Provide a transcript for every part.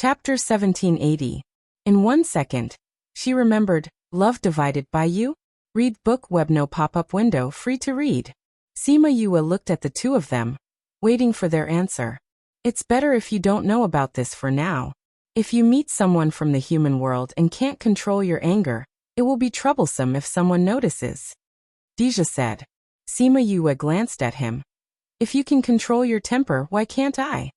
Chapter 1780. In 1 second, she remembered, Love Divided by You? Read book web no pop-up window free to read. Sima Yue looked at the two of them, waiting for their answer. It's better if you don't know about this for now. If you meet someone from the human world and can't control your anger, it will be troublesome if someone notices. Deja said. Sima Yue glanced at him. If you can control your temper, why can't I?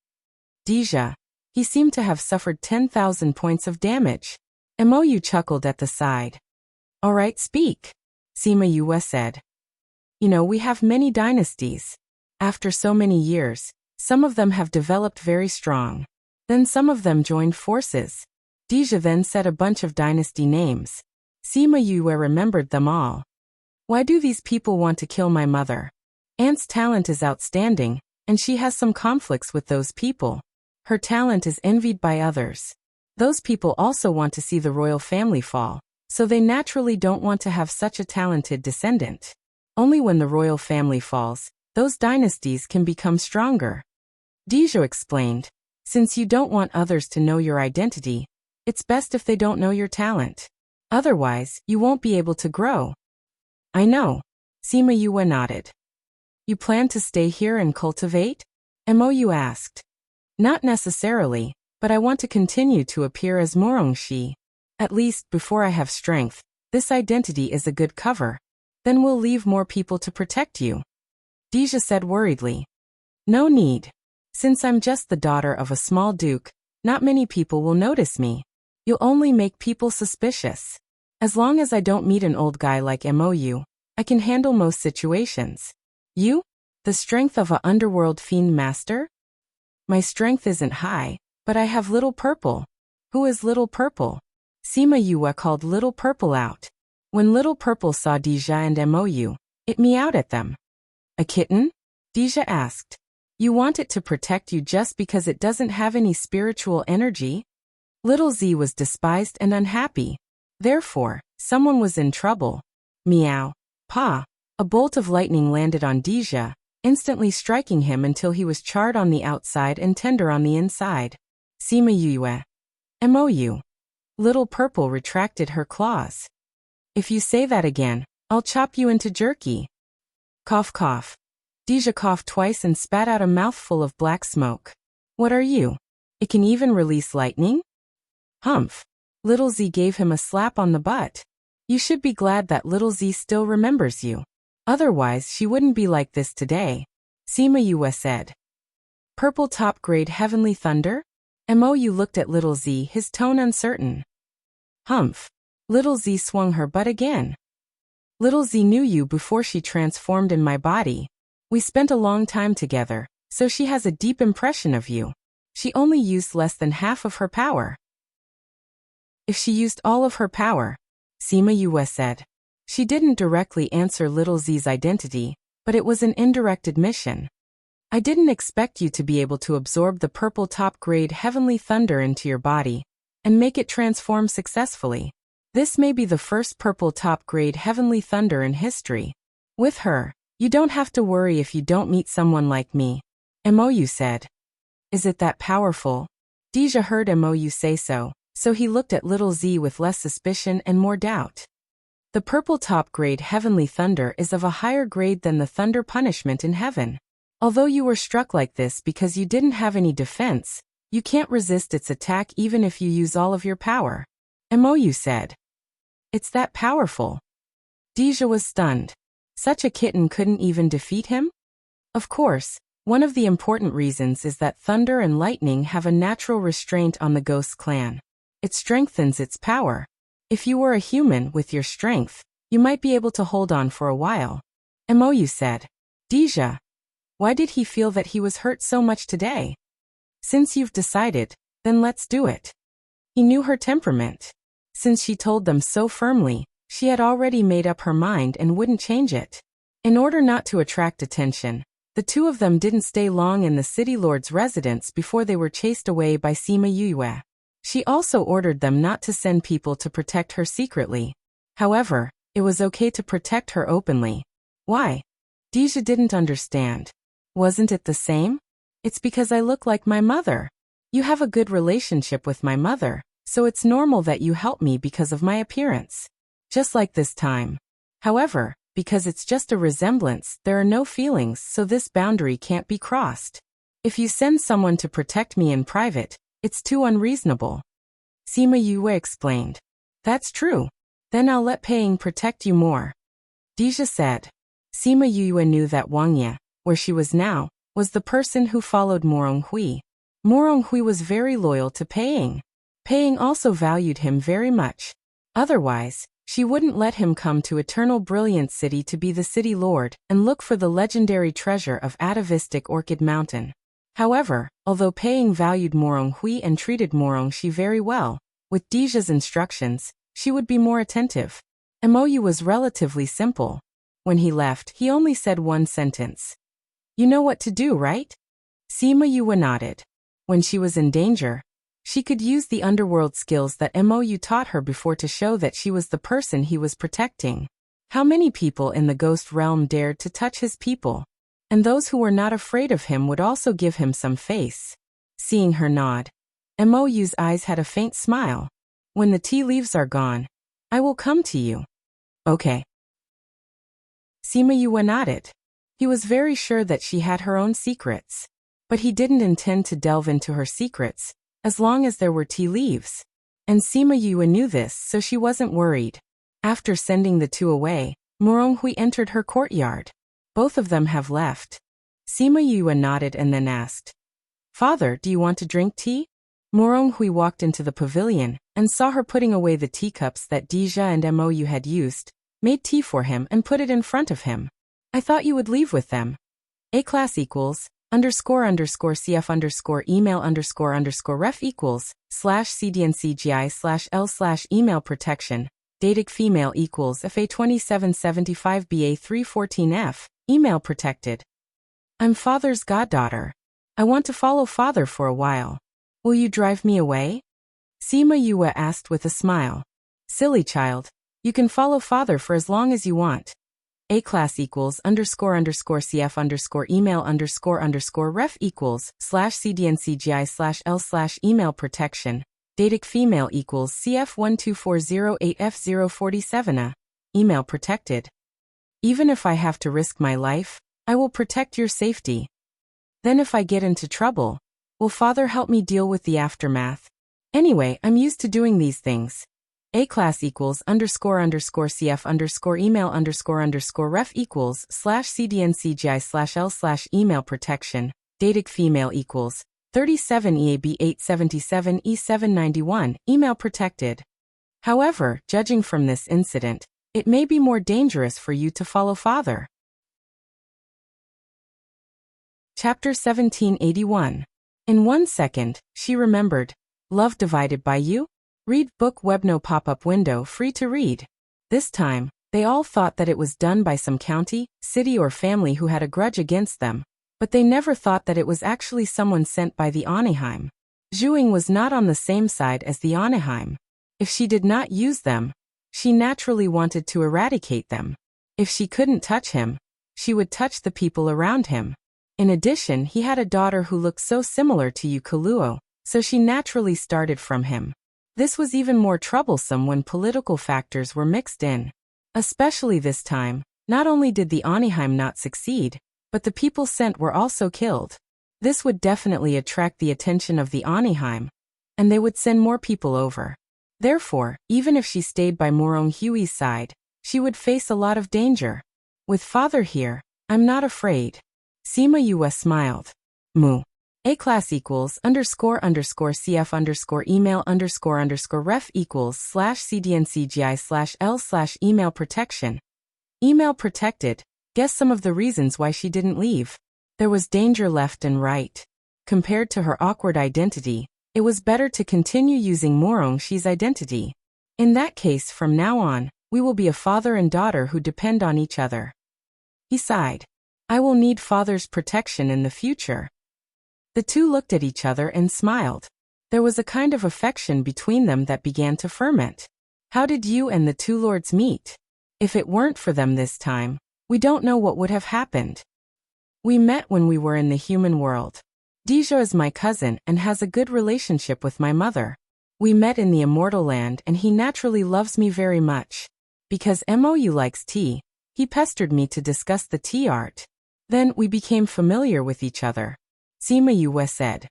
Deja. He seemed to have suffered 10,000 points of damage. Mou chuckled at the side. All right, speak. Sima Yue said. You know, we have many dynasties. After so many years, some of them have developed very strong. Then some of them joined forces. Deja then said a bunch of dynasty names. Sima Yue remembered them all. Why do these people want to kill my mother? Aunt's talent is outstanding, and she has some conflicts with those people. Her talent is envied by others. Those people also want to see the royal family fall, so they naturally don't want to have such a talented descendant. Only when the royal family falls, those dynasties can become stronger. Deja explained, since you don't want others to know your identity, it's best if they don't know your talent. Otherwise, you won't be able to grow. I know. Sima Yue nodded. You plan to stay here and cultivate? Mou asked. Not necessarily, but I want to continue to appear as Morongxi. At least, before I have strength, this identity is a good cover. Then we'll leave more people to protect you. Deja said worriedly. No need. Since I'm just the daughter of a small duke, not many people will notice me. You'll only make people suspicious. As long as I don't meet an old guy like Mou, I can handle most situations. You? The strength of a underworld fiend master? My strength isn't high, but I have Little Purple. Who is Little Purple? Sima Yue called Little Purple out. When Little Purple saw Deja and Mou, it meowed at them. A kitten? Deja asked. You want it to protect you just because it doesn't have any spiritual energy? Little Z was despised and unhappy. Therefore, someone was in trouble. Meow. Pa. A bolt of lightning landed on Deja, instantly striking him until he was charred on the outside and tender on the inside. Sima Yue. Mou. Little Purple retracted her claws. If you say that again, I'll chop you into jerky. Cough cough. Deja coughed twice and spat out a mouthful of black smoke. What are you? It can even release lightning? Humph. Little Z gave him a slap on the butt. You should be glad that Little Z still remembers you. Otherwise, she wouldn't be like this today. Sima Yue said. Purple top grade heavenly thunder? Mou looked at Little Z, his tone uncertain. Humph. Little Z swung her butt again. Little Z knew you before she transformed in my body. We spent a long time together, so she has a deep impression of you. She only used less than half of her power. If she used all of her power, Sima Yue said. She didn't directly answer Little Z's identity, but it was an indirect admission. I didn't expect you to be able to absorb the purple top-grade heavenly thunder into your body and make it transform successfully. This may be the first purple top-grade heavenly thunder in history. With her, you don't have to worry if you don't meet someone like me, Mou said. Is it that powerful? Deja heard Mou say so he looked at Little Z with less suspicion and more doubt. The purple top-grade heavenly thunder is of a higher grade than the thunder punishment in heaven. Although you were struck like this because you didn't have any defense, you can't resist its attack even if you use all of your power, Mou said. It's that powerful. Deja was stunned. Such a kitten couldn't even defeat him? Of course, one of the important reasons is that thunder and lightning have a natural restraint on the ghost clan. It strengthens its power. If you were a human with your strength, you might be able to hold on for a while, Mou said. Deja. Why did he feel that he was hurt so much today? Since you've decided, then let's do it. He knew her temperament. Since she told them so firmly, she had already made up her mind and wouldn't change it. In order not to attract attention, the two of them didn't stay long in the city lord's residence before they were chased away by Sima Yue. She also ordered them not to send people to protect her secretly. However, it was okay to protect her openly. Why? Deja didn't understand. Wasn't it the same? It's because I look like my mother. You have a good relationship with my mother, so it's normal that you help me because of my appearance. Just like this time. However, because it's just a resemblance, there are no feelings, so this boundary can't be crossed. If you send someone to protect me in private, it's too unreasonable. Sima Yue explained. That's true. Then I'll let Paying protect you more. Deja said. Sima Yue knew that Wangya, where she was now, was the person who followed Morong Hui. Morong Hui was very loyal to Paying. Paying also valued him very much. Otherwise, she wouldn't let him come to Eternal Brilliant City to be the city lord and look for the legendary treasure of atavistic Orchid Mountain. However, although Paying valued Morong Hui and treated Morong Shi very well, with Deja's instructions, she would be more attentive. MOU was relatively simple. When he left, he only said one sentence. You know what to do, right? Sima Yue nodded. When she was in danger, she could use the underworld skills that MOU taught her before to show that she was the person he was protecting. How many people in the ghost realm dared to touch his people? And those who were not afraid of him would also give him some face. Seeing her nod, MOU's eyes had a faint smile. When the tea leaves are gone, I will come to you. Okay. Sima Yue nodded. He was very sure that she had her own secrets. But he didn't intend to delve into her secrets, as long as there were tea leaves. And Sima Yue knew this, so she wasn't worried. After sending the two away, Morong Hui entered her courtyard. Both of them have left. Sima Yue nodded and then asked, Father, do you want to drink tea? Morong Hui walked into the pavilion and saw her putting away the teacups that Deja and MOU had used, made tea for him and put it in front of him. I thought you would leave with them. A class equals __CF email _ref equals /CDNCGI/L email protection. Datic female equals FA2775BA314F, email protected. I'm Father's goddaughter. I want to follow Father for a while. Will you drive me away? Sima Yue asked with a smile. Silly child. You can follow Father for as long as you want. A class equals __CF email _ref equals /CDNCGI/L email protection. Datic female equals CF12408F047A. Email protected. Even if I have to risk my life, I will protect your safety. Then if I get into trouble, will Father help me deal with the aftermath? Anyway, I'm used to doing these things. A class equals __CF email _ref equals /CDNCGI/L email protection. Datic female equals 37EAB877E791, email protected. However, judging from this incident, it may be more dangerous for you to follow Father. Chapter 1781. In 1 second, she remembered. Love divided by you? Read book webno pop-up window free to read. This time, they all thought that it was done by some county, city or family who had a grudge against them, but they never thought that it was actually someone sent by the Anaheim. Zhuing was not on the same side as the Anaheim. If she did not use them, she naturally wanted to eradicate them. If she couldn't touch him, she would touch the people around him. In addition, he had a daughter who looked so similar to Yu Kaluo, so she naturally started from him. This was even more troublesome when political factors were mixed in. Especially this time, not only did the Anaheim not succeed, but the people sent were also killed. This would definitely attract the attention of the Anaheim, and they would send more people over. Therefore, even if she stayed by Morong Hui's side, she would face a lot of danger. With Father here, I'm not afraid. Sima Yue smiled. Mu. A class equals __CF email _ref equals /CDNCGI/L email protection. Email protected. Guess some of the reasons why she didn't leave. There was danger left and right. Compared to her awkward identity, it was better to continue using Morong Shi's identity. In that case, from now on, we will be a father and daughter who depend on each other. He sighed. I will need Father's protection in the future. The two looked at each other and smiled. There was a kind of affection between them that began to ferment. How did you and the two lords meet? If it weren't for them this time, we don't know what would have happened. We met when we were in the human world. Deja is my cousin and has a good relationship with my mother. We met in the Immortal Land and he naturally loves me very much. Because Mou likes tea, he pestered me to discuss the tea art. Then we became familiar with each other. Sima Yue said.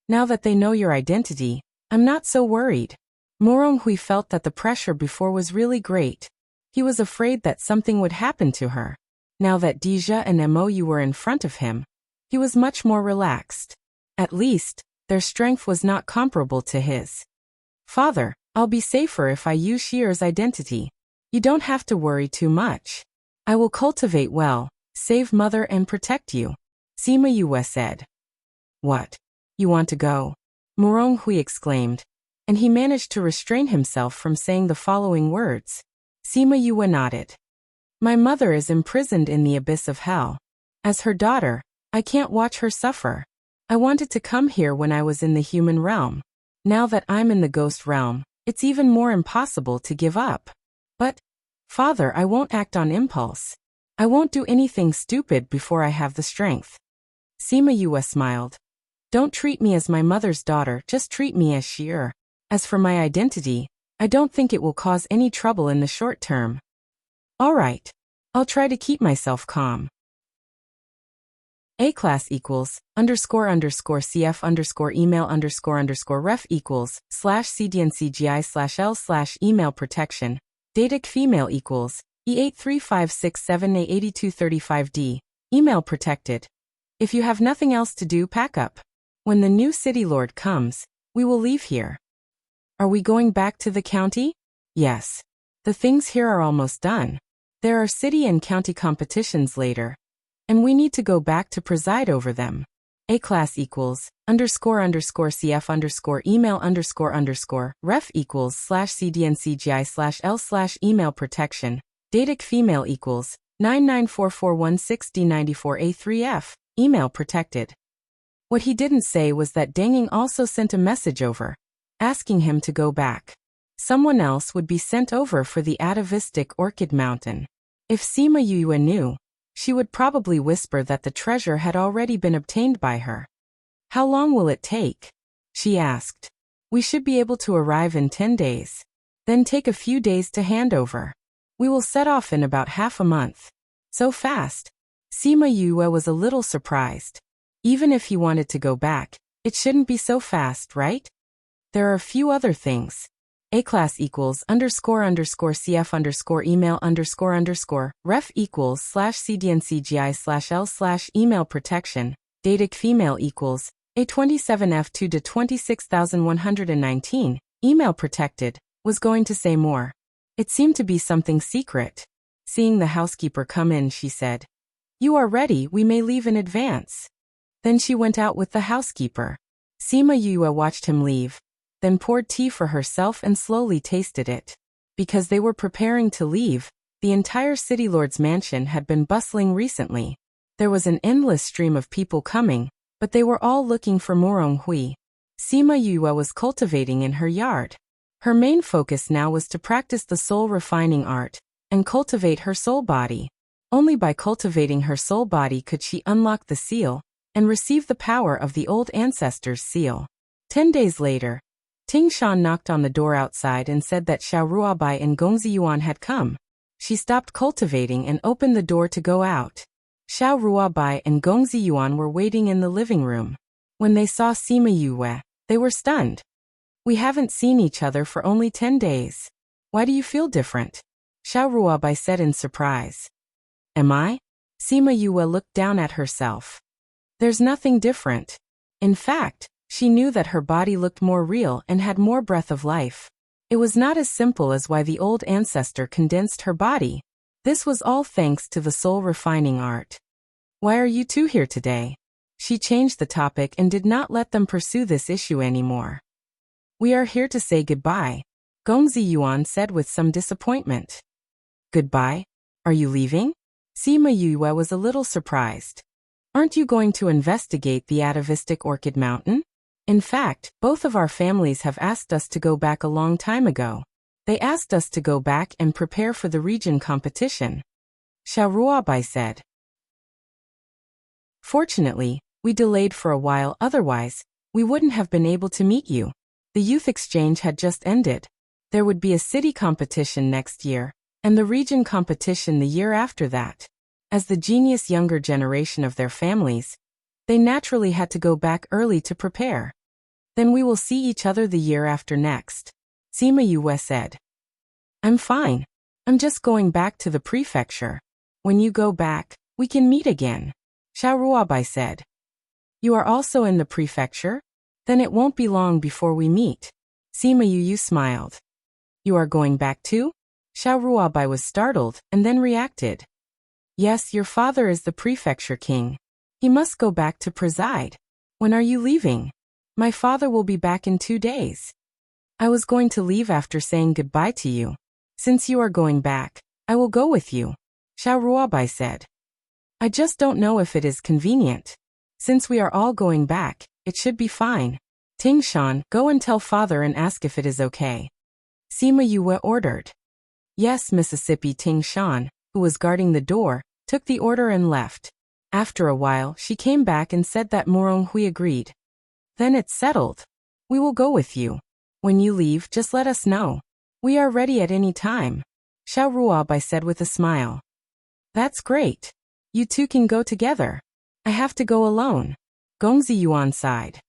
Now that they know your identity, I'm not so worried. Moronhui felt that the pressure before was really great. He was afraid that something would happen to her. Now that Deja and Mou were in front of him, he was much more relaxed. At least, their strength was not comparable to his. Father, I'll be safer if I use Shear's identity. You don't have to worry too much. I will cultivate well, save mother and protect you. Sima Yue said. What? You want to go? Moronhui exclaimed, and he managed to restrain himself from saying the following words. Sima Yue nodded. My mother is imprisoned in the abyss of hell. As her daughter, I can't watch her suffer. I wanted to come here when I was in the human realm. Now that I'm in the ghost realm, it's even more impossible to give up. But, Father, I won't act on impulse. I won't do anything stupid before I have the strength. Sima Yue smiled. Don't treat me as my mother's daughter, just treat me as Shear. As for my identity, I don't think it will cause any trouble in the short term. All right. I'll try to keep myself calm. A class equals __cf email _ref equals /cdncgi/l/email protection. Datic female equals E8356788235D. Email protected. If you have nothing else to do, pack up. When the new city lord comes, we will leave here. Are we going back to the county? Yes. The things here are almost done. There are city and county competitions later, and we need to go back to preside over them. A class equals __cf email __ref equals /cdncgi/l/email protection. Datic female equals 994416D94A3F. Email protected. What he didn't say was that Denging also sent a message over, asking him to go back. Someone else would be sent over for the atavistic Orchid Mountain. If Sima Yue knew, she would probably whisper that the treasure had already been obtained by her. How long will it take? She asked. We should be able to arrive in 10 days. Then take a few days to hand over. We will set off in about half a month. So fast? Sima Yue was a little surprised. Even if he wanted to go back, it shouldn't be so fast, right? There are a few other things. A class equals __cf email __ref equals /cdncgi/l/email protection. Datic female equals A27F2 to 26119. Email protected. Was going to say more. It seemed to be something secret. Seeing the housekeeper come in, she said, You are ready, we may leave in advance. Then she went out with the housekeeper. Sima Yue watched him leave, then poured tea for herself and slowly tasted it. Because they were preparing to leave, the entire city lord's mansion had been bustling recently. There was an endless stream of people coming, but they were all looking for Moronhui. Sima Yue was cultivating in her yard. Her main focus now was to practice the soul refining art and cultivate her soul body. Only by cultivating her soul body could she unlock the seal and receive the power of the old ancestors' seal. 10 days later, Ting Shan knocked on the door outside and said that Xiao Ruabai and Gongzi Yuan had come. She stopped cultivating and opened the door to go out. Xiao Ruabai and Gongzi Yuan were waiting in the living room. When they saw Sima Yue, they were stunned. We haven't seen each other for only 10 days. Why do you feel different? Xiao Ruabai said in surprise. Am I? Sima Yue looked down at herself. There's nothing different. In fact, she knew that her body looked more real and had more breath of life. It was not as simple as why the old ancestor condensed her body. This was all thanks to the soul refining art. Why are you two here today? She changed the topic and did not let them pursue this issue anymore. We are here to say goodbye, Gongzi Yuan said with some disappointment. Goodbye? Are you leaving? Sima Yue was a little surprised. Aren't you going to investigate the atavistic Orchid Mountain? In fact, both of our families have asked us to go back a long time ago. They asked us to go back and prepare for the region competition. Xiao Ruabai said. Fortunately, We delayed for a while, otherwise, we wouldn't have been able to meet you. The youth exchange had just ended. There would be a city competition next year, and the region competition the year after that. As the genius younger generation of their families, they naturally had to go back early to prepare. Then we will see each other the year after next, Sima Yue said. I'm fine. I'm just going back to the prefecture. When you go back, we can meet again, Xiao Ruobai said. You are also in the prefecture? Then it won't be long before we meet. Sima Yu smiled. You are going back too? Xiao Ruobai was startled and then reacted. Yes, your father is the prefecture king. He must go back to preside. When are you leaving? My father will be back in 2 days. I was going to leave after saying goodbye to you. Since you are going back, I will go with you, Xiao Ruobai said. I just don't know if it is convenient. Since we are all going back, it should be fine. Ting Shan, go and tell father and ask if it is okay. Sima Yue ordered. Yes, Mississippi. Ting Shan, who was guarding the door, took the order and left. After a while, she came back and said that Morong Hui agreed. Then it's settled. We will go with you. When you leave, just let us know. We are ready at any time, Xiao Ruobai said with a smile. That's great. You two can go together. I have to go alone. Gongzi Yuan sighed.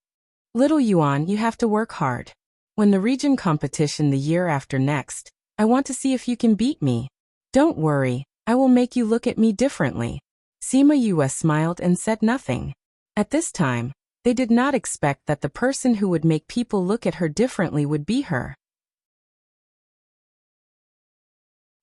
Little Yuan, you have to work hard. When the region competition the year after next, I want to see if you can beat me. Don't worry, I will make you look at me differently. Sima Yue smiled and said nothing. At this time, they did not expect that the person who would make people look at her differently would be her.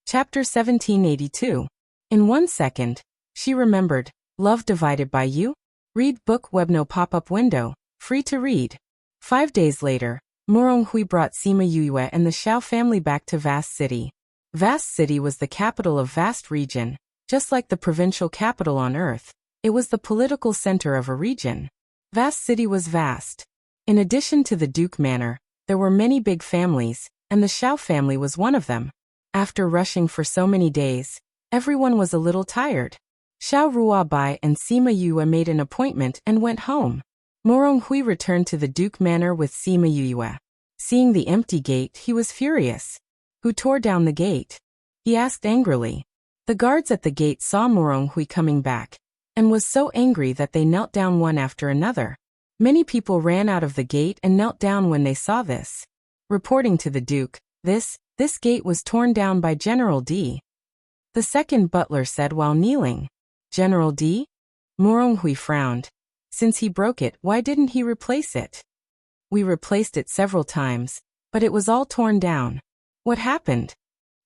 Chapter 1782. In 1 second, she remembered, Love Divided by You? Read book Webno pop-up window, free to read. 5 days later, Morong Hui brought Sima Yue and the Xiao family back to Vast City. Vast City was the capital of Vast Region. Just like the provincial capital on Earth, it was the political center of a region. Vast City was vast. In addition to the Duke Manor, there were many big families, and the Xiao family was one of them. After rushing for so many days, everyone was a little tired. Xiao Ruobai and Sima Yue made an appointment and went home. Morong Hui returned to the Duke Manor with Sima Yue. Seeing the empty gate, he was furious. Who tore down the gate? He asked angrily. The guards at the gate saw Morong Hui coming back, and was so angry that they knelt down one after another. Many people ran out of the gate and knelt down when they saw this. Reporting to the Duke, this gate was torn down by General D. The second butler said while kneeling. General D? Morong Hui frowned. Since he broke it, why didn't he replace it? We replaced it several times, but it was all torn down. What happened?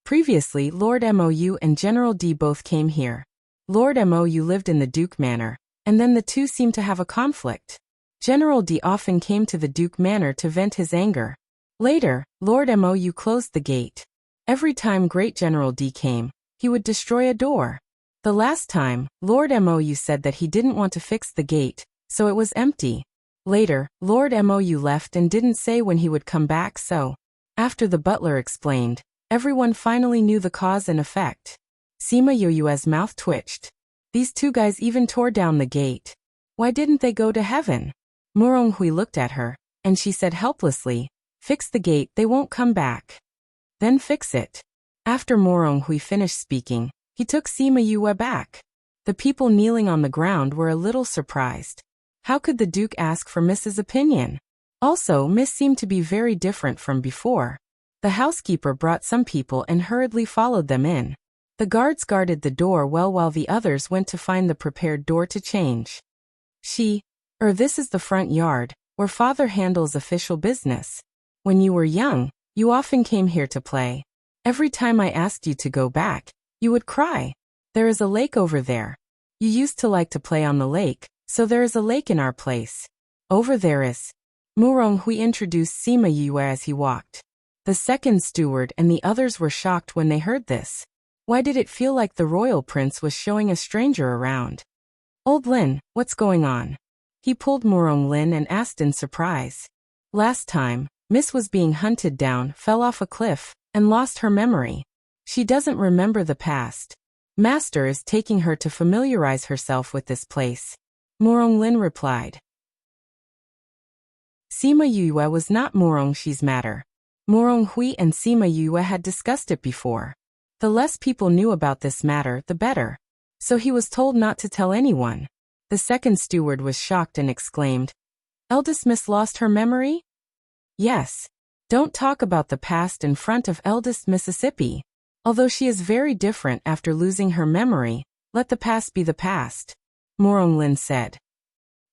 Previously, Lord Mou and General D both came here. Lord Mou lived in the Duke Manor, and then the two seemed to have a conflict. General D often came to the Duke Manor to vent his anger. Later, Lord Mou closed the gate. Every time Great General D came, he would destroy a door. The last time, Lord Mou said that he didn't want to fix the gate, so it was empty. Later, Lord Mou left and didn't say when he would come back, so, after the butler explained, everyone finally knew the cause and effect. Sima Yue's mouth twitched. These two guys even tore down the gate. Why didn't they go to heaven? Morong Hui looked at her, and she said helplessly, Fix the gate, they won't come back. Then fix it. After Morong Hui finished speaking, he took Sima Yue back. The people kneeling on the ground were a little surprised. How could the Duke ask for Miss's opinion? Also, Miss seemed to be very different from before. The housekeeper brought some people and hurriedly followed them in. The guards guarded the door well while the others went to find the prepared door to change. This is the front yard, where father handles official business. When you were young, you often came here to play. Every time I asked you to go back, you would cry. There is a lake over there. You used to like to play on the lake, so there is a lake in our place. Over there is. Morong Hui introduced Sima Yue as he walked. The second steward and the others were shocked when they heard this. Why did it feel like the royal prince was showing a stranger around? Old Lin, what's going on? He pulled Morong Lin and asked in surprise. Last time, Miss was being hunted down, fell off a cliff, and lost her memory. She doesn't remember the past. Master is taking her to familiarize herself with this place. Morong Lin replied. Sima Yue was not Morong Shi's matter. Morong Hui and Sima Yue had discussed it before. The less people knew about this matter, the better. So he was told not to tell anyone. The second steward was shocked and exclaimed, "Eldest Miss lost her memory?" "Yes. Don't talk about the past in front of eldest Mississippi. Although she is very different after losing her memory, let the past be the past," Morong Lin said.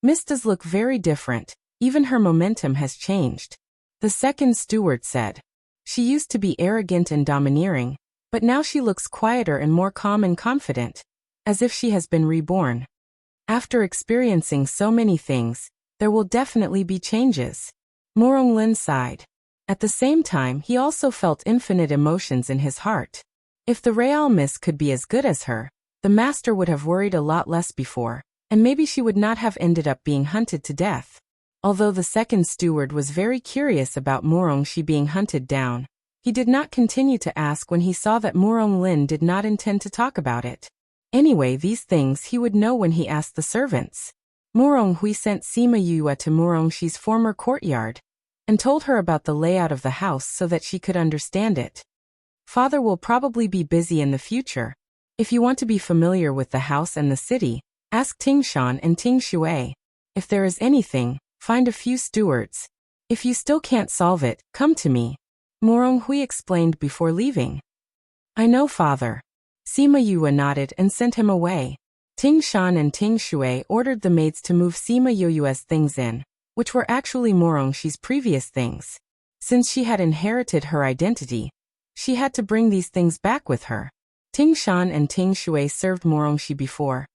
"Miss does look very different, even her momentum has changed," the second steward said. "She used to be arrogant and domineering, but now she looks quieter and more calm and confident, as if she has been reborn. After experiencing so many things, there will definitely be changes." Morong Lin sighed. At the same time, he also felt infinite emotions in his heart. If the Real Miss could be as good as her, the master would have worried a lot less before, and maybe she would not have ended up being hunted to death. Although the second steward was very curious about Morong Shi being hunted down, he did not continue to ask when he saw that Morong Lin did not intend to talk about it. Anyway, these things he would know when he asked the servants. Morong Hui sent Sima Yue to Morong Shi's former courtyard and told her about the layout of the house so that she could understand it. "Father will probably be busy in the future. If you want to be familiar with the house and the city, ask Ting Shan and Ting Shui. If there is anything, find a few stewards. If you still can't solve it, come to me," Morong Hui explained before leaving. "I know, father." Sima Yue nodded and sent him away. Ting Shan and Ting Shui ordered the maids to move Sima Yue's things in, which were actually Morong Shi's previous things. Since she had inherited her identity, she had to bring these things back with her. Ting Shan and Ting Shui served Morong Shi before,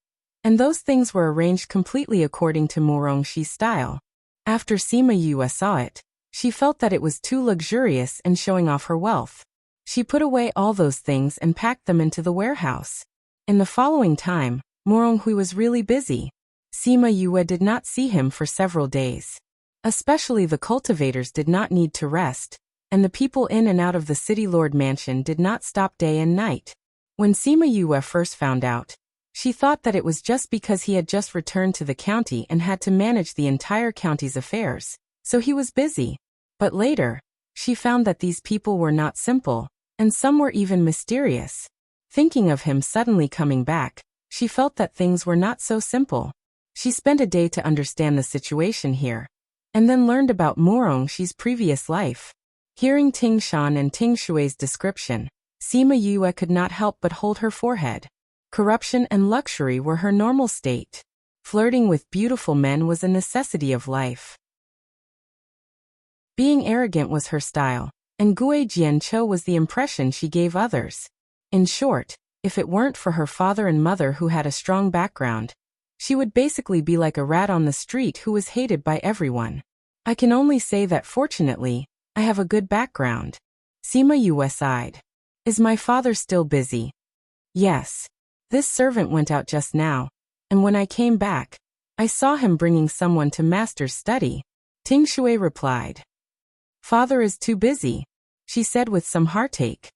and those things were arranged completely according to Morong Shi's style. After Sima Yue saw it, she felt that it was too luxurious and showing off her wealth. She put away all those things and packed them into the warehouse. In the following time, Morong Hui was really busy. Sima Yue did not see him for several days. Especially the cultivators did not need to rest, and the people in and out of the city lord mansion did not stop day and night. When Sima Yue first found out, she thought that it was just because he had just returned to the county and had to manage the entire county's affairs, so he was busy. But later, she found that these people were not simple, and some were even mysterious. Thinking of him suddenly coming back, she felt that things were not so simple. She spent a day to understand the situation here, and then learned about Morong Shi's previous life. Hearing Ting Shan and Ting Shui's description, Sima Yue could not help but hold her forehead. Corruption and luxury were her normal state. Flirting with beautiful men was a necessity of life. Being arrogant was her style, and Gui Jianqiu was the impression she gave others. In short, if it weren't for her father and mother who had a strong background, she would basically be like a rat on the street who was hated by everyone. I can only say that fortunately, I have a good background. Sima Yue sighed. Is my father still busy? Yes. This servant went out just now, and when I came back, I saw him bringing someone to master's study. Ting Shui replied. Father is too busy, she said with some heartache.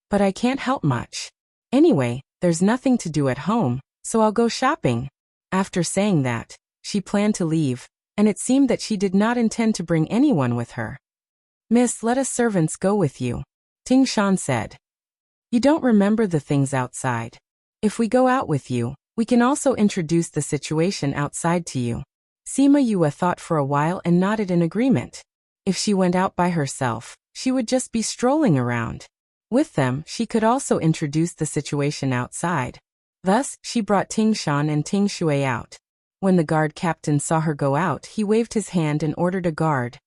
But I can't help much. Anyway, there's nothing to do at home, so I'll go shopping. After saying that, she planned to leave, and it seemed that she did not intend to bring anyone with her. Miss, let us servants go with you, Ting Shan said. You don't remember the things outside. If we go out with you, we can also introduce the situation outside to you. Sima Yue thought for a while and nodded in agreement. If she went out by herself, she would just be strolling around. With them, she could also introduce the situation outside. Thus, she brought Ting Shan and Ting Shui out. When the guard captain saw her go out, he waved his hand and ordered a guard.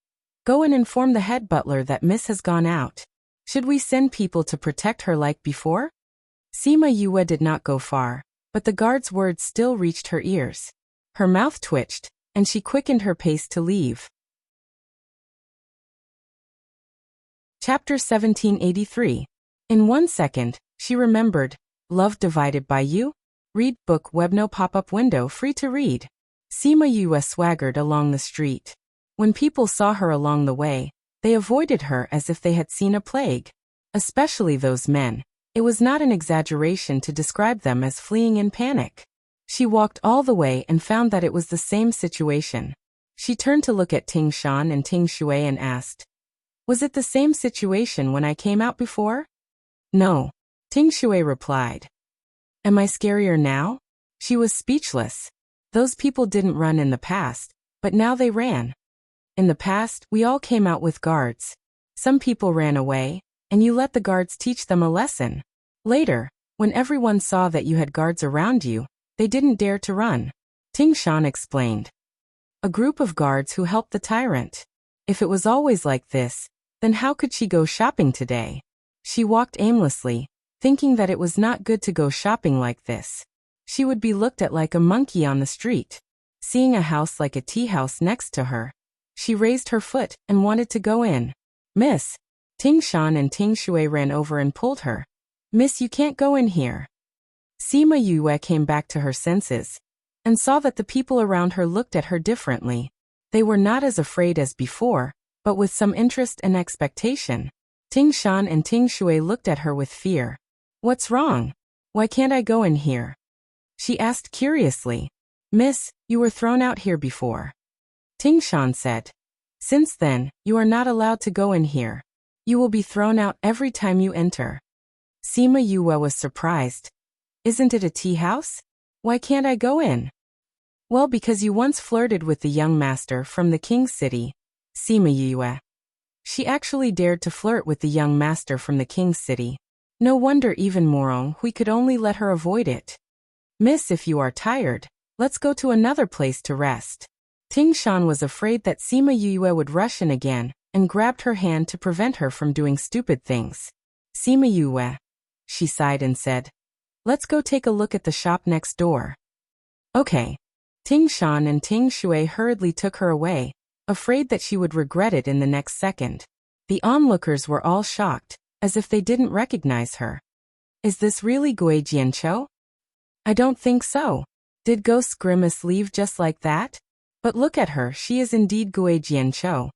Go and inform the head butler that Miss has gone out. Should we send people to protect her like before? Sima Yue did not go far, but the guard's words still reached her ears. Her mouth twitched, and she quickened her pace to leave. Chapter 1783. In 1 second, she remembered, Love Divided by You? Read book Webno pop-up window free to read. Sima Yue swaggered along the street. When people saw her along the way, they avoided her as if they had seen a plague. Especially those men. It was not an exaggeration to describe them as fleeing in panic. She walked all the way and found that it was the same situation. She turned to look at Ting Shan and Ting Shui and asked, "Was it the same situation when I came out before?" "No," Ting Shui replied. "Am I scarier now?" She was speechless. Those people didn't run in the past, but now they ran. In the past, we all came out with guards. Some people ran away, and you let the guards teach them a lesson. Later, when everyone saw that you had guards around you, they didn't dare to run. Ting Shan explained. A group of guards who helped the tyrant. If it was always like this, then how could she go shopping today? She walked aimlessly, thinking that it was not good to go shopping like this. She would be looked at like a monkey on the street. Seeing a house like a tea house next to her, she raised her foot and wanted to go in. "Miss!" Ting Shan and Ting Shui ran over and pulled her. "Miss, you can't go in here." Sima Yue came back to her senses and saw that the people around her looked at her differently. They were not as afraid as before, but with some interest and expectation. Ting Shan and Ting Shui looked at her with fear. "What's wrong? Why can't I go in here?" she asked curiously. "Miss, you were thrown out here before," Ting Shan said. "Since then, you are not allowed to go in here. You will be thrown out every time you enter." Sima Yue was surprised. "Isn't it a tea house? Why can't I go in?" "Well, because you once flirted with the young master from the king's city, Sima Yue." She actually dared to flirt with the young master from the king's city. No wonder even Morong Hui could only let her avoid it. "Miss, if you are tired, let's go to another place to rest." Ting Shan was afraid that Sima Yue would rush in again and grabbed her hand to prevent her from doing stupid things. "Sima Yue," she sighed and said, "let's go take a look at the shop next door." "Okay." Ting Shan and Ting Shui hurriedly took her away, afraid that she would regret it in the next second. The onlookers were all shocked, as if they didn't recognize her. "Is this really Gui Jianqiu?" "I don't think so. Did Ghost Grimace leave just like that? But look at her, she is indeed Gui Jianqiu.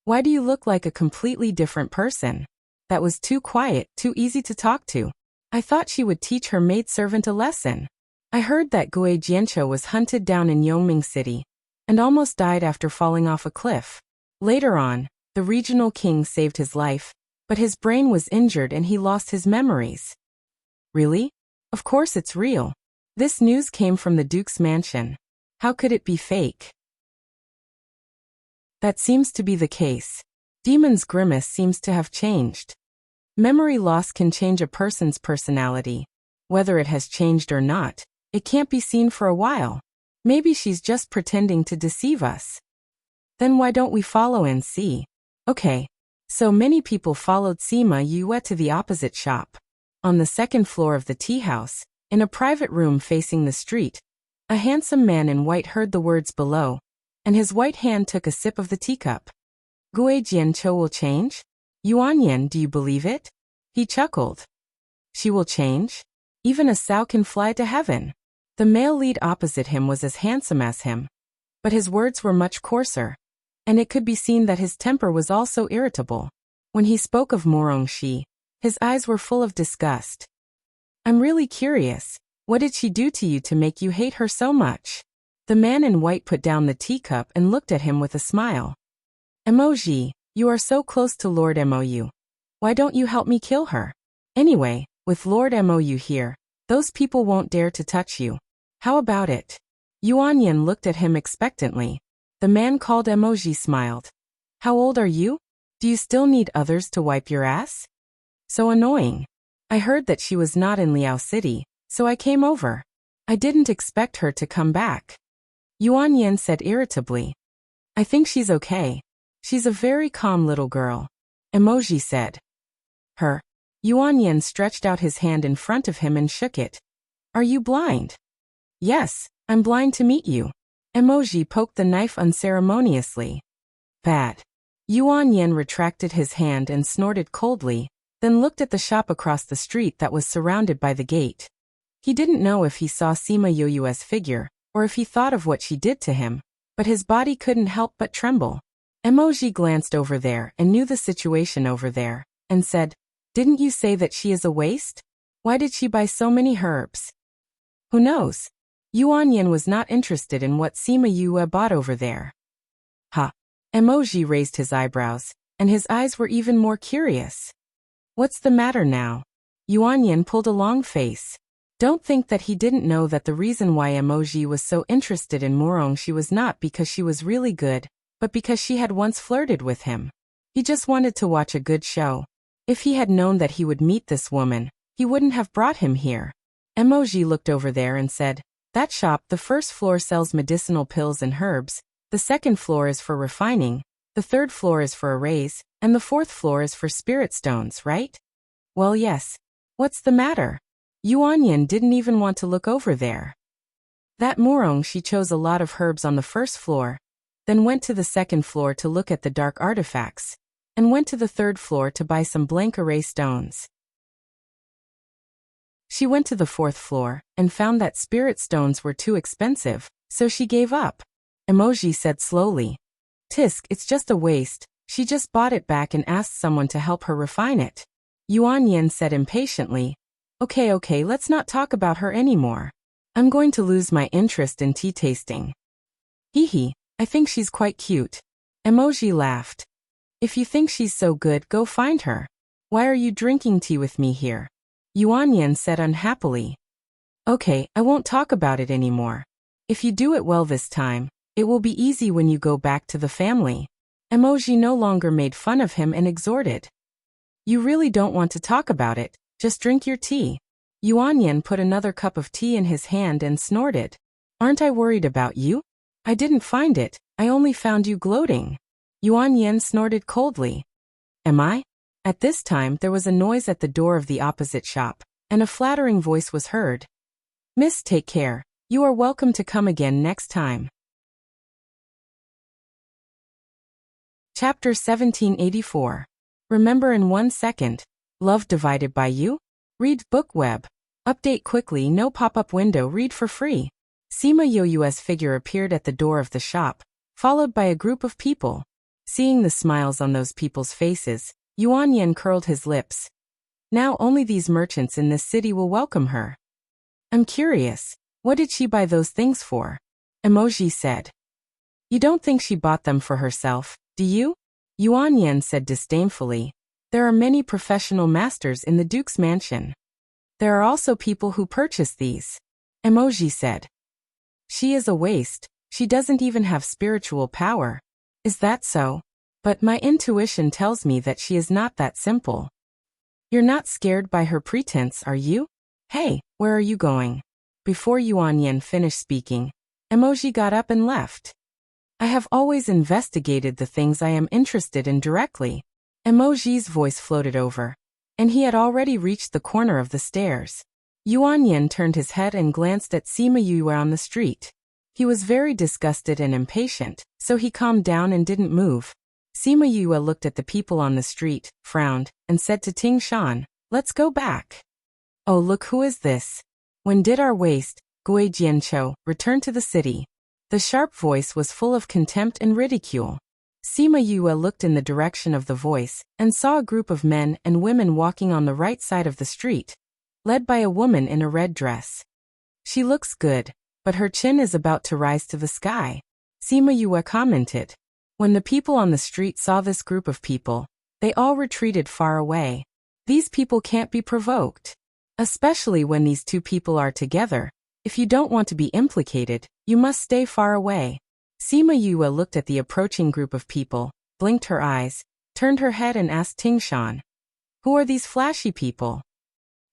Why do you look like a completely different person? That was too quiet, too easy to talk to. I thought she would teach her maidservant a lesson. I heard that Gui Jianqiu was hunted down in Yongming City and almost died after falling off a cliff. Later on, the regional king saved his life, but his brain was injured and he lost his memories." "Really? Of course it's real. This news came from the Duke's mansion. How could it be fake?" "That seems to be the case. Demon's Grimace seems to have changed. Memory loss can change a person's personality. Whether it has changed or not, it can't be seen for a while. Maybe she's just pretending to deceive us." "Then why don't we follow and see?" "Okay." So many people followed Sima Yue to the opposite shop. On the second floor of the tea house, in a private room facing the street, a handsome man in white heard the words below, and his white hand took a sip of the teacup. "Gui Jianqiu will change? Yuan Yan, do you believe it?" He chuckled. "She will change? Even a sow can fly to heaven." The male lead opposite him was as handsome as him, but his words were much coarser, and it could be seen that his temper was also irritable. When he spoke of Morong Shi, his eyes were full of disgust. "I'm really curious, what did she do to you to make you hate her so much?" The man in white put down the teacup and looked at him with a smile. "Emoji, you are so close to Lord Mou. Why don't you help me kill her? Anyway, with Lord Mou here, those people won't dare to touch you. How about it?" Yuan Yan looked at him expectantly. The man called Emoji smiled. "How old are you? Do you still need others to wipe your ass? So annoying. I heard that she was not in Liao City, so I came over. I didn't expect her to come back." Yuan Yan said irritably. "I think she's okay. She's a very calm little girl," Emoji said. "Her." Yuan Yan stretched out his hand in front of him and shook it. "Are you blind?" "Yes, I'm blind to meet you." Emoji poked the knife unceremoniously. "Bad." Yuan Yan retracted his hand and snorted coldly, then looked at the shop across the street that was surrounded by the gate. He didn't know if he saw Sima Yue's figure, or if he thought of what she did to him, but his body couldn't help but tremble. Emoji glanced over there and knew the situation over there, and said, "Didn't you say that she is a waste? Why did she buy so many herbs?" "Who knows?" Yuan Yin was not interested in what Sima Yue bought over there. Ha! Emoji raised his eyebrows, and his eyes were even more curious. What's the matter now? Yuan Yin pulled a long face. Don't think that he didn't know that the reason why Emoji was so interested in Morongxi was not because she was really good, but because she had once flirted with him. He just wanted to watch a good show. If he had known that he would meet this woman, he wouldn't have brought him here. Emoji looked over there and said, that shop, the first floor sells medicinal pills and herbs, the second floor is for refining, the third floor is for arrays, and the fourth floor is for spirit stones, right? Well, yes. What's the matter? Yuan Yin didn't even want to look over there. That Morongxi chose a lot of herbs on the first floor, then went to the second floor to look at the dark artifacts, and went to the third floor to buy some blank array stones. She went to the fourth floor and found that spirit stones were too expensive, so she gave up. Emoji said slowly. Tisk, it's just a waste, she just bought it back and asked someone to help her refine it. Yuan Yin said impatiently, Okay, let's not talk about her anymore. I'm going to lose my interest in tea tasting. Hee, I think she's quite cute. Emoji laughed. If you think she's so good, go find her. Why are you drinking tea with me here? Yuan Yin said unhappily. Okay, I won't talk about it anymore. If you do it well this time, it will be easy when you go back to the family. Emoji no longer made fun of him and exhorted. You really don't want to talk about it, just drink your tea. Yuan Yin put another cup of tea in his hand and snorted. Aren't I worried about you? I didn't find it, I only found you gloating. Yuan Yin snorted coldly. Am I? At this time there was a noise at the door of the opposite shop, and a flattering voice was heard. Miss, take care, you are welcome to come again next time. Chapter 1784. Remember in 1 second. Love divided by you? Read book web. Update quickly, no pop-up window, read for free. Sima Yoyue's figure appeared at the door of the shop, followed by a group of people. Seeing the smiles on those people's faces, Yuan Yin curled his lips. Now only these merchants in this city will welcome her. I'm curious, what did she buy those things for? Emoji said. You don't think she bought them for herself, do you? Yuan Yin said disdainfully. There are many professional masters in the Duke's mansion. There are also people who purchase these. Emoji said. She is a waste, she doesn't even have spiritual power. Is that so? But my intuition tells me that she is not that simple. You're not scared by her pretense, are you? Hey, where are you going? Before Yuan Yin finished speaking, Emoji got up and left. I have always investigated the things I am interested in directly. Emoji's voice floated over, and he had already reached the corner of the stairs. Yuan Yin turned his head and glanced at Sima Yue on the street. He was very disgusted and impatient, so he calmed down and didn't move. Sima Yue looked at the people on the street, frowned, and said to Ting Shan, let's go back. Oh, look, who is this? When did our waste, Gui Jianqiu, return to the city? The sharp voice was full of contempt and ridicule. Sima Yue looked in the direction of the voice and saw a group of men and women walking on the right side of the street, led by a woman in a red dress. She looks good, but her chin is about to rise to the sky, Sima Yue commented. When the people on the street saw this group of people, they all retreated far away. These people can't be provoked. Especially when these two people are together. If you don't want to be implicated, you must stay far away. Sima Yue looked at the approaching group of people, blinked her eyes, turned her head and asked Ting Shan. Who are these flashy people?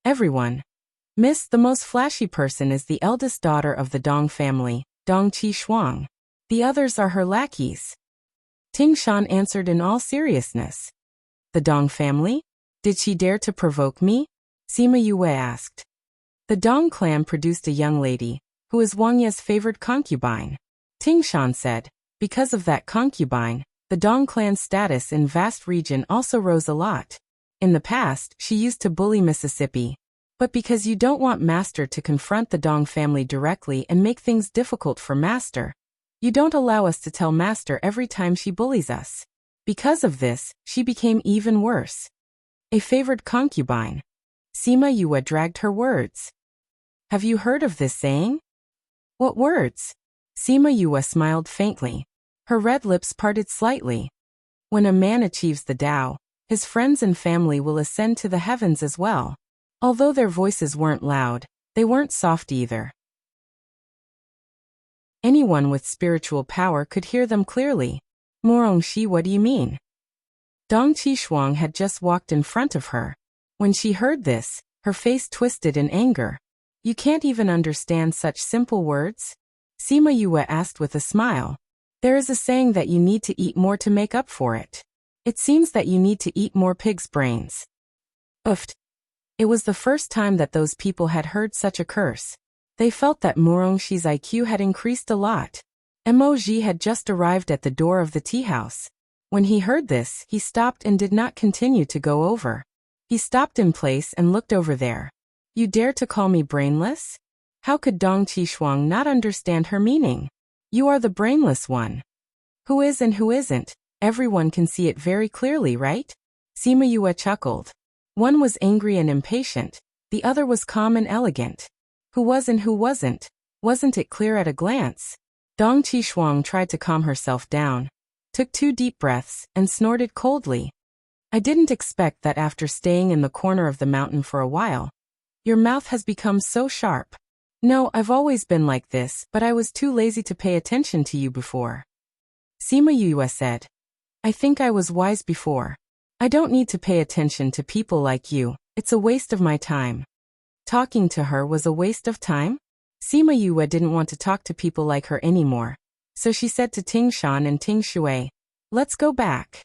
Everyone. Miss, the most flashy person is the eldest daughter of the Dong family, Dong Qi Shuang. The others are her lackeys. Ting Shan answered in all seriousness. The Dong family? Did she dare to provoke me? Sima Yue asked. The Dong clan produced a young lady, who is Wang Ye's favored concubine. Ting Shan said, because of that concubine, the Dong clan's status in vast region also rose a lot. In the past, she used to bully Mississippi. But because you don't want Master to confront the Dong family directly and make things difficult for Master, you don't allow us to tell Master every time she bullies us. Because of this, she became even worse. A favored concubine. Sima Yue dragged her words. Have you heard of this saying? What words? Sima Yue smiled faintly. Her red lips parted slightly. When a man achieves the Tao, his friends and family will ascend to the heavens as well. Although their voices weren't loud, they weren't soft either. Anyone with spiritual power could hear them clearly. Morongxi, what do you mean? Dong Qishuang had just walked in front of her. When she heard this, her face twisted in anger. You can't even understand such simple words? Sima Yue asked with a smile. There is a saying that you need to eat more to make up for it. It seems that you need to eat more pig's brains. Oofed. It was the first time that those people had heard such a curse. They felt that Morongxi's IQ had increased a lot. Emoji had just arrived at the door of the tea house. When he heard this, he stopped and did not continue to go over. He stopped in place and looked over there. You dare to call me brainless? How could Dong Qishuang not understand her meaning? You are the brainless one. Who is and who isn't? Everyone can see it very clearly, right? Sima Yue chuckled. One was angry and impatient, the other was calm and elegant. Who was and who wasn't? Wasn't it clear at a glance? Dong Qishuang tried to calm herself down, took 2 deep breaths, and snorted coldly. I didn't expect that after staying in the corner of the mountain for a while. Your mouth has become so sharp. No, I've always been like this, but I was too lazy to pay attention to you before. Sima Yue said. I think I was wise before. I don't need to pay attention to people like you, it's a waste of my time. Talking to her was a waste of time? Sima Yue didn't want to talk to people like her anymore, so she said to Ting Shan and Ting Shui, let's go back.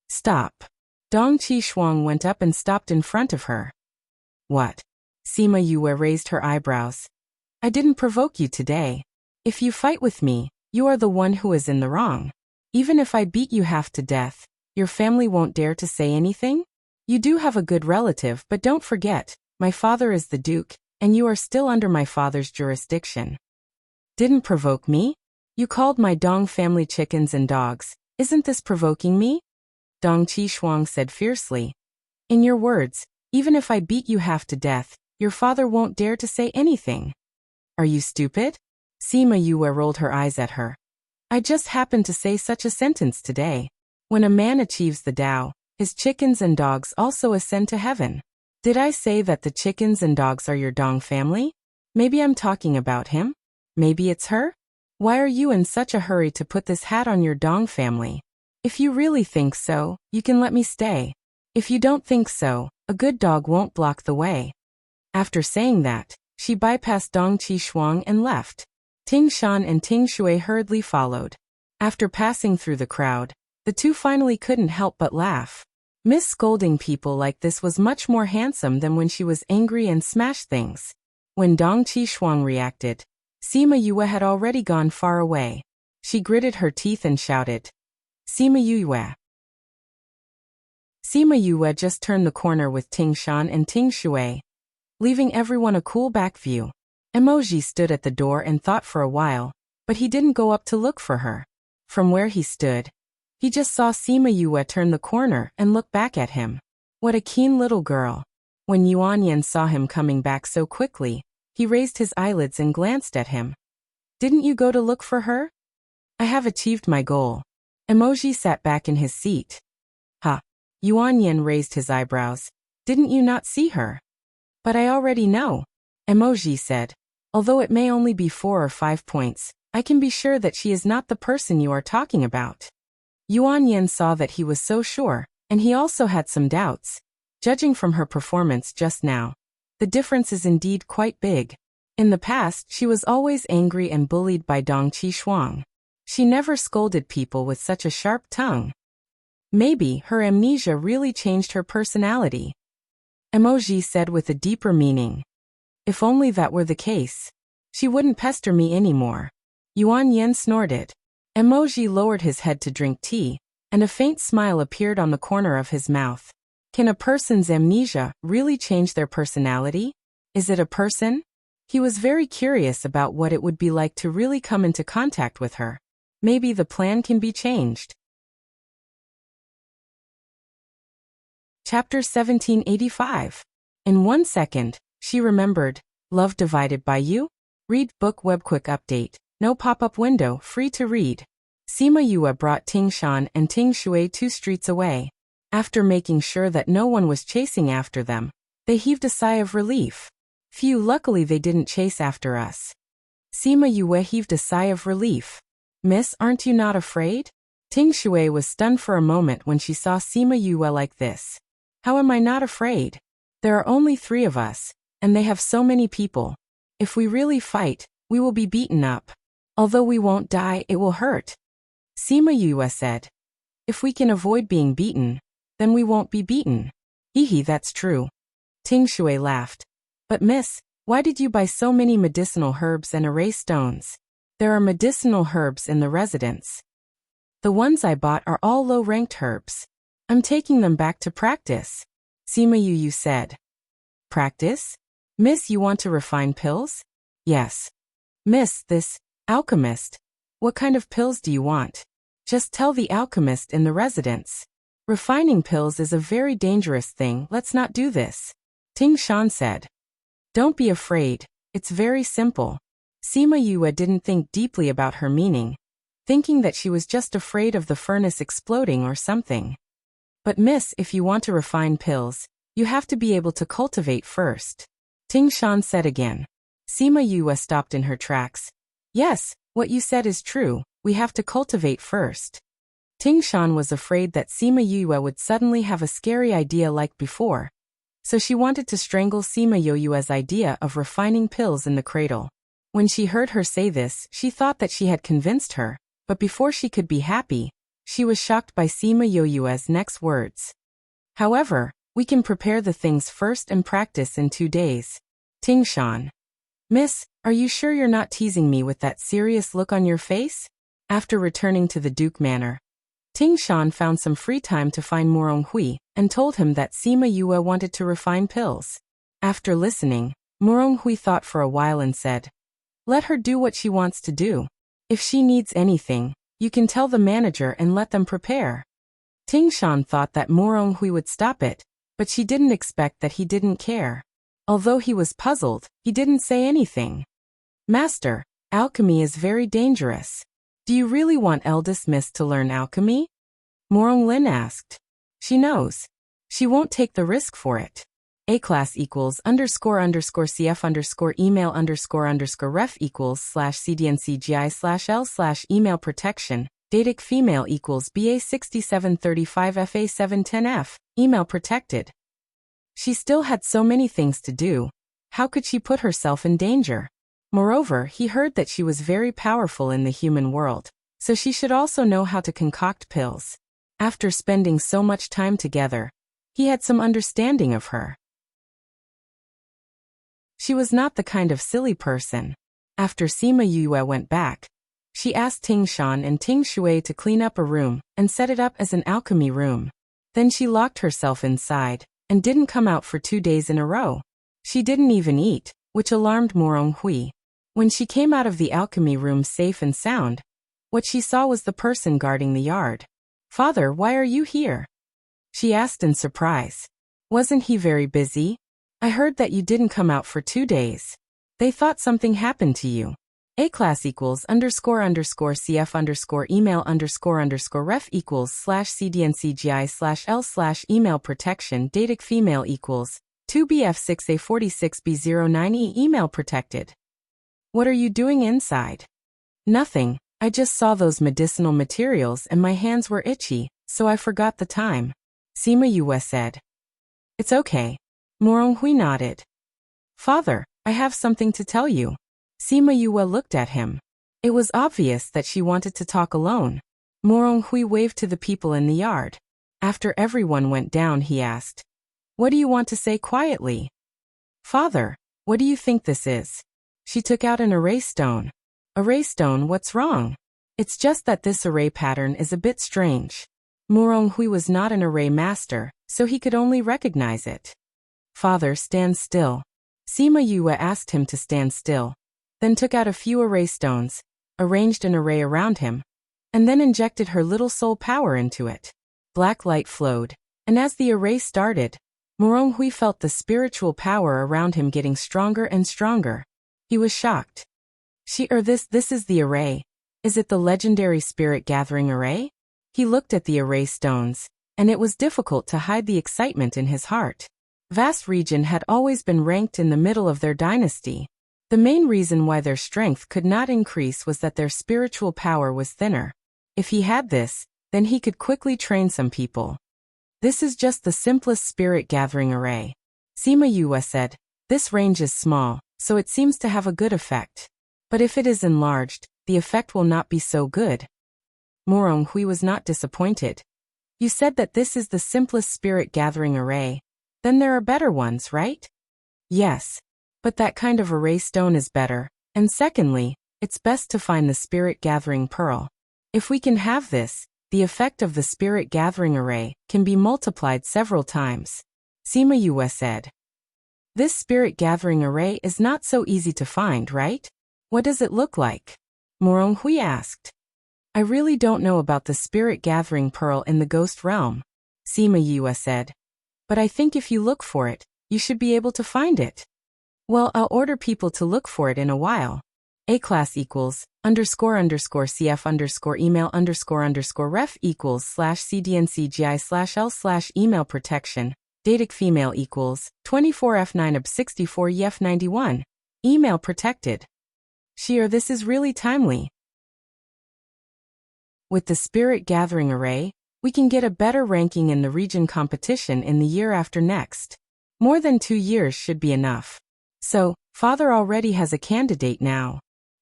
Stop. Dong Qishuang went up and stopped in front of her. What? Sima Yue raised her eyebrows. I didn't provoke you today. If you fight with me, you are the one who is in the wrong. Even if I beat you half to death, your family won't dare to say anything? You do have a good relative, but don't forget, my father is the Duke, and you are still under my father's jurisdiction. Didn't provoke me? You called my Dong family chickens and dogs. Isn't this provoking me? Dong Qishuang said fiercely. In your words, even if I beat you half to death, your father won't dare to say anything. Are you stupid? Sima Yue rolled her eyes at her. I just happened to say such a sentence today. When a man achieves the Tao, his chickens and dogs also ascend to heaven. Did I say that the chickens and dogs are your Dong family? Maybe I'm talking about him? Maybe it's her? Why are you in such a hurry to put this hat on your Dong family? If you really think so, you can let me stay. If you don't think so, a good dog won't block the way. After saying that, she bypassed Dong Qishuang and left. Ting Shan and Ting Shui hurriedly followed. After passing through the crowd, the two finally couldn't help but laugh. Miss scolding people like this was much more handsome than when she was angry and smashed things. When Dong Qishuang reacted, Sima Yue had already gone far away. She gritted her teeth and shouted, Sima Yue. Sima Yue just turned the corner with Ting Shan and Ting Shui, leaving everyone a cool back view. Emoji stood at the door and thought for a while, but he didn't go up to look for her. From where he stood, he just saw Sima Yue turn the corner and look back at him. What a keen little girl. When Yuanyan saw him coming back so quickly, he raised his eyelids and glanced at him. Didn't you go to look for her? I have achieved my goal. Emoji sat back in his seat. Ha. Yuanyan raised his eyebrows. Didn't you not see her? But I already know. Emoji said. Although it may only be 4 or 5 points, I can be sure that she is not the person you are talking about. Yuanyan saw that he was so sure, and he also had some doubts. Judging from her performance just now, the difference is indeed quite big. In the past, she was always angry and bullied by Dong Qishuang. She never scolded people with such a sharp tongue. Maybe her amnesia really changed her personality. Emoji said with a deeper meaning. If only that were the case. She wouldn't pester me anymore. Yuanyan snorted. Emoji lowered his head to drink tea, and a faint smile appeared on the corner of his mouth. Can a person's amnesia really change their personality? Is it a person? He was very curious about what it would be like to really come into contact with her. Maybe the plan can be changed. Chapter 1785. In 1 second, she remembered, Love Divided by You? Read book web quick update. No pop-up window, free to read. Sima Yue brought Ting Shan and Ting Shui 2 streets away. After making sure that no one was chasing after them, they heaved a sigh of relief. Phew, luckily they didn't chase after us. Sima Yue heaved a sigh of relief. Miss, aren't you not afraid? Ting Shui was stunned for a moment when she saw Sima Yue like this. How am I not afraid? There are only 3 of us, and they have so many people. If we really fight, we will be beaten up. Although we won't die, it will hurt. Sima Yue said. If we can avoid being beaten, then we won't be beaten. Hee, that's true. Ting Shui laughed. But miss, why did you buy so many medicinal herbs and array stones? There are medicinal herbs in the residence. The ones I bought are all low-ranked herbs. I'm taking them back to practice. Sima Yue said. Practice? Miss, you want to refine pills? Yes. Miss, this alchemist. What kind of pills do you want? Just tell the alchemist in the residence. Refining pills is a very dangerous thing, let's not do this. Ting Shan said. Don't be afraid, it's very simple. Sima Yue didn't think deeply about her meaning, thinking that she was just afraid of the furnace exploding or something. But miss, if you want to refine pills, you have to be able to cultivate first. Ting Shan said again. Sima Yue stopped in her tracks. Yes, what you said is true, we have to cultivate first. Ting Shan was afraid that Sima Yue would suddenly have a scary idea like before, so she wanted to strangle Sima Yue's idea of refining pills in the cradle. When she heard her say this, she thought that she had convinced her, but before she could be happy, she was shocked by Sima Yue's next words. However, we can prepare the things first and practice in 2 days. Ting Shan. Miss, are you sure you're not teasing me with that serious look on your face? After returning to the Duke Manor, Ting Shan found some free time to find Morong Hui and told him that Sima Yue wanted to refine pills. After listening, Morong Hui thought for a while and said, let her do what she wants to do. If she needs anything, you can tell the manager and let them prepare. Ting Shan thought that Morong Hui would stop it, but she didn't expect that he didn't care. Although he was puzzled, he didn't say anything. Master, alchemy is very dangerous. Do you really want eldest miss to learn alchemy? Morong Lin asked. She knows. She won't take the risk for it. A-class equals __CF email_ref equals /CDNCGI/L/ email protection. Datic female equals BA6735 FA710F, email protected. She still had so many things to do. How could she put herself in danger? Moreover, he heard that she was very powerful in the human world, so she should also know how to concoct pills. After spending so much time together, he had some understanding of her. She was not the kind of silly person. After Sima Yue went back, she asked Ting Shan and Ting Shui to clean up a room and set it up as an alchemy room. Then she locked herself inside and didn't come out for 2 days in a row. She didn't even eat, which alarmed Morong Hui. When she came out of the alchemy room safe and sound, what she saw was the person guarding the yard. Father, why are you here? She asked in surprise. Wasn't he very busy? I heard that you didn't come out for 2 days. They thought something happened to you. A-class equals __CF email_ref equals /CDNCGI/L/ email protection. Datic female equals 2BF6A46B09E email protected. What are you doing inside? Nothing, I just saw those medicinal materials and my hands were itchy, so I forgot the time. Sima Yue said. It's okay. Morong Hui nodded. Father, I have something to tell you. Sima Yue looked at him. It was obvious that she wanted to talk alone. Morong Hui waved to the people in the yard. After everyone went down, he asked, what do you want to say quietly? Father, what do you think this is? She took out an array stone. Array stone, what's wrong? It's just that this array pattern is a bit strange. Morong Hui was not an array master, so he could only recognize it. Father, stand still. Sima Yue asked him to stand still, then took out a few array stones, arranged an array around him, and then injected her little soul power into it. Black light flowed, and as the array started, Morong Hui felt the spiritual power around him getting stronger and stronger. He was shocked. This is the array. Is it the legendary spirit gathering array? He looked at the array stones, and it was difficult to hide the excitement in his heart. Vast Region had always been ranked in the middle of their dynasty. The main reason why their strength could not increase was that their spiritual power was thinner. If he had this, then he could quickly train some people. This is just the simplest spirit gathering array. Sima Yue said, this range is small, so it seems to have a good effect. But if it is enlarged, the effect will not be so good. Morong Hui was not disappointed. You said that this is the simplest spirit gathering array. Then there are better ones, right? Yes. But that kind of array stone is better, and secondly, it's best to find the spirit gathering pearl. If we can have this, the effect of the spirit gathering array can be multiplied several times. Sima Yue said. This spirit gathering array is not so easy to find, right? What does it look like? Morong Hui asked. I really don't know about the spirit gathering pearl in the ghost realm, Sima Yue said. But I think if you look for it, you should be able to find it. Well, I'll order people to look for it in a while. A class equals __cf email _ref equals /cdncgi/l/email protection. Datic female equals 24f9 ob 64 ef91. Email protected. This is really timely. With the spirit gathering array, we can get a better ranking in the region competition in the year after next. More than 2 years should be enough. So, father already has a candidate now.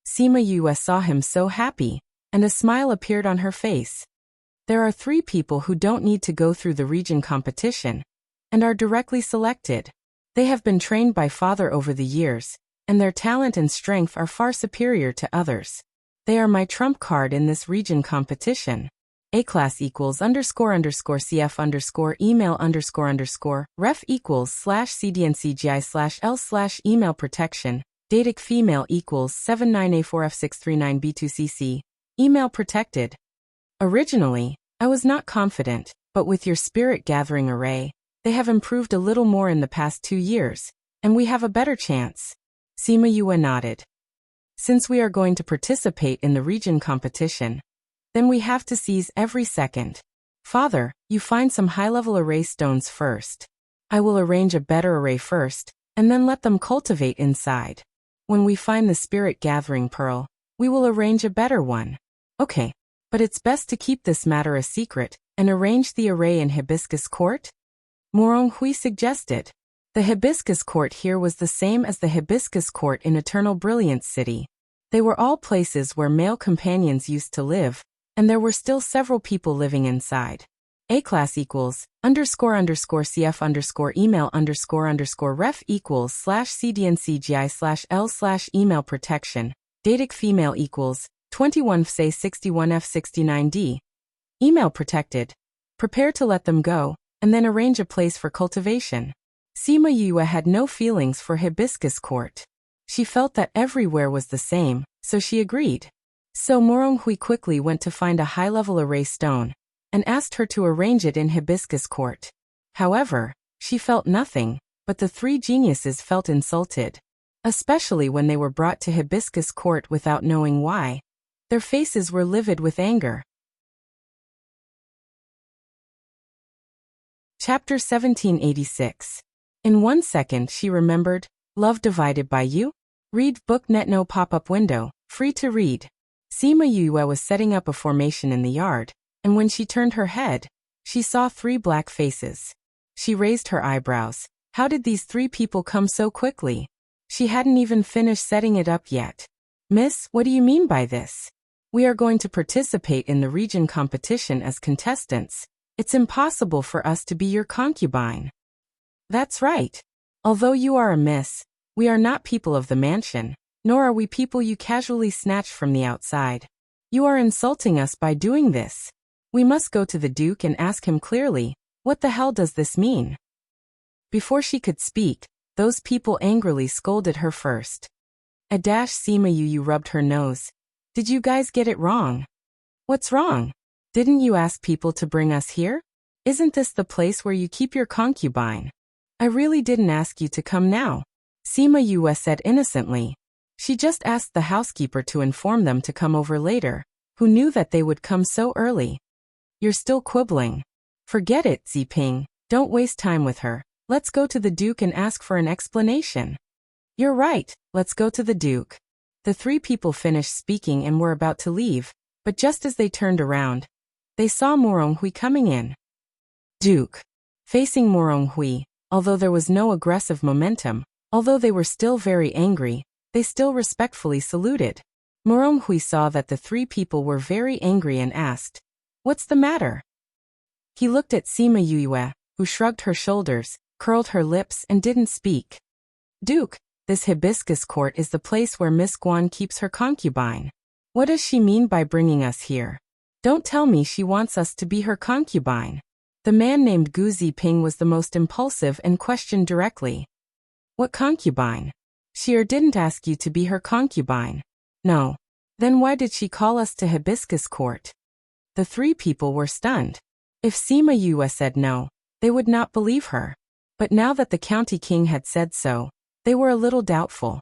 Sima Yue saw him so happy, and a smile appeared on her face. There are 3 people who don't need to go through the region competition, and are directly selected. They have been trained by father over the years, and their talent and strength are far superior to others. They are my trump card in this region competition. A class equals __cf email _ref equals /cdncgi/l/email protection. Datic female equals 79A4F639B2CC. Email protected. Originally, I was not confident, but with your spirit gathering array, they have improved a little more in the past 2 years, and we have a better chance. Sima Yue nodded. Since we are going to participate in the region competition, then we have to seize every second. Father, you find some high-level array stones first. I will arrange a better array first, and then let them cultivate inside. When we find the spirit gathering pearl, we will arrange a better one. Okay, but it's best to keep this matter a secret, and arrange the array in Hibiscus Court? Morong Hui suggested. The Hibiscus Court here was the same as the Hibiscus Court in Eternal Brilliance City. They were all places where male companions used to live, and there were still several people living inside. A class equals __cf email _ref equals /cdncgi/l/email protection. Datic female equals 21f61f69d. Email protected. Prepare to let them go, and then arrange a place for cultivation. Sima Yue had no feelings for Hibiscus Court. She felt that everywhere was the same, so she agreed. So Morong Hui quickly went to find a high-level array stone, and asked her to arrange it in Hibiscus Court. However, she felt nothing, but the 3 geniuses felt insulted. Especially when they were brought to Hibiscus Court without knowing why. Their faces were livid with anger. Chapter 1786. In 1 second she remembered, Love Divided by You? Read book net no pop-up window, free to read. Sima Yue was setting up a formation in the yard, and when she turned her head, she saw 3 black faces. She raised her eyebrows. How did these 3 people come so quickly? She hadn't even finished setting it up yet. Miss, what do you mean by this? We are going to participate in the region competition as contestants. It's impossible for us to be your concubine. That's right. Although you are a miss, we are not people of the mansion, nor are we people you casually snatched from the outside. You are insulting us by doing this. We must go to the Duke and ask him clearly, what the hell does this mean? Before she could speak, those people angrily scolded her first. Sima Yue rubbed her nose. Did you guys get it wrong? What's wrong? Didn't you ask people to bring us here? Isn't this the place where you keep your concubine? I really didn't ask you to come now. Sima Yue said innocently. She just asked the housekeeper to inform them to come over later. Who knew that they would come so early? You're still quibbling. Forget it, Ziping. Don't waste time with her. Let's go to the Duke and ask for an explanation. You're right, let's go to the Duke. The three people finished speaking and were about to leave, but just as they turned around, they saw Moronghui coming in. Duke. Facing Moronghui, although there was no aggressive momentum, although they were still very angry, they still respectfully saluted. Moronghui saw that the three people were very angry and asked, "What's the matter?" He looked at Sima Yue, who shrugged her shoulders, curled her lips and didn't speak. Duke, this hibiscus court is the place where Miss Guan keeps her concubine. What does she mean by bringing us here? Don't tell me she wants us to be her concubine. The man named Gu Ziping was the most impulsive and questioned directly. What concubine? She didn't ask you to be her concubine. No. Then why did she call us to hibiscus court? The three people were stunned. If Sima Yue said no, they would not believe her. But now that the county king had said so, they were a little doubtful.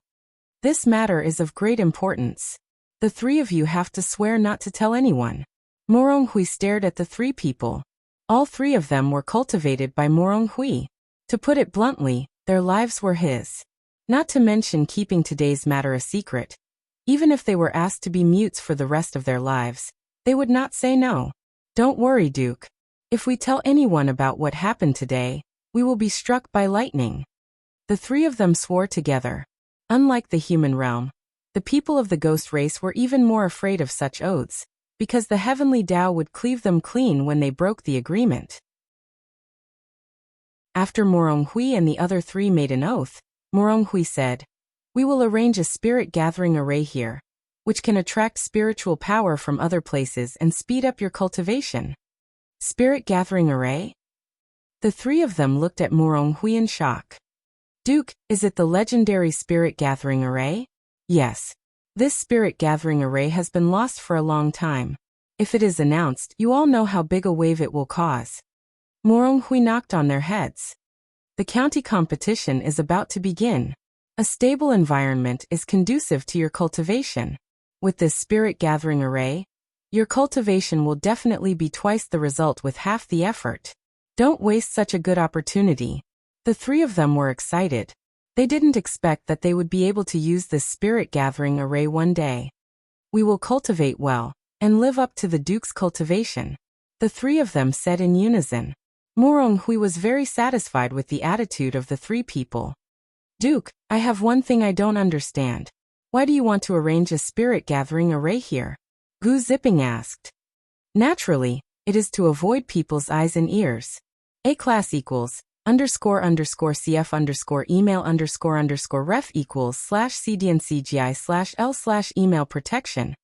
This matter is of great importance. The three of you have to swear not to tell anyone. Moronghui stared at the three people. All three of them were cultivated by Moronghui. To put it bluntly, their lives were his. Not to mention keeping today's matter a secret. Even if they were asked to be mutes for the rest of their lives, they would not say no. Don't worry, Duke. If we tell anyone about what happened today, we will be struck by lightning. The three of them swore together. Unlike the human realm, the people of the ghost race were even more afraid of such oaths, because the heavenly Tao would cleave them clean when they broke the agreement. After Moronghui and the other three made an oath, Moronghui said, "We will arrange a spirit gathering array here, which can attract spiritual power from other places and speed up your cultivation." Spirit gathering array? The three of them looked at Moronghui in shock. Duke, is it the legendary spirit gathering array? Yes. This spirit gathering array has been lost for a long time. If it is announced, you all know how big a wave it will cause. Moronghui knocked on their heads. The county competition is about to begin. A stable environment is conducive to your cultivation. With this spirit gathering array, your cultivation will definitely be twice the result with half the effort. Don't waste such a good opportunity. The three of them were excited. They didn't expect that they would be able to use this spirit gathering array one day. We will cultivate well, and live up to the Duke's cultivation. The three of them said in unison. Moronghui was very satisfied with the attitude of the three people. Duke, I have one thing I don't understand. Why do you want to arrange a spirit gathering array here? Gu Ziping asked. Naturally, it is to avoid people's eyes and ears. A class equals __cf email _ref equals /cdncgi/l email protection.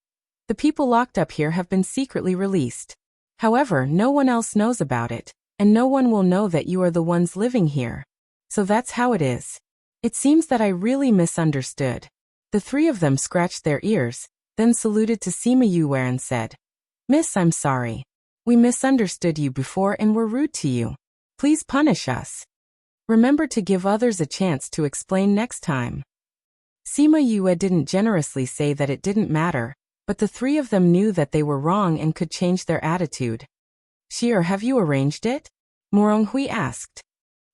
The people locked up here have been secretly released. However, no one else knows about it, and no one will know that you are the ones living here. So that's how it is. It seems that I really misunderstood. The three of them scratched their ears, then saluted to Sima Yue and said, "Miss, I'm sorry. We misunderstood you before and were rude to you. Please punish us. Remember to give others a chance to explain next time." Sima Yue didn't generously say that it didn't matter, but the three of them knew that they were wrong and could change their attitude. "Shir, have you arranged it?" Moronghui asked.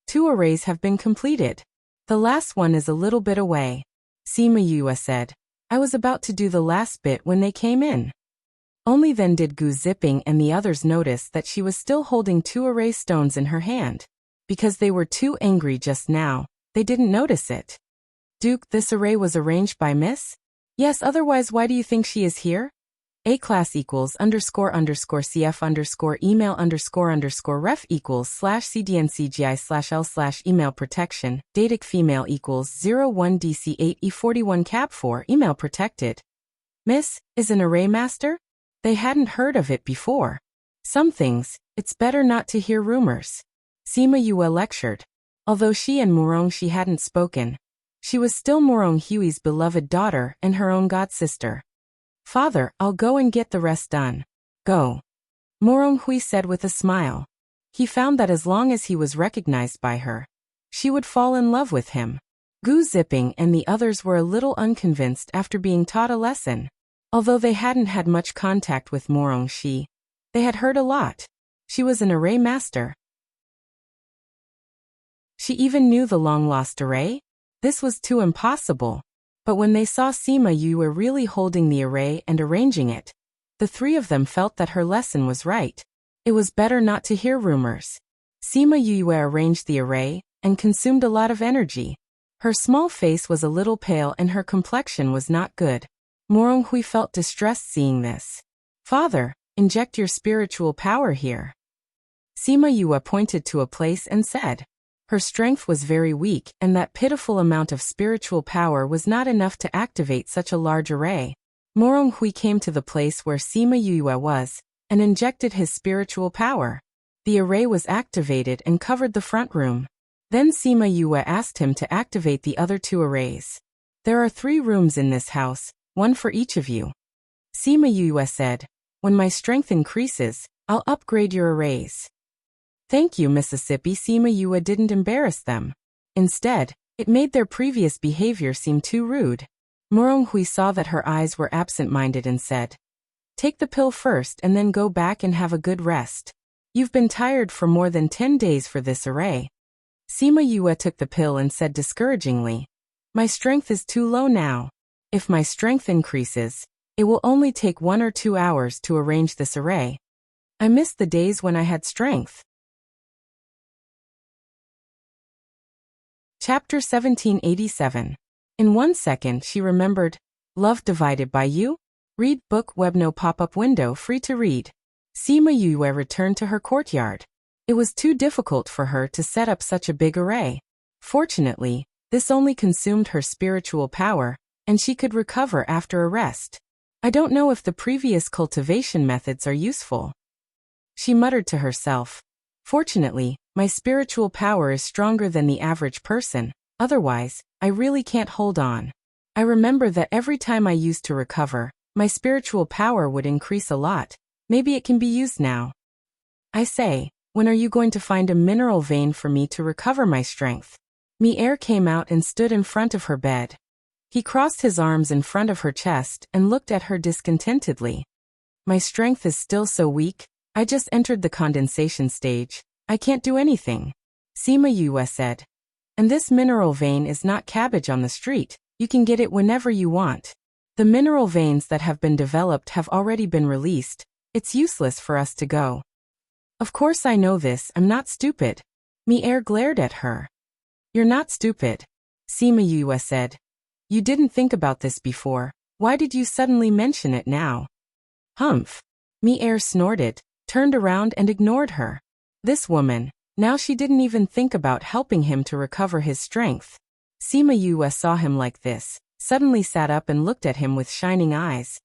2 arrays have been completed. The last one is a little bit away. Sima Yue said. I was about to do the last bit when they came in. Only then did Gu Ziping and the others notice that she was still holding 2 array stones in her hand. Because they were too angry just now, they didn't notice it. Duke, this array was arranged by Miss? Yes, otherwise why do you think she is here? A class equals __cf email __ref equals /cdncgi/l email protection. Datic female equals 01DC8E41 cap 4 email protected. Miss, is an array master? They hadn't heard of it before. Some things, it's better not to hear rumors. Sima Yue lectured. Although she and Moronghui hadn't spoken, she was still Moronghui's beloved daughter and her own god-sister. Father, I'll go and get the rest done. Go. Moronghui said with a smile. He found that as long as he was recognized by her, she would fall in love with him. Gu Zipping and the others were a little unconvinced after being taught a lesson. Although they hadn't had much contact with Morong Shi, they had heard a lot. She was an array master. She even knew the long-lost array? This was too impossible. But when they saw Sima Yue really holding the array and arranging it, the three of them felt that her lesson was right. It was better not to hear rumors. Sima Yue arranged the array and consumed a lot of energy. Her small face was a little pale and her complexion was not good. Morong Hui felt distressed seeing this. Father, inject your spiritual power here. Sima Yue pointed to a place and said. Her strength was very weak and that pitiful amount of spiritual power was not enough to activate such a large array. Morong Hui came to the place where Sima Yue was and injected his spiritual power. The array was activated and covered the front room. Then Sima Yue asked him to activate the other two arrays. There are 3 rooms in this house, one for each of you. Sima Yue said, when my strength increases, I'll upgrade your arrays. Thank you, Mississippi. Sima Yue didn't embarrass them. Instead, it made their previous behavior seem too rude. Morong Hui saw that her eyes were absent-minded and said, take the pill first and then go back and have a good rest. You've been tired for more than 10 days for this array. Sima Yue took the pill and said discouragingly, my strength is too low now. If my strength increases, it will only take 1 or 2 hours to arrange this array. I miss the days when I had strength. Chapter 1787. In 1 second she remembered, Love Divided by You? Read book web no pop-up window free to read. Sima Yue returned to her courtyard. It was too difficult for her to set up such a big array. Fortunately, this only consumed her spiritual power, and she could recover after a rest. I don't know if the previous cultivation methods are useful. She muttered to herself. Fortunately, my spiritual power is stronger than the average person, otherwise, I really can't hold on. I remember that every time I used to recover, my spiritual power would increase a lot. Maybe it can be used now. I say, when are you going to find a mineral vein for me to recover my strength? Mi-er came out and stood in front of her bed. He crossed his arms in front of her chest and looked at her discontentedly. My strength is still so weak. I just entered the condensation stage. I can't do anything. Sima Yue said. And this mineral vein is not cabbage on the street. You can get it whenever you want. The mineral veins that have been developed have already been released. It's useless for us to go. Of course I know this. I'm not stupid. Mi-er glared at her. You're not stupid. Sima Yue said. You didn't think about this before. Why did you suddenly mention it now? Humph. Mi-er snorted, turned around and ignored her. This woman, now she didn't even think about helping him to recover his strength. Sima Yue saw him like this, suddenly sat up and looked at him with shining eyes.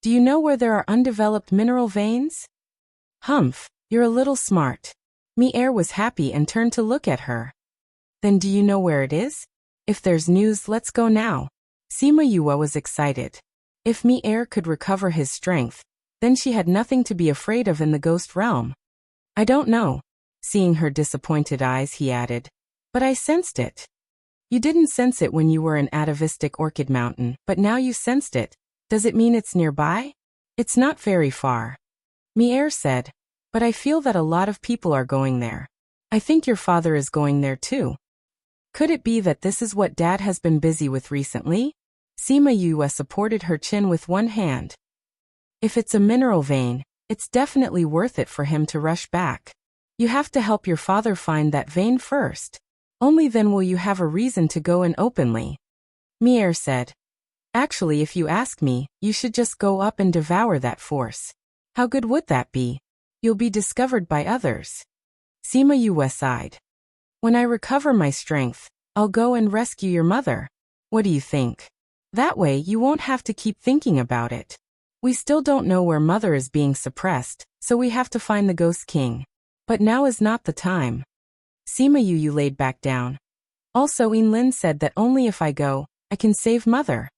Do you know where there are undeveloped mineral veins? Humph, you're a little smart. Mi-er was happy and turned to look at her. Then do you know where it is? If there's news, let's go now. Sima Yue was excited. If Mi-er could recover his strength, then she had nothing to be afraid of in the ghost realm. I don't know. Seeing her disappointed eyes, he added. But I sensed it. You didn't sense it when you were in atavistic Orchid Mountain, but now you sensed it. Does it mean it's nearby? It's not very far. Mi-er said. But I feel that a lot of people are going there. I think your father is going there too. Could it be that this is what Dad has been busy with recently? Sima Yue supported her chin with one hand. If it's a mineral vein, it's definitely worth it for him to rush back. You have to help your father find that vein first. Only then will you have a reason to go in openly. Mi-er said. Actually, if you ask me, you should just go up and devour that force. How good would that be? You'll be discovered by others. Sima Yue sighed. When I recover my strength, I'll go and rescue your mother. What do you think? That way you won't have to keep thinking about it. We still don't know where Mother is being suppressed, so we have to find the Ghost King. But now is not the time. Sima Yue laid back down. Also Lin said that only if I go, I can save Mother.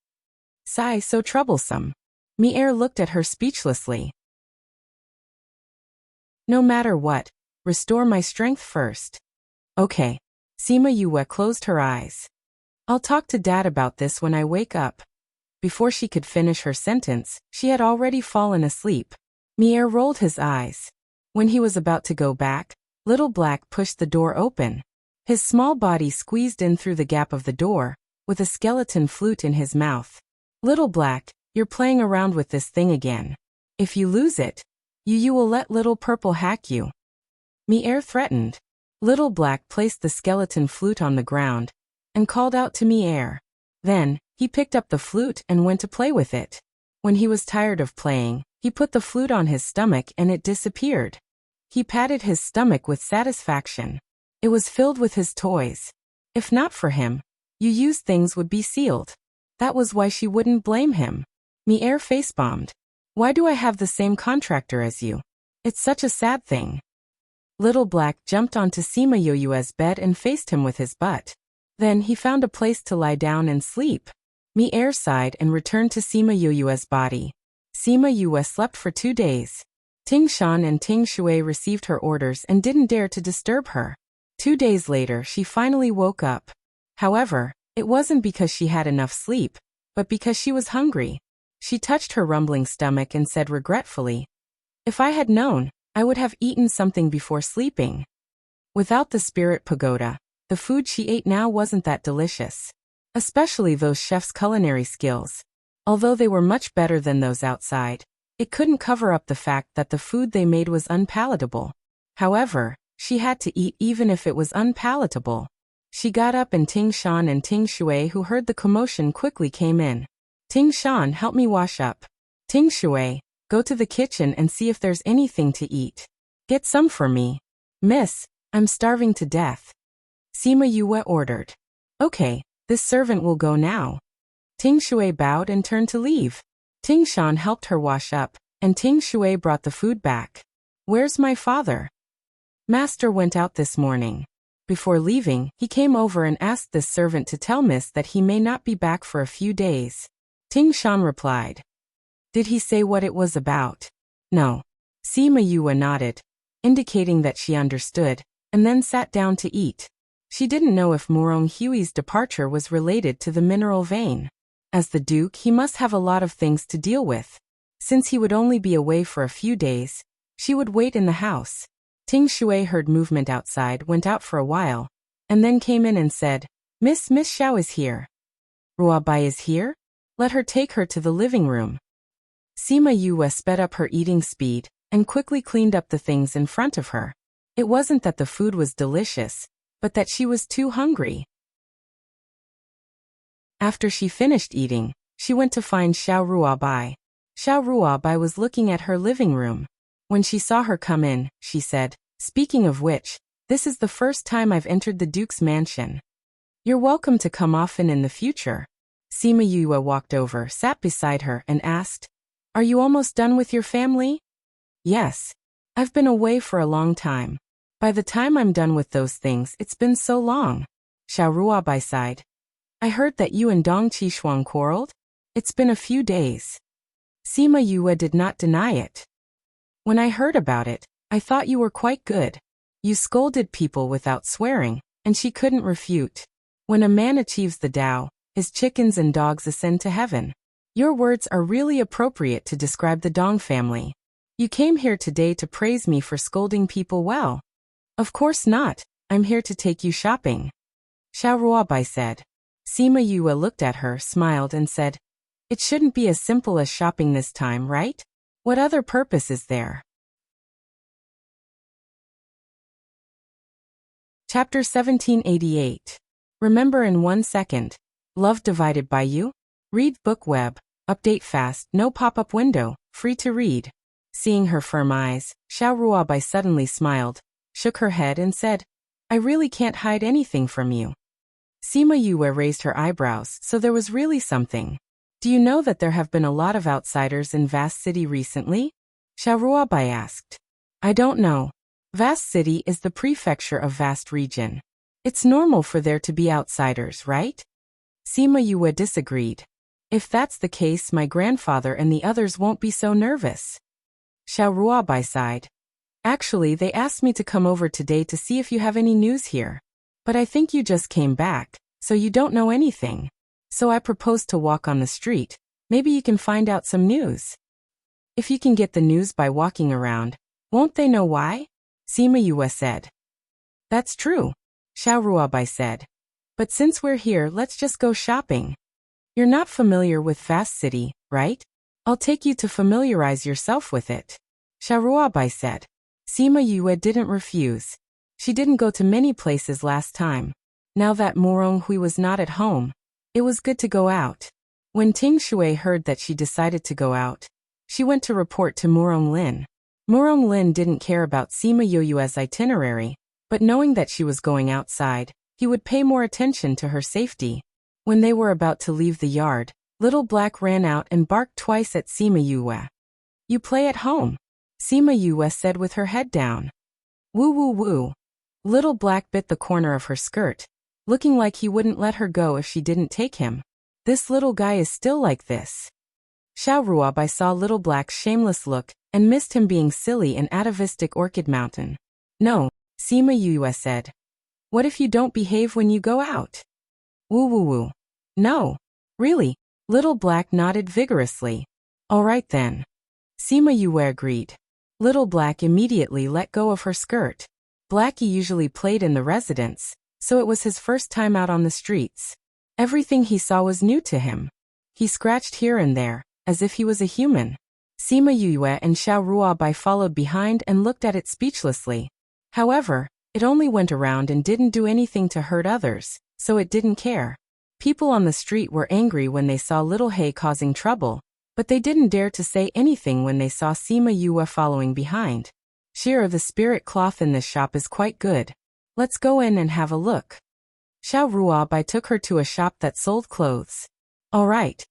Sigh, so troublesome. Mi-er looked at her speechlessly. No matter what, restore my strength first. Okay. Sima Yue closed her eyes. I'll talk to Dad about this when I wake up. Before she could finish her sentence, she had already fallen asleep. Mier rolled his eyes. When he was about to go back, Little Black pushed the door open. His small body squeezed in through the gap of the door, with a skeleton flute in his mouth. Little Black, you're playing around with this thing again. If you lose it, you will let Little Purple hack you. Mier threatened. Little Black placed the skeleton flute on the ground and called out to Mier. Then, he picked up the flute and went to play with it. When he was tired of playing, he put the flute on his stomach and it disappeared. He patted his stomach with satisfaction. It was filled with his toys. If not for him, Yu's things would be sealed. That was why she wouldn't blame him. Mier face-bombed. Why do I have the same contractor as you? It's such a sad thing. Little Black jumped onto Sima Yu's bed and faced him with his butt. Then he found a place to lie down and sleep. Mier sighed and returned to Sima Yu's body. Sima Yu slept for 2 days. Ting Shan and Ting Shui received her orders and didn't dare to disturb her. 2 days later she finally woke up. However, it wasn't because she had enough sleep, but because she was hungry. She touched her rumbling stomach and said regretfully, "If I had known, I would have eaten something before sleeping." Without the spirit pagoda, the food she ate now wasn't that delicious. Especially those chefs' culinary skills. Although they were much better than those outside, it couldn't cover up the fact that the food they made was unpalatable. However, she had to eat even if it was unpalatable. She got up and Ting Shan and Ting Shui, who heard the commotion, quickly came in. Ting Shan, help me wash up. Ting Shui, go to the kitchen and see if there's anything to eat. Get some for me. Miss, I'm starving to death. Sima Yue ordered. Okay, this servant will go now. Ting Shui bowed and turned to leave. Ting Shan helped her wash up, and Ting Shui brought the food back. Where's my father? Master went out this morning. Before leaving, he came over and asked this servant to tell Miss that he may not be back for a few days. Ting Shan replied. Did he say what it was about? No. Sima Yue nodded, indicating that she understood, and then sat down to eat. She didn't know if Morong Hui's departure was related to the mineral vein. As the Duke, he must have a lot of things to deal with. Since he would only be away for a few days, she would wait in the house. Ting Shui heard movement outside, went out for a while, and then came in and said, Miss Xiao is here. Ruabai is here? Let her take her to the living room. Sima Yue sped up her eating speed and quickly cleaned up the things in front of her. It wasn't that the food was delicious, but that she was too hungry. After she finished eating, she went to find Xiao Ruabai. Xiao Ruabai was looking at her living room. When she saw her come in, she said, Speaking of which, this is the first time I've entered the Duke's mansion. You're welcome to come often in the future. Sima Yue walked over, sat beside her, and asked, Are you almost done with your family? Yes. I've been away for a long time. By the time I'm done with those things, it's been so long. Xiao Ruabai sighed. I heard that you and Dong Qishuang quarreled? It's been a few days. Sima Yue did not deny it. When I heard about it, I thought you were quite good. You scolded people without swearing, and she couldn't refute. When a man achieves the Tao, his chickens and dogs ascend to heaven. Your words are really appropriate to describe the Dong family. You came here today to praise me for scolding people well. Of course not, I'm here to take you shopping. Xiao Ruabai said. Sima Yue looked at her, smiled and said, It shouldn't be as simple as shopping this time, right? What other purpose is there? Chapter 1788. Remember in 1 second. Love divided by you? Read book web. Update fast, no pop-up window, free to read. Seeing her firm eyes, Xiao Ruabai suddenly smiled, shook her head and said, I really can't hide anything from you. Sima Yue raised her eyebrows, so there was really something. Do you know that there have been a lot of outsiders in Vast City recently? Xiao Ruabai asked. I don't know. Vast City is the prefecture of Vast Region. It's normal for there to be outsiders, right? Sima Yue disagreed. If that's the case, my grandfather and the others won't be so nervous. Xiao Ruabai sighed. Actually, they asked me to come over today to see if you have any news here. But I think you just came back, So you don't know anything. So I proposed to walk on the street. Maybe you can find out some news. If you can get the news by walking around, won't they know why? Sima Yue said. That's true, Xiao Ruobai said. But since we're here, let's just go shopping. You're not familiar with Fast City, right? I'll take you to familiarize yourself with it, Xiao Ruobai said. Sima Yue didn't refuse. She didn't go to many places last time. Now that Morong Hui was not at home, it was good to go out. When Ting Shui heard that she decided to go out, she went to report to Murong Lin. Murong Lin didn't care about Sima Yue's itinerary, but knowing that she was going outside, he would pay more attention to her safety. When they were about to leave the yard, Little Black ran out and barked twice at Sima Yue. You play at home, Sima Yue said with her head down. Woo woo woo. Little Black bit the corner of her skirt, looking like he wouldn't let her go if she didn't take him. This little guy is still like this. Xiao Ruobai saw Little Black's shameless look and missed him being silly in atavistic Orchid Mountain. No, Sima Yue said. What if you don't behave when you go out? Woo woo woo. No. Really? Little Black nodded vigorously. All right then. Sima Yue agreed. Little Black immediately let go of her skirt. Blackie usually played in the residence, so it was his first time out on the streets. Everything he saw was new to him. He scratched here and there, as if he was a human. Sima Yue and Xiao Ruobai followed behind and looked at it speechlessly. However, it only went around and didn't do anything to hurt others, so it didn't care. People on the street were angry when they saw Little Hay causing trouble, but they didn't dare to say anything when they saw Sima Yue following behind. Sheer the spirit cloth in this shop is quite good. Let's go in and have a look. Xiao Ruobai took her to a shop that sold clothes. All right.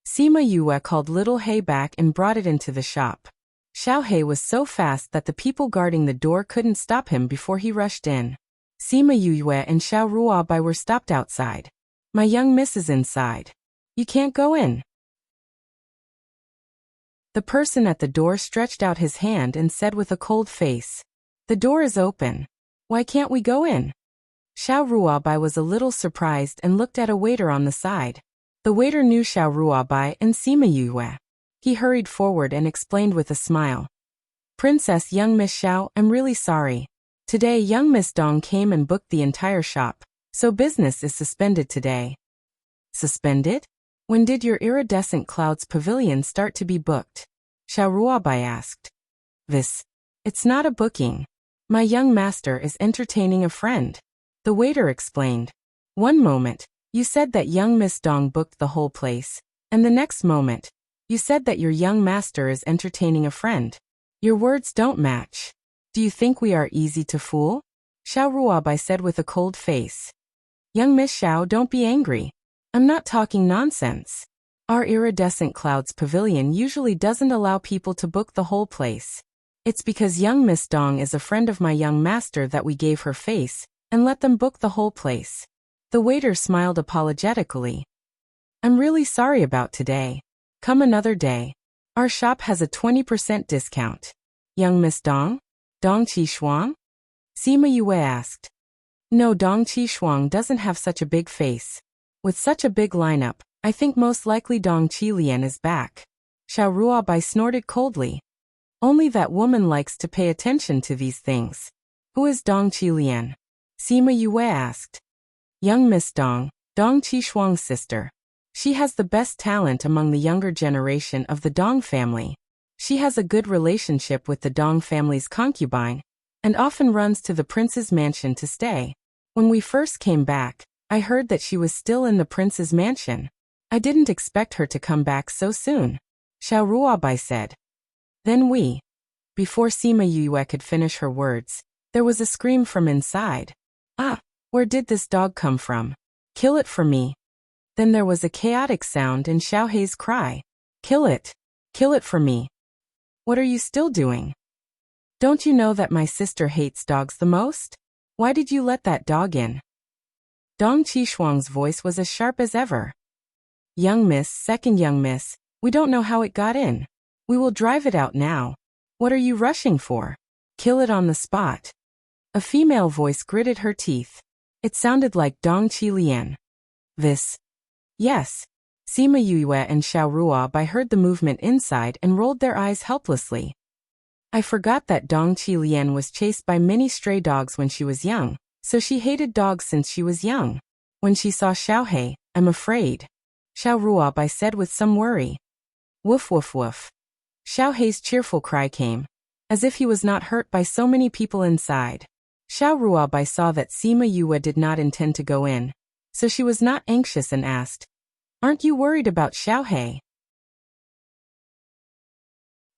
Sima Yue called Little Hay back and brought it into the shop. Xiao He was so fast that the people guarding the door couldn't stop him before he rushed in. Sima Yue and Xiao Ruobai were stopped outside. My young miss is inside. You can't go in. The person at the door stretched out his hand and said with a cold face, The door is open. Why can't we go in? Xiao Ruobai was a little surprised and looked at a waiter on the side. The waiter knew Xiao Ruobai and Sima Yue. He hurried forward and explained with a smile. Princess young Miss Xiao, I'm really sorry. Today young Miss Dong came and booked the entire shop, so business is suspended today. Suspended? When did your iridescent clouds pavilion start to be booked? Xiao Ruobai asked. It's not a booking. My young master is entertaining a friend. The waiter explained. One moment, you said that young Miss Dong booked the whole place, and the next moment, you said that your young master is entertaining a friend. Your words don't match. Do you think we are easy to fool? Xiao Ruobai said with a cold face. Young Miss Xiao, don't be angry. I'm not talking nonsense. Our iridescent clouds pavilion usually doesn't allow people to book the whole place. It's because young Miss Dong is a friend of my young master that we gave her face and let them book the whole place. The waiter smiled apologetically. I'm really sorry about today. Come another day. Our shop has a 20% discount. Young Miss Dong? Dong Qishuang? Sima Yue asked. No, Dong Qishuang doesn't have such a big face. With such a big lineup, I think most likely Dong Qilian is back. Xiao Ruobai snorted coldly. Only that woman likes to pay attention to these things. Who is Dong Qilian? Sima Yue asked. Young Miss Dong, Dong Qishuang's sister. She has the best talent among the younger generation of the Dong family. She has a good relationship with the Dong family's concubine, and often runs to the prince's mansion to stay. When we first came back, I heard that she was still in the prince's mansion. I didn't expect her to come back so soon, Xiao Ruobai said. Then Before Sima Yue could finish her words, there was a scream from inside. Ah, where did this dog come from? Kill it for me. Then there was a chaotic sound and Xiao Hei's cry. Kill it for me. What are you still doing? Don't you know that my sister hates dogs the most? Why did you let that dog in? Dong Qishuang's voice was as sharp as ever. Young miss, second young miss, we don't know how it got in. We will drive it out now. What are you rushing for? Kill it on the spot. A female voice gritted her teeth. It sounded like Dong Qilian. This. Yes. Sima Yue and Xiao Ruobai heard the movement inside and rolled their eyes helplessly. I forgot that Dong Qilian was chased by many stray dogs when she was young, so she hated dogs since she was young. When she saw Xiaohei, I'm afraid. Xiao Ruobai said with some worry. Woof woof woof. Xiaohei's cheerful cry came, as if he was not hurt by so many people inside. Xiao Ruobai saw that Sima Yue did not intend to go in, so she was not anxious and asked, Aren't you worried about Xiaohei?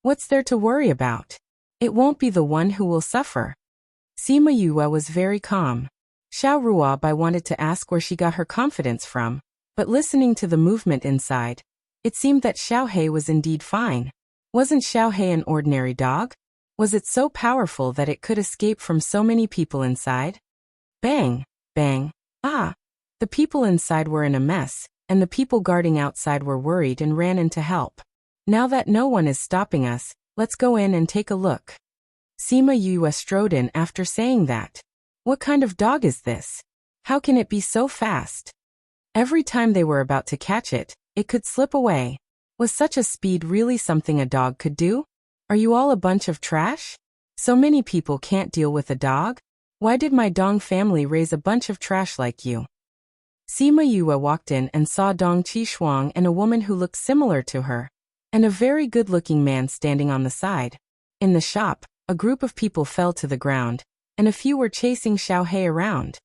What's there to worry about? It won't be the one who will suffer. Sima Yue was very calm. Xiao Ruobai wanted to ask where she got her confidence from, but listening to the movement inside, it seemed that Xiaohei was indeed fine. Wasn't Xiaohei an ordinary dog? Was it so powerful that it could escape from so many people inside? Bang! Bang! Ah! The people inside were in a mess, and the people guarding outside were worried and ran in to help. Now that no one is stopping us, let's go in and take a look. Sima Yue strode in after saying that. What kind of dog is this? How can it be so fast? Every time they were about to catch it, it could slip away. Was such a speed really something a dog could do? Are you all a bunch of trash? So many people can't deal with a dog? Why did my Dong family raise a bunch of trash like you? Sima Yue walked in and saw Dong Qishuang and a woman who looked similar to her, and a very good-looking man standing on the side. In the shop, a group of people fell to the ground, and a few were chasing Xiaohei around.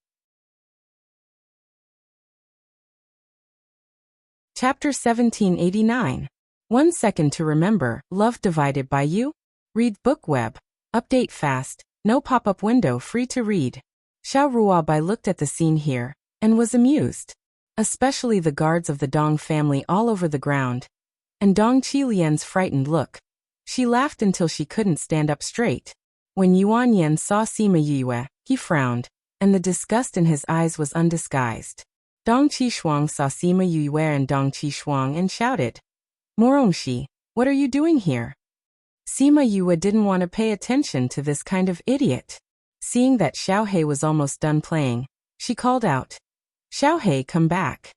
Chapter 1789. 1 Second to Remember, Love Divided by You? Read Book Web. Update fast, no pop-up window, free to read. Xiao Ruobai looked at the scene here, and was amused. Especially the guards of the Dong family all over the ground. And Dong Qilian's frightened look. She laughed until she couldn't stand up straight. When Yuan Yan saw Sima Yue, he frowned, and the disgust in his eyes was undisguised. Dong Qishuang saw Sima Yue and Dong Qishuang and shouted, Morongxi, what are you doing here? Sima Yue didn't want to pay attention to this kind of idiot. Seeing that Xiaohei was almost done playing, she called out, Xiaohei, come back.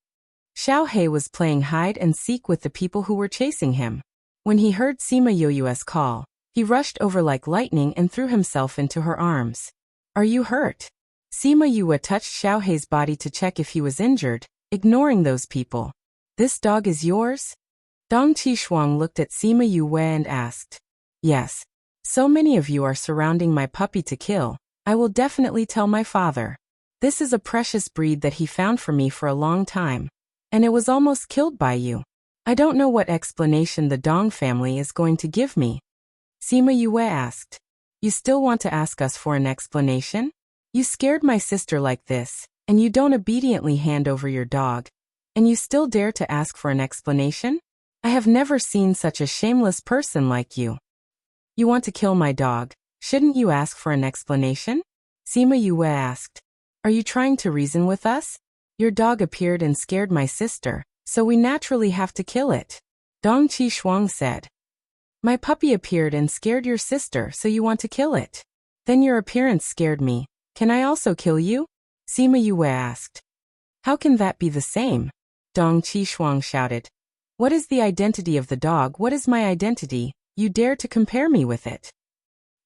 Xiaohei was playing hide and seek with the people who were chasing him. When he heard Sima Yue's call, he rushed over like lightning and threw himself into her arms. Are you hurt? Sima Yue touched Xiaohei's body to check if he was injured, ignoring those people. This dog is yours? Dong Qishuang looked at Sima Yue and asked. Yes. So many of you are surrounding my puppy to kill. I will definitely tell my father. This is a precious breed that he found for me for a long time. And it was almost killed by you. I don't know what explanation the Dong family is going to give me. Sima Yue asked. You still want to ask us for an explanation? You scared my sister like this, and you don't obediently hand over your dog, and you still dare to ask for an explanation? I have never seen such a shameless person like you. You want to kill my dog, shouldn't you ask for an explanation? Sima Yue asked. Are you trying to reason with us? Your dog appeared and scared my sister, so we naturally have to kill it. Dong Qishuang said. My puppy appeared and scared your sister, so you want to kill it. Then your appearance scared me. Can I also kill you? Sima Yue asked. How can that be the same? Dong Qishuang shouted. What is the identity of the dog? What is my identity? You dare to compare me with it.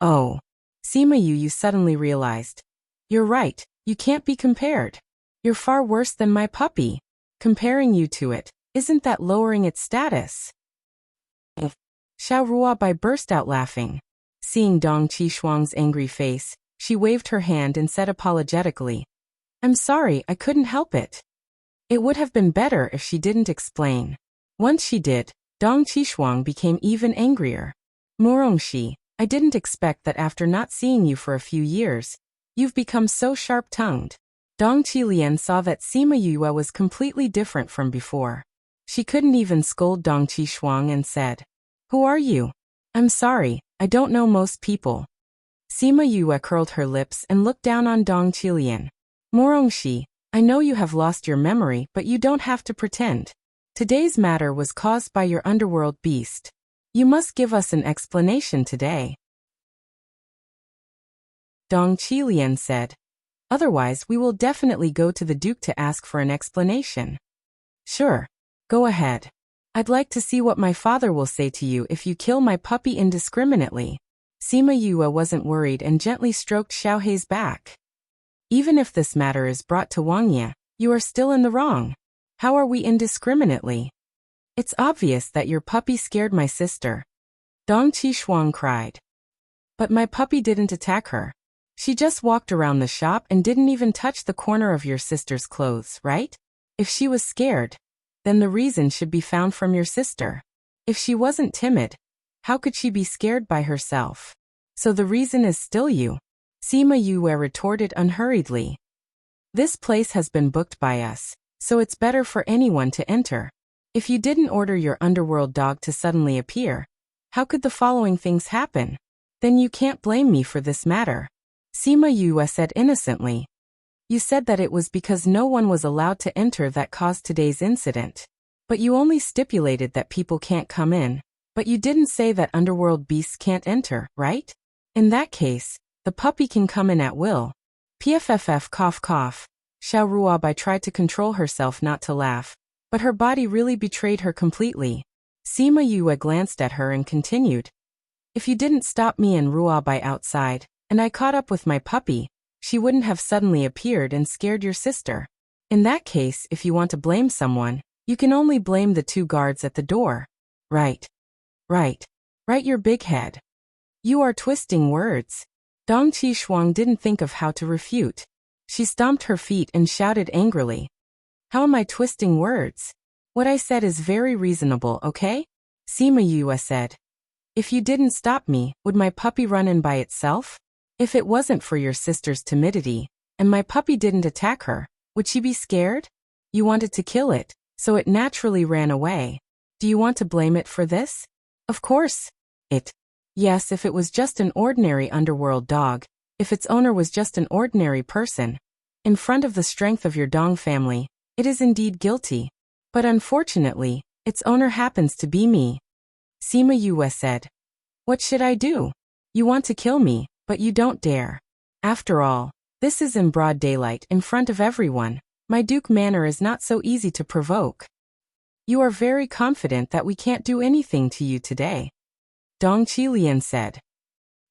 Oh. Sima Yue suddenly realized. You're right, you can't be compared. You're far worse than my puppy. Comparing you to it, isn't that lowering its status? Xiao Ruobai burst out laughing. Seeing Dong Qishuang's angry face, she waved her hand and said apologetically, I'm sorry, I couldn't help it. It would have been better if she didn't explain. Once she did, Dong Qishuang became even angrier. Morongxi, I didn't expect that after not seeing you for a few years, you've become so sharp-tongued. Dong Qilian saw that Sima Yue was completely different from before. She couldn't even scold Dong Qishuang and said, Who are you? I'm sorry, I don't know most people. Sima Yue curled her lips and looked down on Dong Qilian. Morongxi, I know you have lost your memory, but you don't have to pretend. Today's matter was caused by your underworld beast. You must give us an explanation today. Dong Qilian said. Otherwise, we will definitely go to the Duke to ask for an explanation. Sure. Go ahead. I'd like to see what my father will say to you if you kill my puppy indiscriminately. Sima Yue wasn't worried and gently stroked Xiaohei's back. Even if this matter is brought to Wang Ye, you are still in the wrong. How are we indiscriminately? It's obvious that your puppy scared my sister. Dong Qishuang cried. But my puppy didn't attack her. She just walked around the shop and didn't even touch the corner of your sister's clothes, right? If she was scared, then the reason should be found from your sister. If she wasn't timid, how could she be scared by herself? So the reason is still you. Sima Yue retorted unhurriedly. This place has been booked by us, so it's better for anyone to enter. If you didn't order your underworld dog to suddenly appear, how could the following things happen? Then you can't blame me for this matter. Sima Yue said innocently. You said that it was because no one was allowed to enter that caused today's incident. But you only stipulated that people can't come in. But you didn't say that underworld beasts can't enter, right? In that case, the puppy can come in at will. PFFF cough cough. Xiao Ruobai tried to control herself not to laugh, but her body really betrayed her completely. Sima Yue glanced at her and continued. If you didn't stop me and Ruobai outside, and I caught up with my puppy, she wouldn't have suddenly appeared and scared your sister. In that case, if you want to blame someone, you can only blame the 2 guards at the door. Right. Right. Right, your big head. You are twisting words. Dong Qishuang didn't think of how to refute. She stomped her feet and shouted angrily. How am I twisting words? What I said is very reasonable, okay? Sima Yue said. If you didn't stop me, would my puppy run in by itself? If it wasn't for your sister's timidity, and my puppy didn't attack her, would she be scared? You wanted to kill it, so it naturally ran away. Do you want to blame it for this? Of course. Yes, if it was just an ordinary underworld dog, if its owner was just an ordinary person, in front of the strength of your Dong family, it is indeed guilty. But unfortunately, its owner happens to be me. Sima Yue said. What should I do? You want to kill me, but you don't dare. After all, this is in broad daylight in front of everyone. My Duke manner is not so easy to provoke. You are very confident that we can't do anything to you today. Dong Qilian said.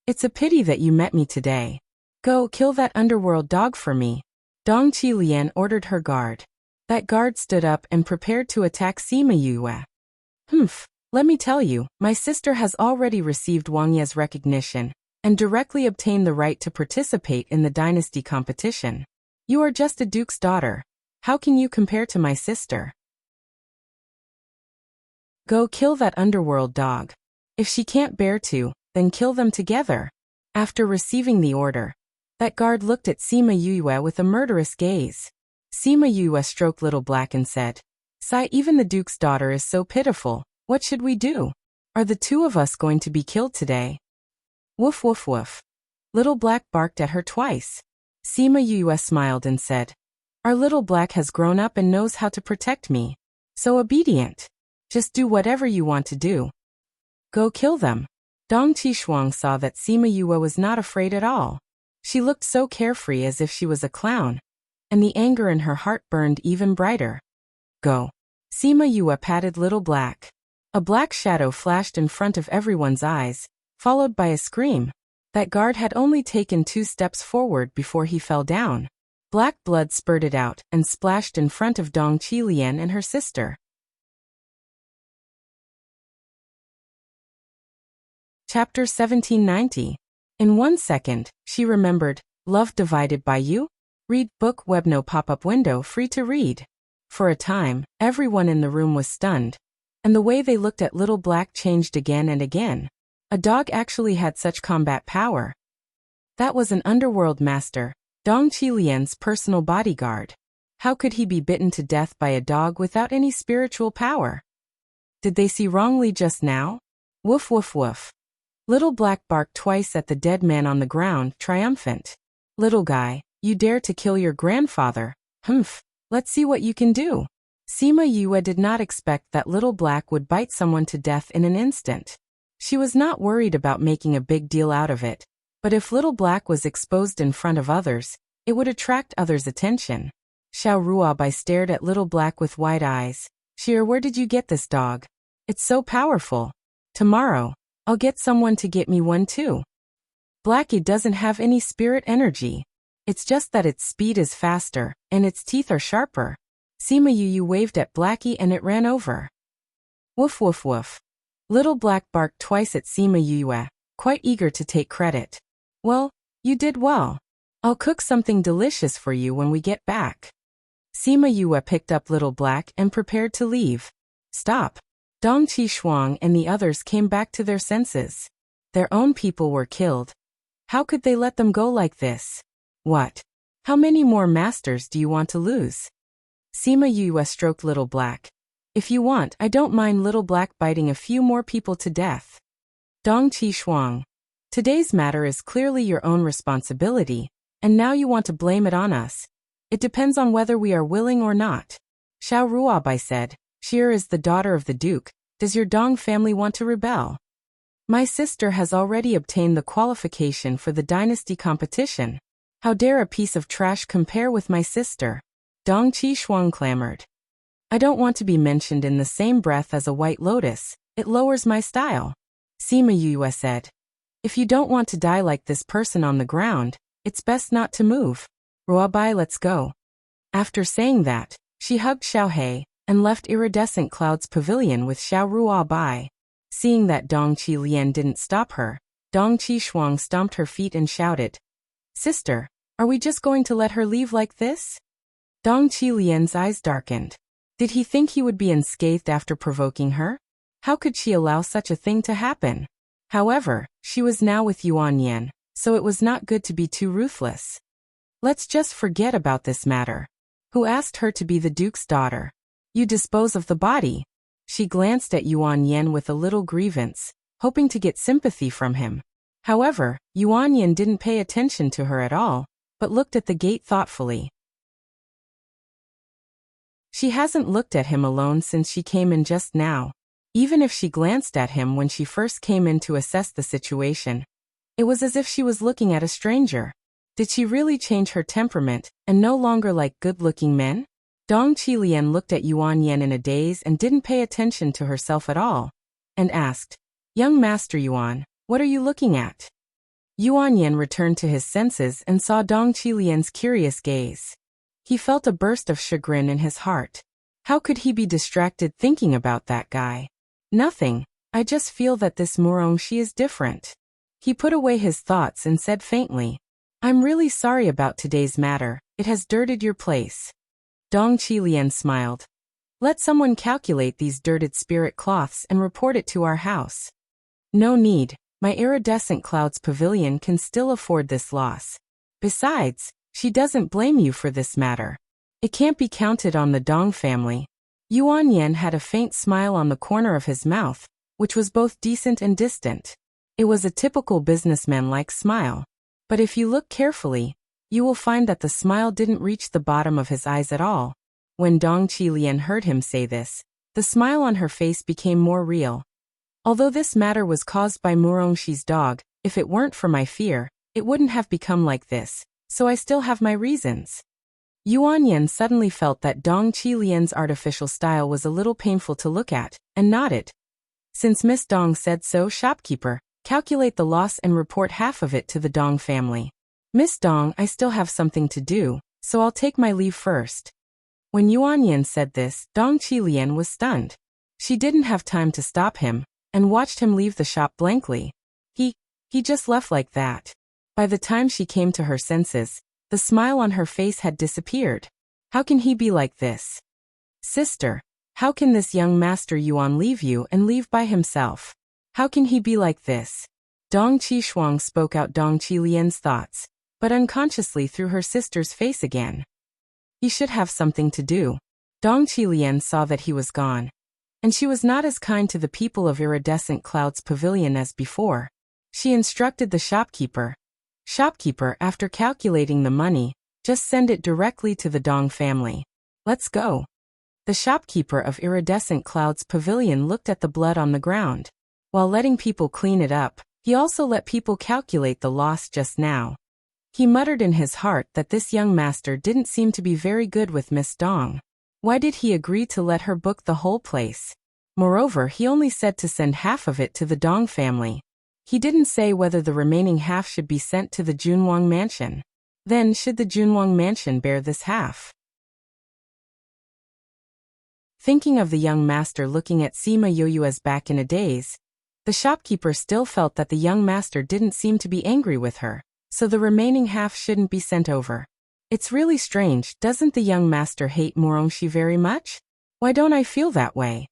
It's a pity that you met me today. Go kill that underworld dog for me. Dong Qilian ordered her guard. That guard stood up and prepared to attack Sima Yue. Let me tell you, my sister has already received Wang Ye's recognition and directly obtained the right to participate in the dynasty competition. You are just a duke's daughter. How can you compare to my sister? Go kill that underworld dog. If she can't bear to, then kill them together. After receiving the order, that guard looked at Sima Yue with a murderous gaze. Sima Yue stroked Little Black and said, Sai, even the duke's daughter is so pitiful. What should we do? Are the 2 of us going to be killed today? Woof woof woof. Little Black barked at her twice. Sima Yue smiled and said, Our Little Black has grown up and knows how to protect me. So obedient. Just do whatever you want to do. Go kill them. Dong Qishuang saw that Sima Yue was not afraid at all. She looked so carefree as if she was a clown, and the anger in her heart burned even brighter. Go. Sima Yue patted Little Black. A black shadow flashed in front of everyone's eyes, followed by a scream. That guard had only taken 2 steps forward before he fell down. Black blood spurted out and splashed in front of Dong Qilian and her sister. Chapter 1790. In 1 second, she remembered, Love Divided by You? Read book web no pop-up window free to read. For a time, everyone in the room was stunned, and the way they looked at Little Black changed again and again. A dog actually had such combat power. That was an underworld master, Dong Qilian's personal bodyguard. How could he be bitten to death by a dog without any spiritual power? Did they see wrongly just now? Woof woof woof. Little Black barked twice at the dead man on the ground, triumphant. Little guy, you dare to kill your grandfather? Let's see what you can do. Sima Yue did not expect that Little Black would bite someone to death in an instant. She was not worried about making a big deal out of it, but if Little Black was exposed in front of others, It would attract others' attention. Xiao Ruabai stared at Little Black with wide eyes. Sheer, where did you get this dog? It's so powerful. Tomorrow, I'll get someone to get me one too. Blackie doesn't have any spirit energy. It's just that its speed is faster, and its teeth are sharper. Sima Yu waved at Blackie and it ran over. Woof woof woof. Little Black barked twice at Sima Yu, quite eager to take credit. Well, you did well. I'll cook something delicious for you when we get back. Sima Yu picked up Little Black and prepared to leave. Stop. Dong Qi Shuang and the others came back to their senses. Their own people were killed. How could they let them go like this? What? How many more masters do you want to lose? Sima Yu stroked Little Black. If you want, I don't mind Little Black biting a few more people to death. Dong Qi Shuang. Today's matter is clearly your own responsibility, and now you want to blame it on us. It depends on whether we are willing or not. Xiao Ruabai said, Sheer is the daughter of the Duke. Does your Dong family want to rebel? My sister has already obtained the qualification for the dynasty competition. How dare a piece of trash compare with my sister? Dong Qi Shuang clamored. I don't want to be mentioned in the same breath as a white lotus. It lowers my style. Sima Yu said. If you don't want to die like this person on the ground, it's best not to move. Ruabai, let's go. After saying that, she hugged Xiao He and left Iridescent Cloud's pavilion with Xiao Ruabai. Seeing that Dong Qi Lian didn't stop her, Dong Qi Shuang stomped her feet and shouted, Sister, are we just going to let her leave like this? Dong Qi Lian's eyes darkened. Did he think he would be unscathed after provoking her? How could she allow such a thing to happen? However, she was now with Yuan Yan, so it was not good to be too ruthless. Let's just forget about this matter. Who asked her to be the Duke's daughter? You dispose of the body. She glanced at Yuan Yan with a little grievance, hoping to get sympathy from him. However, Yuan Yan didn't pay attention to her at all, but looked at the gate thoughtfully. She hasn't looked at him alone since she came in just now. Even if she glanced at him when she first came in to assess the situation, it was as if she was looking at a stranger. Did she really change her temperament and no longer like good-looking men? Dong Qilian looked at Yuan Yan in a daze and didn't pay attention to herself at all, and asked, Young Master Yuan, what are you looking at? Yuan Yan returned to his senses and saw Dong Qilian's curious gaze. He felt a burst of chagrin in his heart. How could he be distracted thinking about that guy? Nothing, I just feel that this Murongxi is different. He put away his thoughts and said faintly, I'm really sorry about today's matter, it has dirted your place. Dong Qilian smiled. Let someone calculate these dirted spirit cloths and report it to our house. No need, my iridescent clouds pavilion can still afford this loss. Besides, she doesn't blame you for this matter. It can't be counted on the Dong family. Yuan Yan had a faint smile on the corner of his mouth, which was both decent and distant. It was a typical businessman-like smile. But if you look carefully, you will find that the smile didn't reach the bottom of his eyes at all. When Dong Qilian heard him say this, the smile on her face became more real. Although this matter was caused by Murongxi's dog, if it weren't for my fear, it wouldn't have become like this, so I still have my reasons. Yuan Yan suddenly felt that Dong Qilian's artificial style was a little painful to look at, and nodded. Since Miss Dong said so, shopkeeper, calculate the loss and report half of it to the Dong family. Miss Dong, I still have something to do, so I'll take my leave first. When Yuan Yan said this, Dong Qilian was stunned. She didn't have time to stop him, and watched him leave the shop blankly. He just left like that. By the time she came to her senses, the smile on her face had disappeared. How can he be like this? Sister, how can this young Master Yuan leave you and leave by himself? How can he be like this? Dong Qishuang spoke out Dong Qilian's thoughts, but unconsciously through her sister's face again. He should have something to do. Dong Qilian saw that he was gone, and she was not as kind to the people of Iridescent Cloud's pavilion as before. She instructed the shopkeeper, after calculating the money, just send it directly to the Dong family. Let's go. The shopkeeper of Iridescent Cloud's pavilion looked at the blood on the ground. While letting people clean it up, he also let people calculate the loss just now. He muttered in his heart that this young master didn't seem to be very good with Miss Dong. Why did he agree to let her book the whole place? Moreover, he only said to send half of it to the Dong family. He didn't say whether the remaining half should be sent to the Junwang mansion. Then, should the Junwang mansion bear this half? Thinking of the young master looking at Sima Yoyue's back in a daze, the shopkeeper still felt that the young master didn't seem to be angry with her, so the remaining half shouldn't be sent over. It's really strange, doesn't the young master hate Morongxi very much? Why don't I feel that way?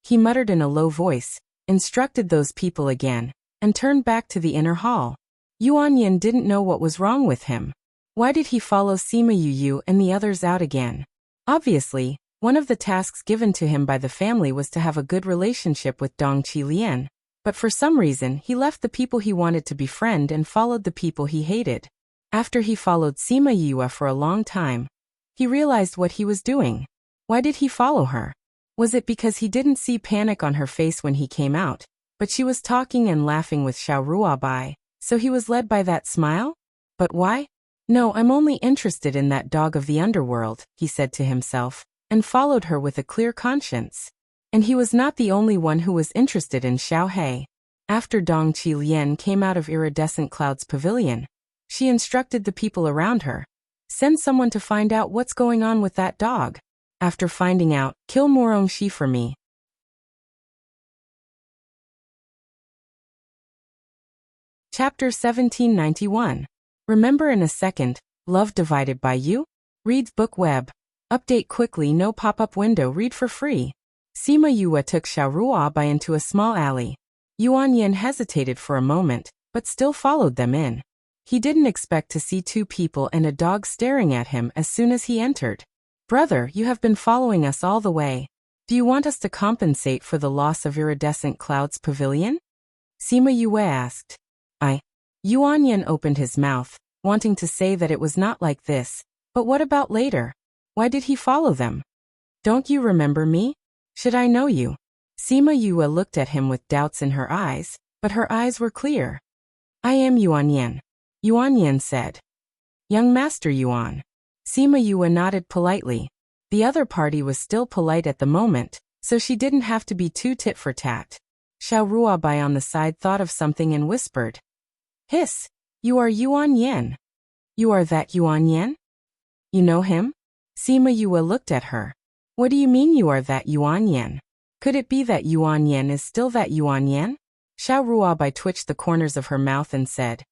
He muttered in a low voice, instructed those people again, and turned back to the inner hall. Yuan Yin didn't know what was wrong with him. Why did he follow Sima Yuyu and the others out again? Obviously, one of the tasks given to him by the family was to have a good relationship with Dong Qilian, but for some reason he left the people he wanted to befriend and followed the people he hated. After he followed Sima Yue for a long time, he realized what he was doing. Why did he follow her? Was it because he didn't see panic on her face when he came out, but she was talking and laughing with Xiao Ruabai, so he was led by that smile? But why? No, I'm only interested in that dog of the underworld, he said to himself, and followed her with a clear conscience. And he was not the only one who was interested in Xiao He. After Dong Qilian came out of Iridescent Cloud's pavilion, she instructed the people around her, send someone to find out what's going on with that dog. After finding out, kill Morongxi for me. Chapter 1791. Remember in a second, love divided by you? Read book web. Update quickly, no pop-up window, read for free. Sima Yue took Xiao Ruabai into a small alley. Yuan Yin hesitated for a moment, but still followed them in. He didn't expect to see two people and a dog staring at him as soon as he entered. Brother, you have been following us all the way. Do you want us to compensate for the loss of Iridescent Cloud's pavilion? Sima Yue asked. Yuan Yin opened his mouth, wanting to say that it was not like this, but what about later? Why did he follow them? Don't you remember me? Should I know you? Sima Yue looked at him with doubts in her eyes, but her eyes were clear. I am Yuan Yin. Yuan Yin said. Young Master Yuan. Sima Yue nodded politely. The other party was still polite at the moment, so she didn't have to be too tit for tat. Xiao Ruabai on the side thought of something and whispered. Hiss! You are Yuan Yin. You are that Yuan Yin? You know him? Sima Yue looked at her. What do you mean you are that Yuan Yin? Could it be that Yuan Yin is still that Yuan Yin? Xiao Ruabai twitched the corners of her mouth and said.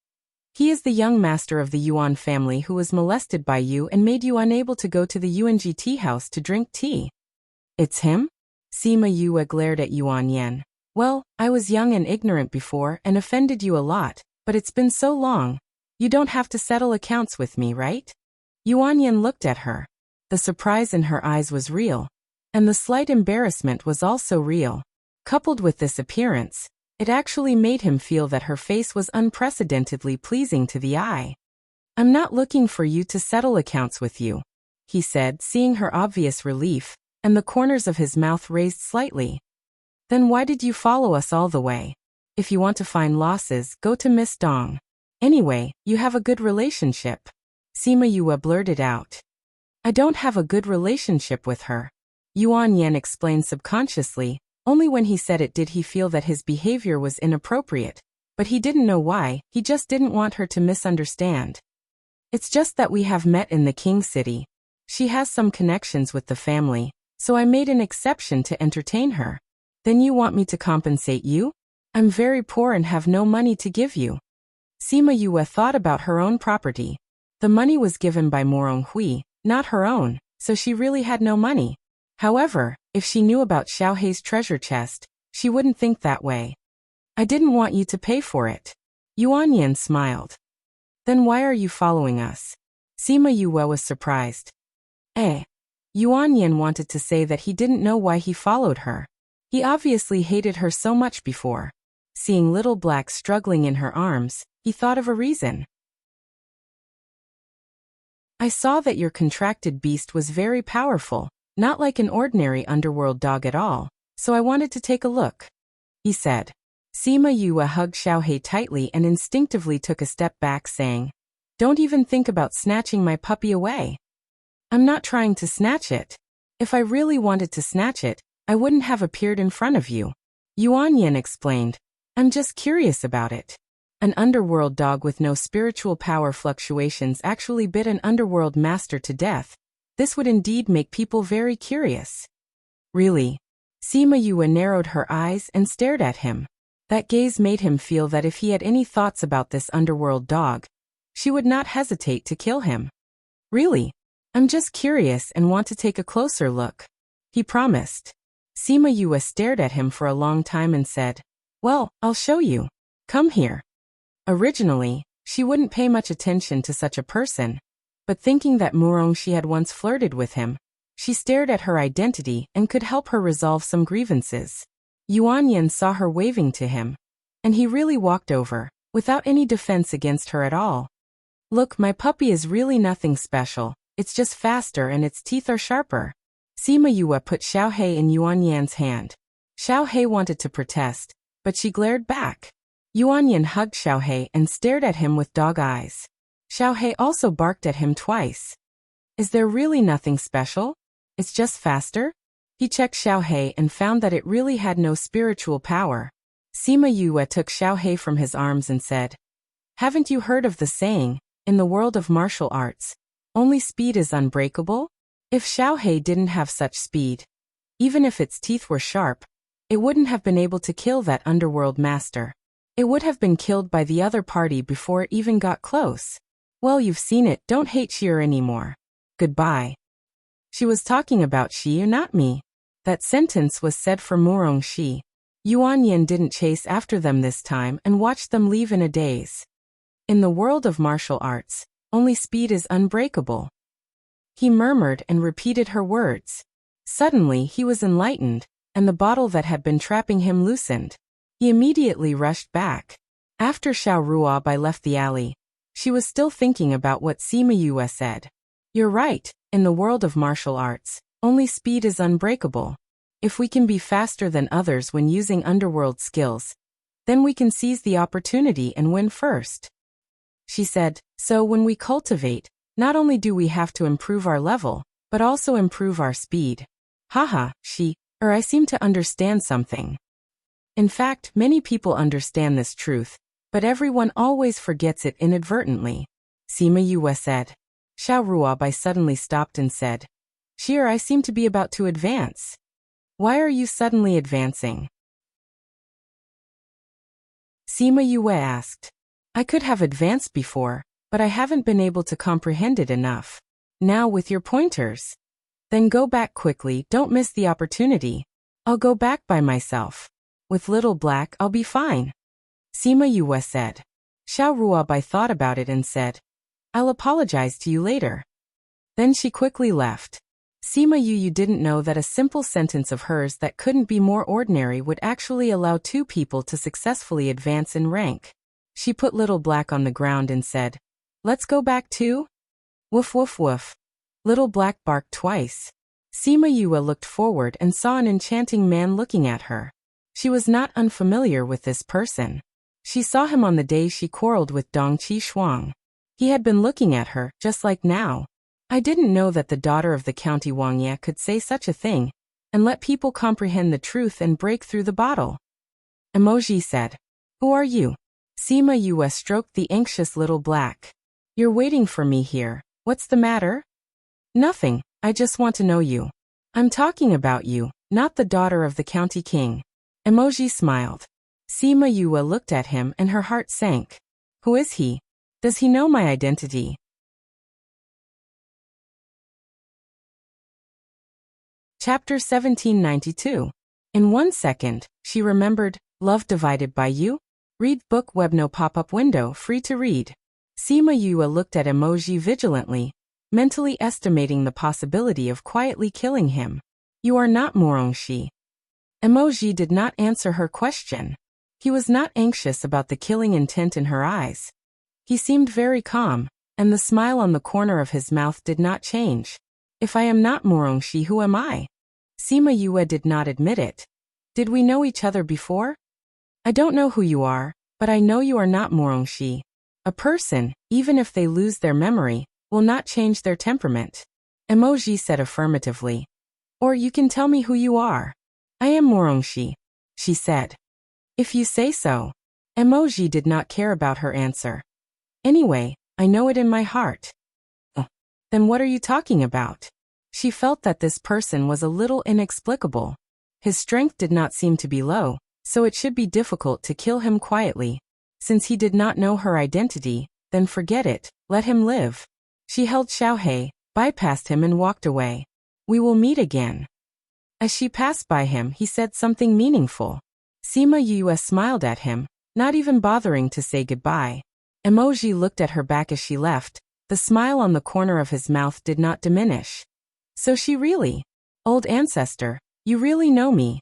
He is the young master of the Yuan family who was molested by you and made you unable to go to the UNG tea house to drink tea. It's him? Sima Yue glared at Yuan Yin. Well, I was young and ignorant before and offended you a lot, but it's been so long. You don't have to settle accounts with me, right? Yuan Yin looked at her. The surprise in her eyes was real, and the slight embarrassment was also real. Coupled with this appearance, it actually made him feel that her face was unprecedentedly pleasing to the eye. I'm not looking for you to settle accounts with you, he said, seeing her obvious relief, and the corners of his mouth raised slightly. Then why did you follow us all the way? If you want to find losses, go to Miss Dong. Anyway, you have a good relationship. Sima Yue blurted out. I don't have a good relationship with her. Yuan Yin explained subconsciously. Only when he said it did he feel that his behavior was inappropriate, but he didn't know why, he just didn't want her to misunderstand. It's just that we have met in the King City. She has some connections with the family, so I made an exception to entertain her. Then you want me to compensate you? I'm very poor and have no money to give you. Sima Yue thought about her own property. The money was given by Morong Hui, not her own, so she really had no money. However, if she knew about Xiao Hei's treasure chest, she wouldn't think that way. I didn't want you to pay for it. Yuan Yin smiled. Then why are you following us? Sima Yue was surprised. Yuan Yin wanted to say that he didn't know why he followed her. He obviously hated her so much before. Seeing Little Black struggling in her arms, he thought of a reason. I saw that your contracted beast was very powerful. Not like an ordinary underworld dog at all, so I wanted to take a look, he said. Sima Yue hugged Xiao Hei tightly and instinctively took a step back, saying, Don't even think about snatching my puppy away. I'm not trying to snatch it. If I really wanted to snatch it, I wouldn't have appeared in front of you. Yuan Yin explained. I'm just curious about it. An underworld dog with no spiritual power fluctuations actually bit an underworld master to death. This would indeed make people very curious. Really? Sima Yue narrowed her eyes and stared at him. That gaze made him feel that if he had any thoughts about this underworld dog, she would not hesitate to kill him. Really? I'm just curious and want to take a closer look. He promised. Sima Yue stared at him for a long time and said, Well, I'll show you. Come here. Originally, she wouldn't pay much attention to such a person, but thinking that Murongxi had once flirted with him, she stared at her identity and could help her resolve some grievances. Yuan Yin saw her waving to him, and he really walked over, without any defense against her at all. Look, my puppy is really nothing special, it's just faster and its teeth are sharper. Sima Yue put Xiao He in Yuan Yan's hand. Xiao He wanted to protest, but she glared back. Yuan Yin hugged Xiao He and stared at him with dog eyes. Xiao He also barked at him twice. Is there really nothing special? It's just faster? He checked Xiao He and found that it really had no spiritual power. Sima Yue took Xiao He from his arms and said, Haven't you heard of the saying, in the world of martial arts, only speed is unbreakable? If Xiao He didn't have such speed, even if its teeth were sharp, it wouldn't have been able to kill that underworld master. It would have been killed by the other party before it even got close. Well, you've seen it, don't hate Xi'er anymore. Goodbye. She was talking about Xi'er, not me. That sentence was said for Murongxi. Yuan Yin didn't chase after them this time and watched them leave in a daze. In the world of martial arts, only speed is unbreakable. He murmured and repeated her words. Suddenly he was enlightened, and the bottle that had been trapping him loosened. He immediately rushed back. After Xiao Ruobai left the alley, she was still thinking about what Sima Yue said. You're right, in the world of martial arts, only speed is unbreakable. If we can be faster than others when using underworld skills, then we can seize the opportunity and win first. She said, so when we cultivate, not only do we have to improve our level, but also improve our speed. Haha, I seem to understand something. In fact, many people understand this truth, but everyone always forgets it inadvertently. Sima Yue said. Xiao Ruobai suddenly stopped and said, Xi'er, I seem to be about to advance. Why are you suddenly advancing? Sima Yue asked. I could have advanced before, but I haven't been able to comprehend it enough. Now with your pointers. Then go back quickly, don't miss the opportunity. I'll go back by myself. With Little Black, I'll be fine. Sima Yue said. Xiao Ruobai thought about it and said, I'll apologize to you later. Then she quickly left. Sima Yue didn't know that a simple sentence of hers that couldn't be more ordinary would actually allow two people to successfully advance in rank. She put Little Black on the ground and said, Let's go back too? Woof woof woof. Little Black barked twice. Sima Yue looked forward and saw an enchanting man looking at her. She was not unfamiliar with this person. She saw him on the day she quarreled with Dong Qishuang. He had been looking at her, just like now. I didn't know that the daughter of the County Wangya could say such a thing, and let people comprehend the truth and break through the bottle. Emoji said, Who are you? Sima Yue stroked the anxious Little Black. You're waiting for me here, what's the matter? Nothing, I just want to know you. I'm talking about you, not the daughter of the county king. Emoji smiled. Sima Yue looked at him and her heart sank. Who is he? Does he know my identity? Chapter 1792. In 1 second, she remembered, Love Divided by You? Read book web no pop-up window free to read. Sima Yue looked at Emoji vigilantly, mentally estimating the possibility of quietly killing him. You are not Murongxi. Emoji did not answer her question. He was not anxious about the killing intent in her eyes. He seemed very calm, and the smile on the corner of his mouth did not change. If I am not Murongxi, who am I? Sima Yue did not admit it. Did we know each other before? I don't know who you are, but I know you are not Murongxi. A person, even if they lose their memory, will not change their temperament. Emoji said affirmatively. Or you can tell me who you are. I am Morongshi, she said. If you say so. Emoji did not care about her answer. Anyway, I know it in my heart. Then what are you talking about? She felt that this person was a little inexplicable. His strength did not seem to be low, so it should be difficult to kill him quietly. Since he did not know her identity, then forget it, let him live. She held Xiaohei, bypassed him and walked away. We will meet again. As she passed by him, he said something meaningful. Sima Yue smiled at him, not even bothering to say goodbye. Emoji looked at her back as she left. The smile on the corner of his mouth did not diminish. So she really? Old ancestor, you really know me.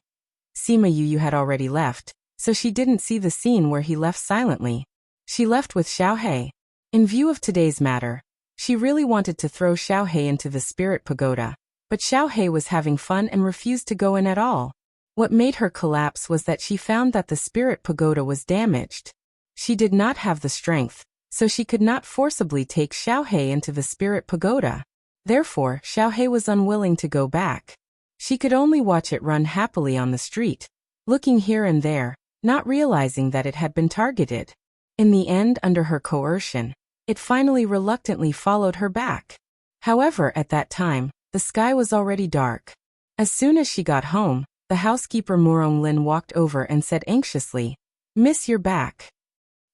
Sima Yue had already left, so she didn't see the scene where he left silently. She left with Xiaohei. In view of today's matter, she really wanted to throw Xiaohei into the spirit pagoda, but Xiaohei was having fun and refused to go in at all. What made her collapse was that she found that the spirit pagoda was damaged. She did not have the strength, so she could not forcibly take Xiaohei into the spirit pagoda. Therefore, Xiaohei was unwilling to go back. She could only watch it run happily on the street, looking here and there, not realizing that it had been targeted. In the end, under her coercion, it finally reluctantly followed her back. However, at that time, the sky was already dark. As soon as she got home, the housekeeper Morong Lin walked over and said anxiously, "Miss, you're back."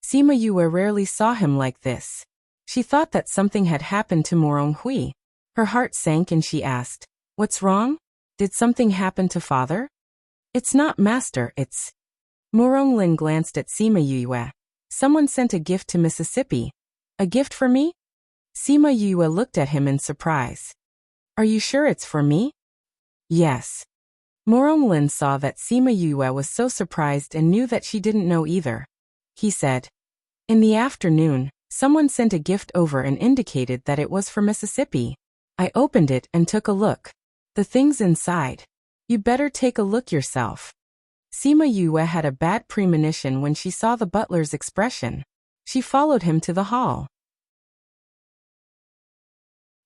Sima Yue rarely saw him like this. She thought that something had happened to Morong Hui. Her heart sank and she asked, "What's wrong? Did something happen to father?" "It's not, master, it's..." Morong Lin glanced at Sima Yue. "Someone sent a gift to Mississippi." "A gift for me?" Sima Yue looked at him in surprise. "Are you sure it's for me?" "Yes." Morong Lin saw that Sima Yue was so surprised and knew that she didn't know either. He said, "In the afternoon, someone sent a gift over and indicated that it was for Mississippi. I opened it and took a look. The thing's inside. You better take a look yourself." Sima Yue had a bad premonition when she saw the butler's expression. She followed him to the hall.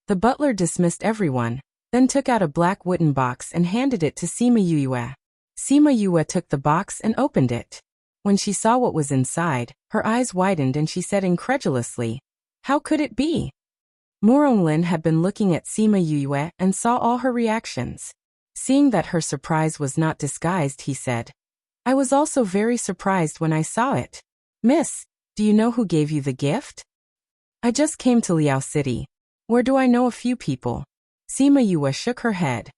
The butler dismissed everyone, then took out a black wooden box and handed it to Sima Yue. Sima Yue took the box and opened it. When she saw what was inside, her eyes widened and she said incredulously, "How could it be?" Morong Lin had been looking at Sima Yue and saw all her reactions. Seeing that her surprise was not disguised, he said, "I was also very surprised when I saw it. Miss, do you know who gave you the gift?" "I just came to Liao City. Where do I know a few people?" Sima Yue shook her head.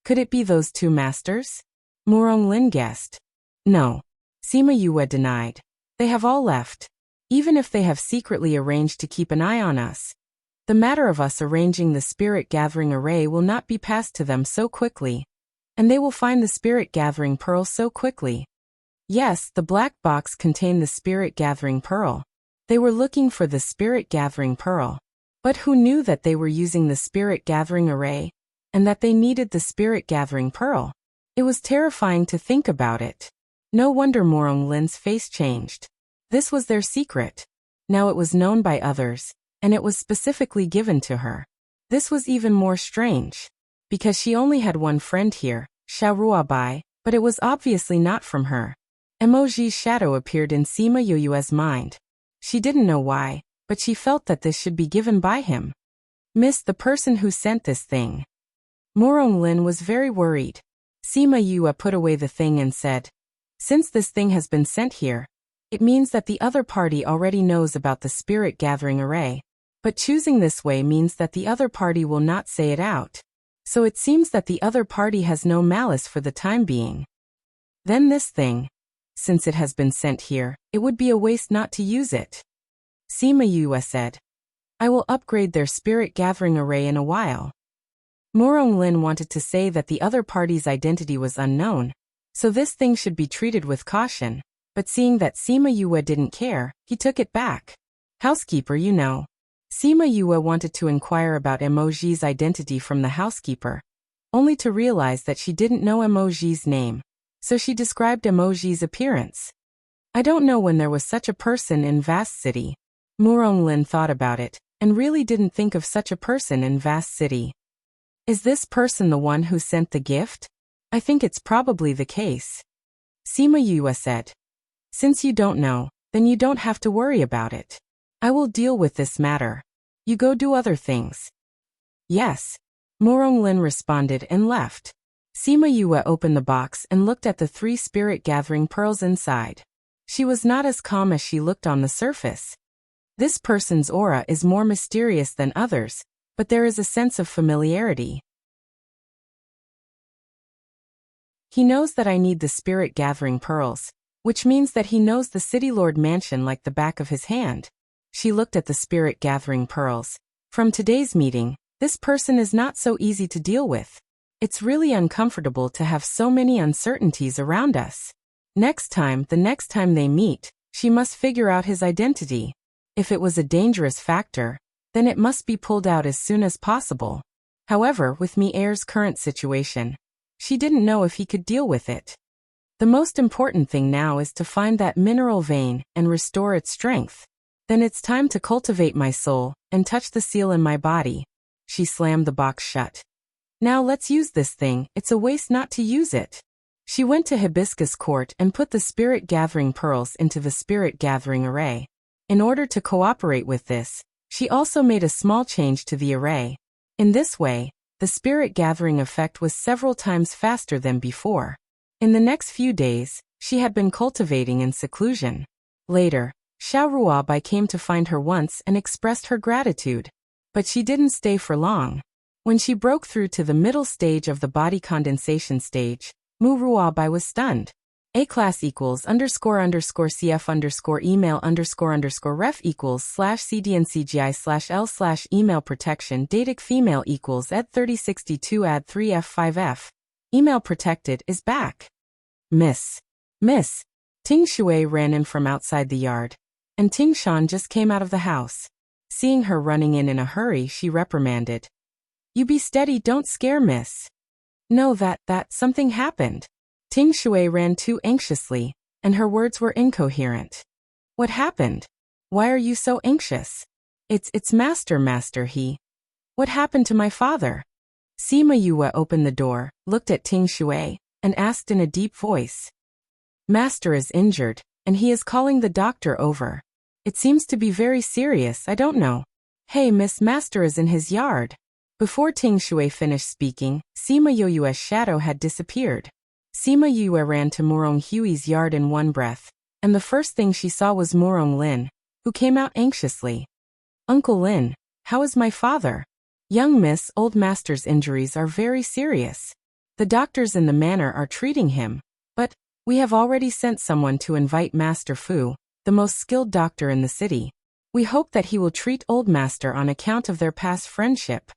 "Could it be those two masters?" Morong Lin guessed. "No." Sima Yue denied. "They have all left. Even if they have secretly arranged to keep an eye on us, the matter of us arranging the spirit gathering array will not be passed to them so quickly. And they will find the spirit gathering pearl so quickly." Yes, the black box contained the spirit gathering pearl. They were looking for the spirit gathering pearl. But who knew that they were using the spirit gathering array, and that they needed the spirit gathering pearl? It was terrifying to think about it. No wonder Morong Lin's face changed. This was their secret. Now it was known by others, and it was specifically given to her. This was even more strange. Because she only had one friend here, Xiaoruabai, but it was obviously not from her. Emoji's shadow appeared in Sima Yue's mind. She didn't know why, but she felt that this should be given by him. "Miss, the person who sent this thing." Morong Lin was very worried. Sima Yue put away the thing and said, "Since this thing has been sent here, it means that the other party already knows about the spirit gathering array. But choosing this way means that the other party will not say it out. So it seems that the other party has no malice for the time being. Then this thing, since it has been sent here, it would be a waste not to use it." Sima Yue said, "I will upgrade their spirit gathering array in a while." Morong Lin wanted to say that the other party's identity was unknown, so this thing should be treated with caution, but seeing that Sima Yue didn't care, he took it back. "Housekeeper, you know." Sima Yue wanted to inquire about Emoji's identity from the housekeeper, only to realize that she didn't know Emoji's name, so she described Emoji's appearance. "I don't know when there was such a person in vast city. Lin thought about it, and really didn't think of such a person in vast city. Is this person the one who sent the gift? I think it's probably the case. Sima Yue said. Since you don't know, then you don't have to worry about it. I will deal with this matter. You go do other things. Yes. Lin responded and left. Sima Yue opened the box and looked at the 3 spirit-gathering pearls inside. She was not as calm as she looked on the surface. This person's aura is more mysterious than others, but there is a sense of familiarity. He knows that I need the spirit-gathering pearls, which means that he knows the City Lord mansion like the back of his hand. She looked at the spirit-gathering pearls. From today's meeting, this person is not so easy to deal with. It's really uncomfortable to have so many uncertainties around us. The next time they meet, she must figure out his identity. If it was a dangerous factor, then it must be pulled out as soon as possible. However, with Mi-Er's current situation, she didn't know if he could deal with it. The most important thing now is to find that mineral vein and restore its strength. Then it's time to cultivate my soul and touch the seal in my body. She slammed the box shut. Now let's use this thing, it's a waste not to use it. She went to Hibiscus Court and put the spirit-gathering pearls into the spirit-gathering array. In order to cooperate with this, she also made a small change to the array. In this way, the spirit-gathering effect was several times faster than before. In the next few days, she had been cultivating in seclusion. Later, Xiao Ruobai came to find her once and expressed her gratitude. But she didn't stay for long. When she broke through to the middle stage of the body condensation stage, Mu Ruobai was stunned. A-class equals __cf email_ref equals /cdncgi/l/ email protection datic female equals ed3062 add 3f5f. Email protected is back. Miss. Ting Shui ran in from outside the yard. And Ting Shan just came out of the house. Seeing her running in a hurry, she reprimanded. You be steady, don't scare miss. No, that something happened. Ting Shui ran too anxiously, and her words were incoherent. What happened? Why are you so anxious? It's master he. What happened to my father? Sima Yue opened the door, looked at Ting Shui, and asked in a deep voice. Master is injured, and he is calling the doctor over. It seems to be very serious, I don't know. Hey Miss, Master is in his yard. Before Ting Shui finished speaking, Sima Yue's shadow had disappeared. Sima Yue ran to Murong Hui's yard in one breath, and the first thing she saw was Murong Lin, who came out anxiously. Uncle Lin, how is my father? Young miss, old master's injuries are very serious. The doctors in the manor are treating him, but we have already sent someone to invite Master Fu, the most skilled doctor in the city. We hope that he will treat old master on account of their past friendship.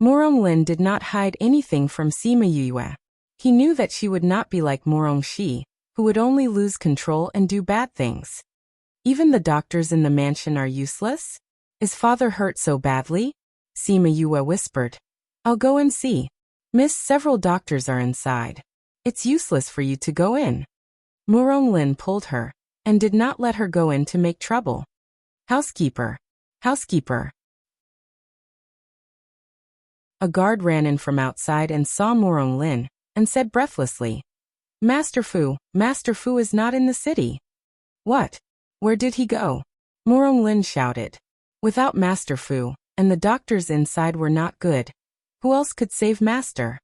Murong Lin did not hide anything from Sima Yue. He knew that she would not be like Murong Shi, who would only lose control and do bad things. Even the doctors in the mansion are useless? Is father hurt so badly? Sima Yue whispered. I'll go and see. Miss, several doctors are inside. It's useless for you to go in. Murong Lin pulled her, and did not let her go in to make trouble. Housekeeper. A guard ran in from outside and saw Murong Lin, and said breathlessly, Master Fu is not in the city. What? Where did he go? Murong Lin shouted. Without Master Fu, and the doctors inside were not good. Who else could save Master?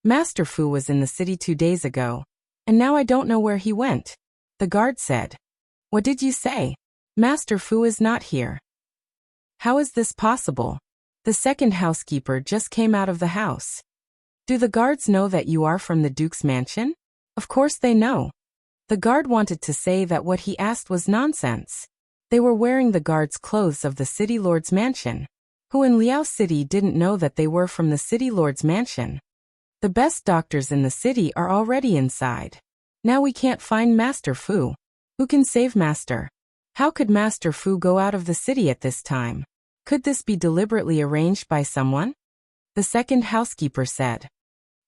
Master Fu was in the city 2 days ago, and now I don't know where he went. The guard said. What did you say? Master Fu is not here. How is this possible? The second housekeeper just came out of the house. Do the guards know that you are from the Duke's mansion? Of course they know. The guard wanted to say that what he asked was nonsense. They were wearing the guard's clothes of the city lord's mansion. Who in Liao City didn't know that they were from the city lord's mansion? The best doctors in the city are already inside. Now we can't find Master Fu. Who can save Master? How could Master Fu go out of the city at this time? Could this be deliberately arranged by someone? The second housekeeper said.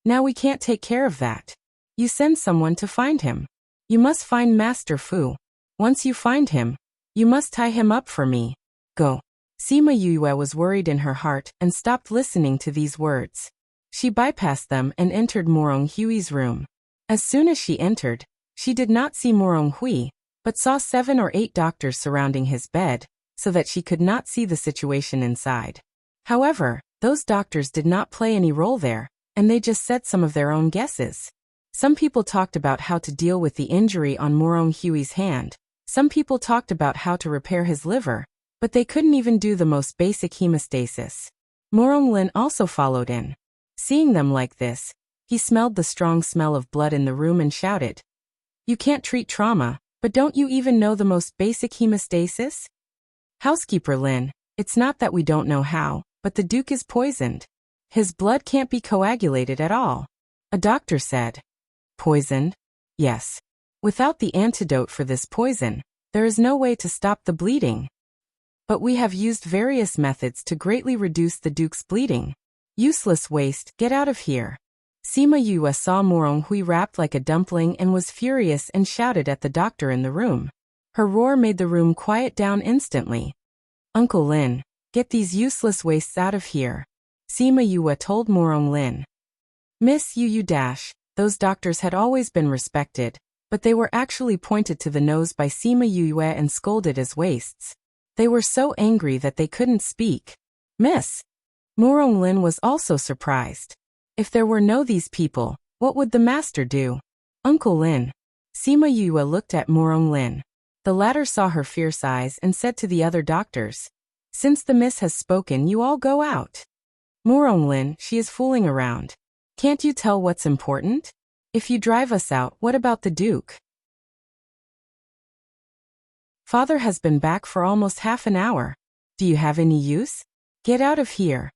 Now we can't take care of that. You send someone to find him. You must find Master Fu. Once you find him, you must tie him up for me. Go. Sima Yue was worried in her heart and stopped listening to these words. She bypassed them and entered Morong Hui's room. As soon as she entered, she did not see Morong Hui, but saw 7 or 8 doctors surrounding his bed, so that she could not see the situation inside. However, those doctors did not play any role there, and they just said some of their own guesses. Some people talked about how to deal with the injury on Morong Hui's hand. Some people talked about how to repair his liver, but they couldn't even do the most basic hemostasis. Morong Lin also followed in. Seeing them like this, he smelled the strong smell of blood in the room and shouted, "You can't treat trauma, but don't you even know the most basic hemostasis?" "Housekeeper Lin, it's not that we don't know how, but the Duke is poisoned. His blood can't be coagulated at all," a doctor said. "Poisoned?" "Yes. Without the antidote for this poison, there is no way to stop the bleeding. But we have used various methods to greatly reduce the Duke's bleeding. Useless waste, get out of here." Sima Yue saw Morong Hui wrapped like a dumpling and was furious and shouted at the doctor in the room. Her roar made the room quiet down instantly. "Uncle Lin, get these useless wastes out of here," Sima Yue told Morong Lin. Miss Yu dash, those doctors had always been respected, but they were actually pointed to the nose by Sima Yue and scolded as wastes. They were so angry that they couldn't speak. "Miss!" Morong Lin was also surprised. If there were no these people, what would the master do? "Uncle Lin." Sima Yue looked at Morong Lin. The latter saw her fierce eyes and said to the other doctors, "Since the miss has spoken, you all go out." "Morong Lin, she is fooling around. Can't you tell what's important? If you drive us out, what about the Duke?" "Father has been back for almost half an hour. Do you have any use? Get out of here."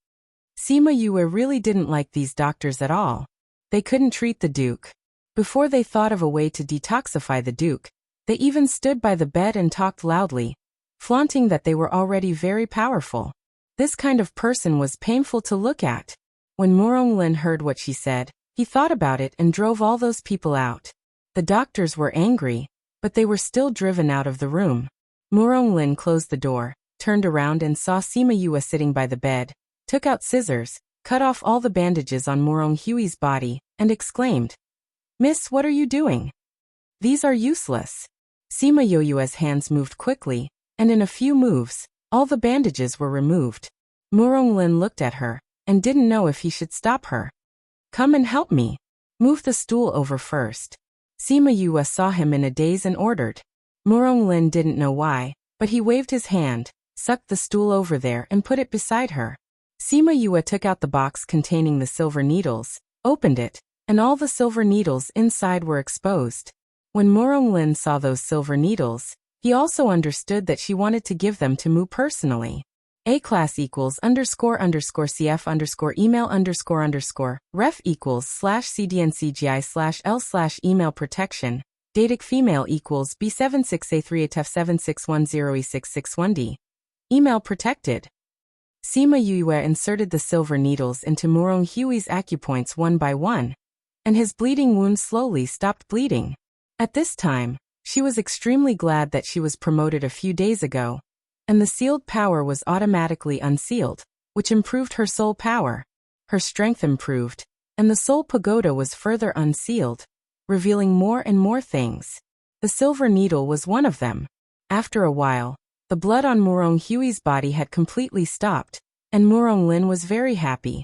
Sima Yue really didn't like these doctors at all. They couldn't treat the Duke. Before they thought of a way to detoxify the Duke, they even stood by the bed and talked loudly, flaunting that they were already very powerful. This kind of person was painful to look at. When Morong Lin heard what she said, he thought about it and drove all those people out. The doctors were angry, but they were still driven out of the room. Morong Lin closed the door, turned around and saw Sima Yue sitting by the bed, took out scissors, cut off all the bandages on Morong Hui's body, and exclaimed, "Miss, what are you doing? These are useless." Sima Yue's hands moved quickly, and in a few moves, all the bandages were removed. Morong Lin looked at her, and didn't know if he should stop her. "Come and help me. Move the stool over first." Sima Yue saw him in a daze and ordered. Morong Lin didn't know why, but he waved his hand, sucked the stool over there and put it beside her. Sima Yue took out the box containing the silver needles, opened it, and all the silver needles inside were exposed. When Morong Lin saw those silver needles, he also understood that she wanted to give them to Mu personally. A-class equals __CF email _ref equals /cdncgi/l/ email protection. Datic female equals B76A3ATF7610E661D. Email protected. Sima Yue inserted the silver needles into Morong Hui's acupoints one by one, and his bleeding wound slowly stopped bleeding. At this time, she was extremely glad that she was promoted a few days ago, and the sealed power was automatically unsealed, which improved her soul power. Her strength improved, and the soul pagoda was further unsealed, revealing more and more things. The silver needle was one of them. After a while, the blood on Morong Hui's body had completely stopped, and Morong Lin was very happy.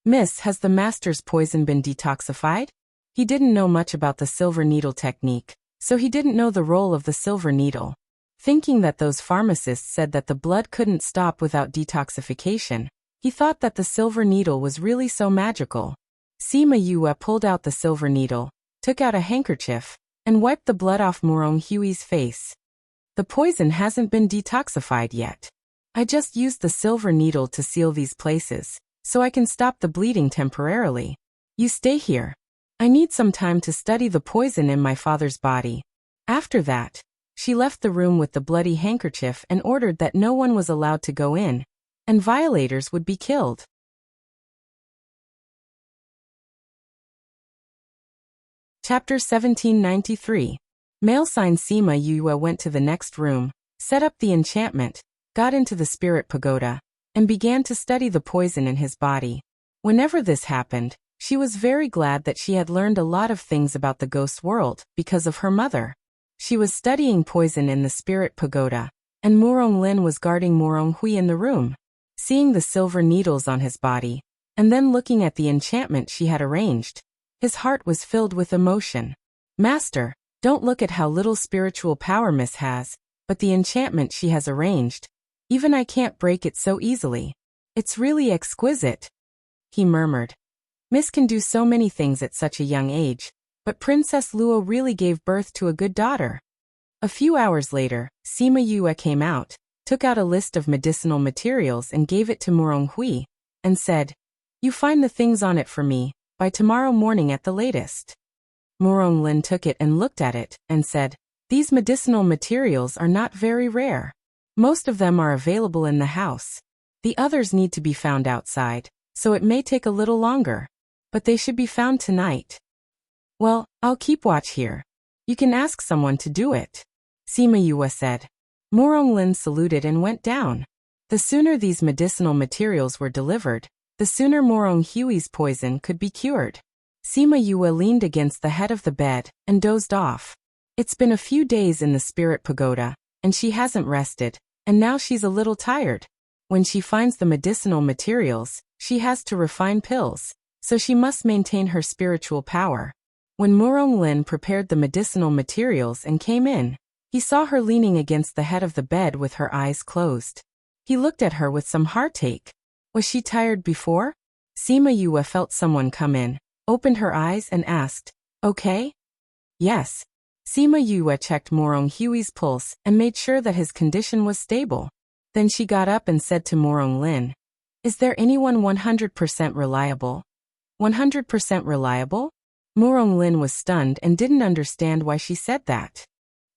"Miss, has the master's poison been detoxified?" He didn't know much about the silver needle technique, so he didn't know the role of the silver needle. Thinking that those pharmacists said that the blood couldn't stop without detoxification, he thought that the silver needle was really so magical. Sima Yue pulled out the silver needle, took out a handkerchief, and wiped the blood off Morong Hui's face. "The poison hasn't been detoxified yet. I just used the silver needle to seal these places, so I can stop the bleeding temporarily. You stay here. I need some time to study the poison in my father's body." After that, she left the room with the bloody handkerchief and ordered that no one was allowed to go in, and violators would be killed. Chapter 1793. Male sign Sima Yue went to the next room, set up the enchantment, got into the spirit pagoda, and began to study the poison in his body. Whenever this happened, she was very glad that she had learned a lot of things about the ghost world because of her mother. She was studying poison in the spirit pagoda, and Murong Lin was guarding Murong Hui in the room. Seeing the silver needles on his body, and then looking at the enchantment she had arranged, his heart was filled with emotion. Master, don't look at how little spiritual power Miss has, but the enchantment she has arranged. Even I can't break it so easily. It's really exquisite, he murmured. Miss can do so many things at such a young age, but Princess Luo really gave birth to a good daughter. A few hours later, Sima Yue came out, took out a list of medicinal materials and gave it to Murong Hui, and said, "You find the things on it for me, by tomorrow morning at the latest." Murong Lin took it and looked at it, and said, "These medicinal materials are not very rare. Most of them are available in the house. The others need to be found outside, so it may take a little longer. But they should be found tonight." "Well, I'll keep watch here. You can ask someone to do it," Sima Yue said. Murong Lin saluted and went down. The sooner these medicinal materials were delivered, the sooner Murong Hui's poison could be cured. Sima Yue leaned against the head of the bed and dozed off. It's been a few days in the spirit pagoda, and she hasn't rested, and now she's a little tired. When she finds the medicinal materials, she has to refine pills, so she must maintain her spiritual power. When Murong Lin prepared the medicinal materials and came in, he saw her leaning against the head of the bed with her eyes closed. He looked at her with some heartache. Was she tired before? Sima Yue felt someone come in, opened her eyes and asked, "Okay?" "Yes." Sima Yue checked Murong Hui's pulse and made sure that his condition was stable. Then she got up and said to Murong Lin, "Is there anyone 100% reliable?" 100% reliable? Murong Lin was stunned and didn't understand why she said that.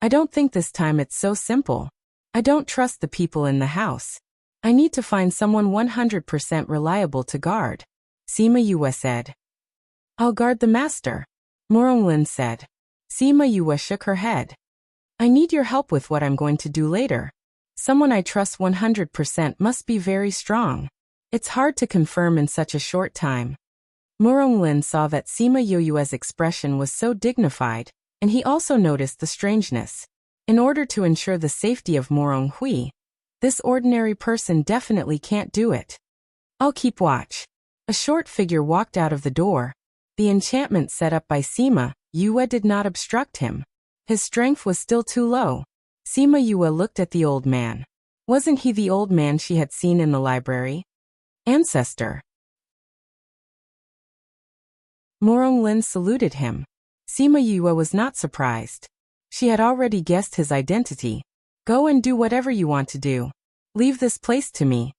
"I don't think this time it's so simple. I don't trust the people in the house. I need to find someone 100% reliable to guard," Sima Yue said. "I'll guard the master," Murong Lin said. Sima Yue shook her head. "I need your help with what I'm going to do later. Someone I trust 100% must be very strong. It's hard to confirm in such a short time." Murong Lin saw that Sima Yue's expression was so dignified, and he also noticed the strangeness. In order to ensure the safety of Murong Hui, this ordinary person definitely can't do it. "I'll keep watch." A short figure walked out of the door. The enchantment set up by Sima Yue did not obstruct him. His strength was still too low. Sima Yue looked at the old man. Wasn't he the old man she had seen in the library? Ancestor. Murong Lin saluted him. Sima Yue was not surprised. She had already guessed his identity. "Go and do whatever you want to do. Leave this place to me,"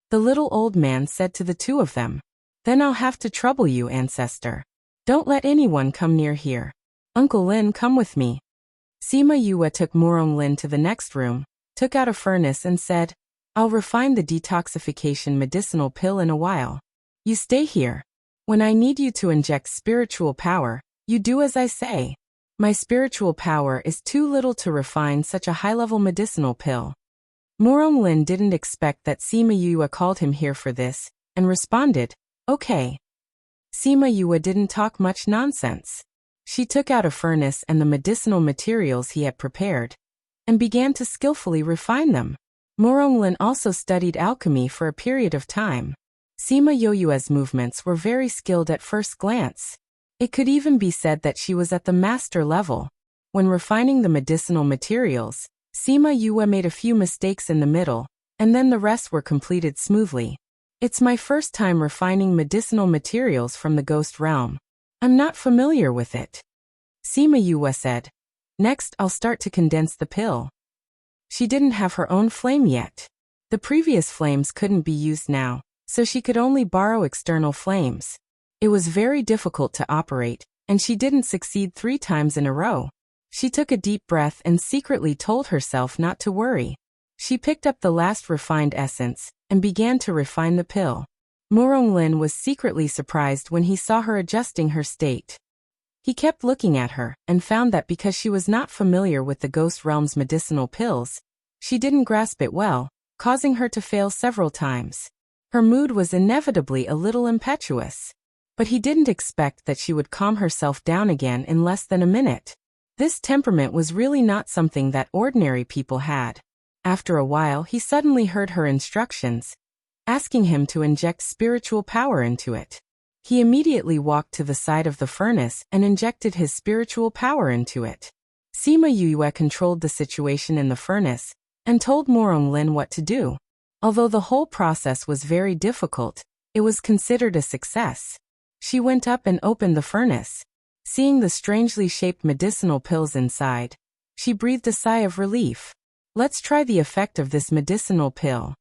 the little old man said to the two of them. "Then I'll have to trouble you, ancestor. Don't let anyone come near here. Uncle Lin, come with me." Sima Yue took Murong Lin to the next room, took out a furnace and said, "I'll refine the detoxification medicinal pill in a while. You stay here. When I need you to inject spiritual power, you do as I say. My spiritual power is too little to refine such a high-level medicinal pill." Murong Lin didn't expect that Sima Yue called him here for this, and responded, "Okay." Sima Yue didn't talk much nonsense. She took out a furnace and the medicinal materials he had prepared, and began to skillfully refine them. Murong Lin also studied alchemy for a period of time. Sima Yue's movements were very skilled at first glance. It could even be said that she was at the master level. When refining the medicinal materials, Sima Yue made a few mistakes in the middle, and then the rest were completed smoothly. "It's my first time refining medicinal materials from the ghost realm. I'm not familiar with it," Sima Yue said. "Next, I'll start to condense the pill." She didn't have her own flame yet. The previous flames couldn't be used now, so she could only borrow external flames. It was very difficult to operate, and she didn't succeed 3 times in a row. She took a deep breath and secretly told herself not to worry. She picked up the last refined essence and began to refine the pill. Murong Lin was secretly surprised when he saw her adjusting her state. He kept looking at her and found that because she was not familiar with the ghost realm's medicinal pills, she didn't grasp it well, causing her to fail several times. Her mood was inevitably a little impetuous. But he didn't expect that she would calm herself down again in less than a minute. This temperament was really not something that ordinary people had. After a while, he suddenly heard her instructions, asking him to inject spiritual power into it. He immediately walked to the side of the furnace and injected his spiritual power into it. Sima Yue controlled the situation in the furnace and told Morong Lin what to do. Although the whole process was very difficult, it was considered a success. She went up and opened the furnace. Seeing the strangely shaped medicinal pills inside, she breathed a sigh of relief. Let's try the effect of this medicinal pill.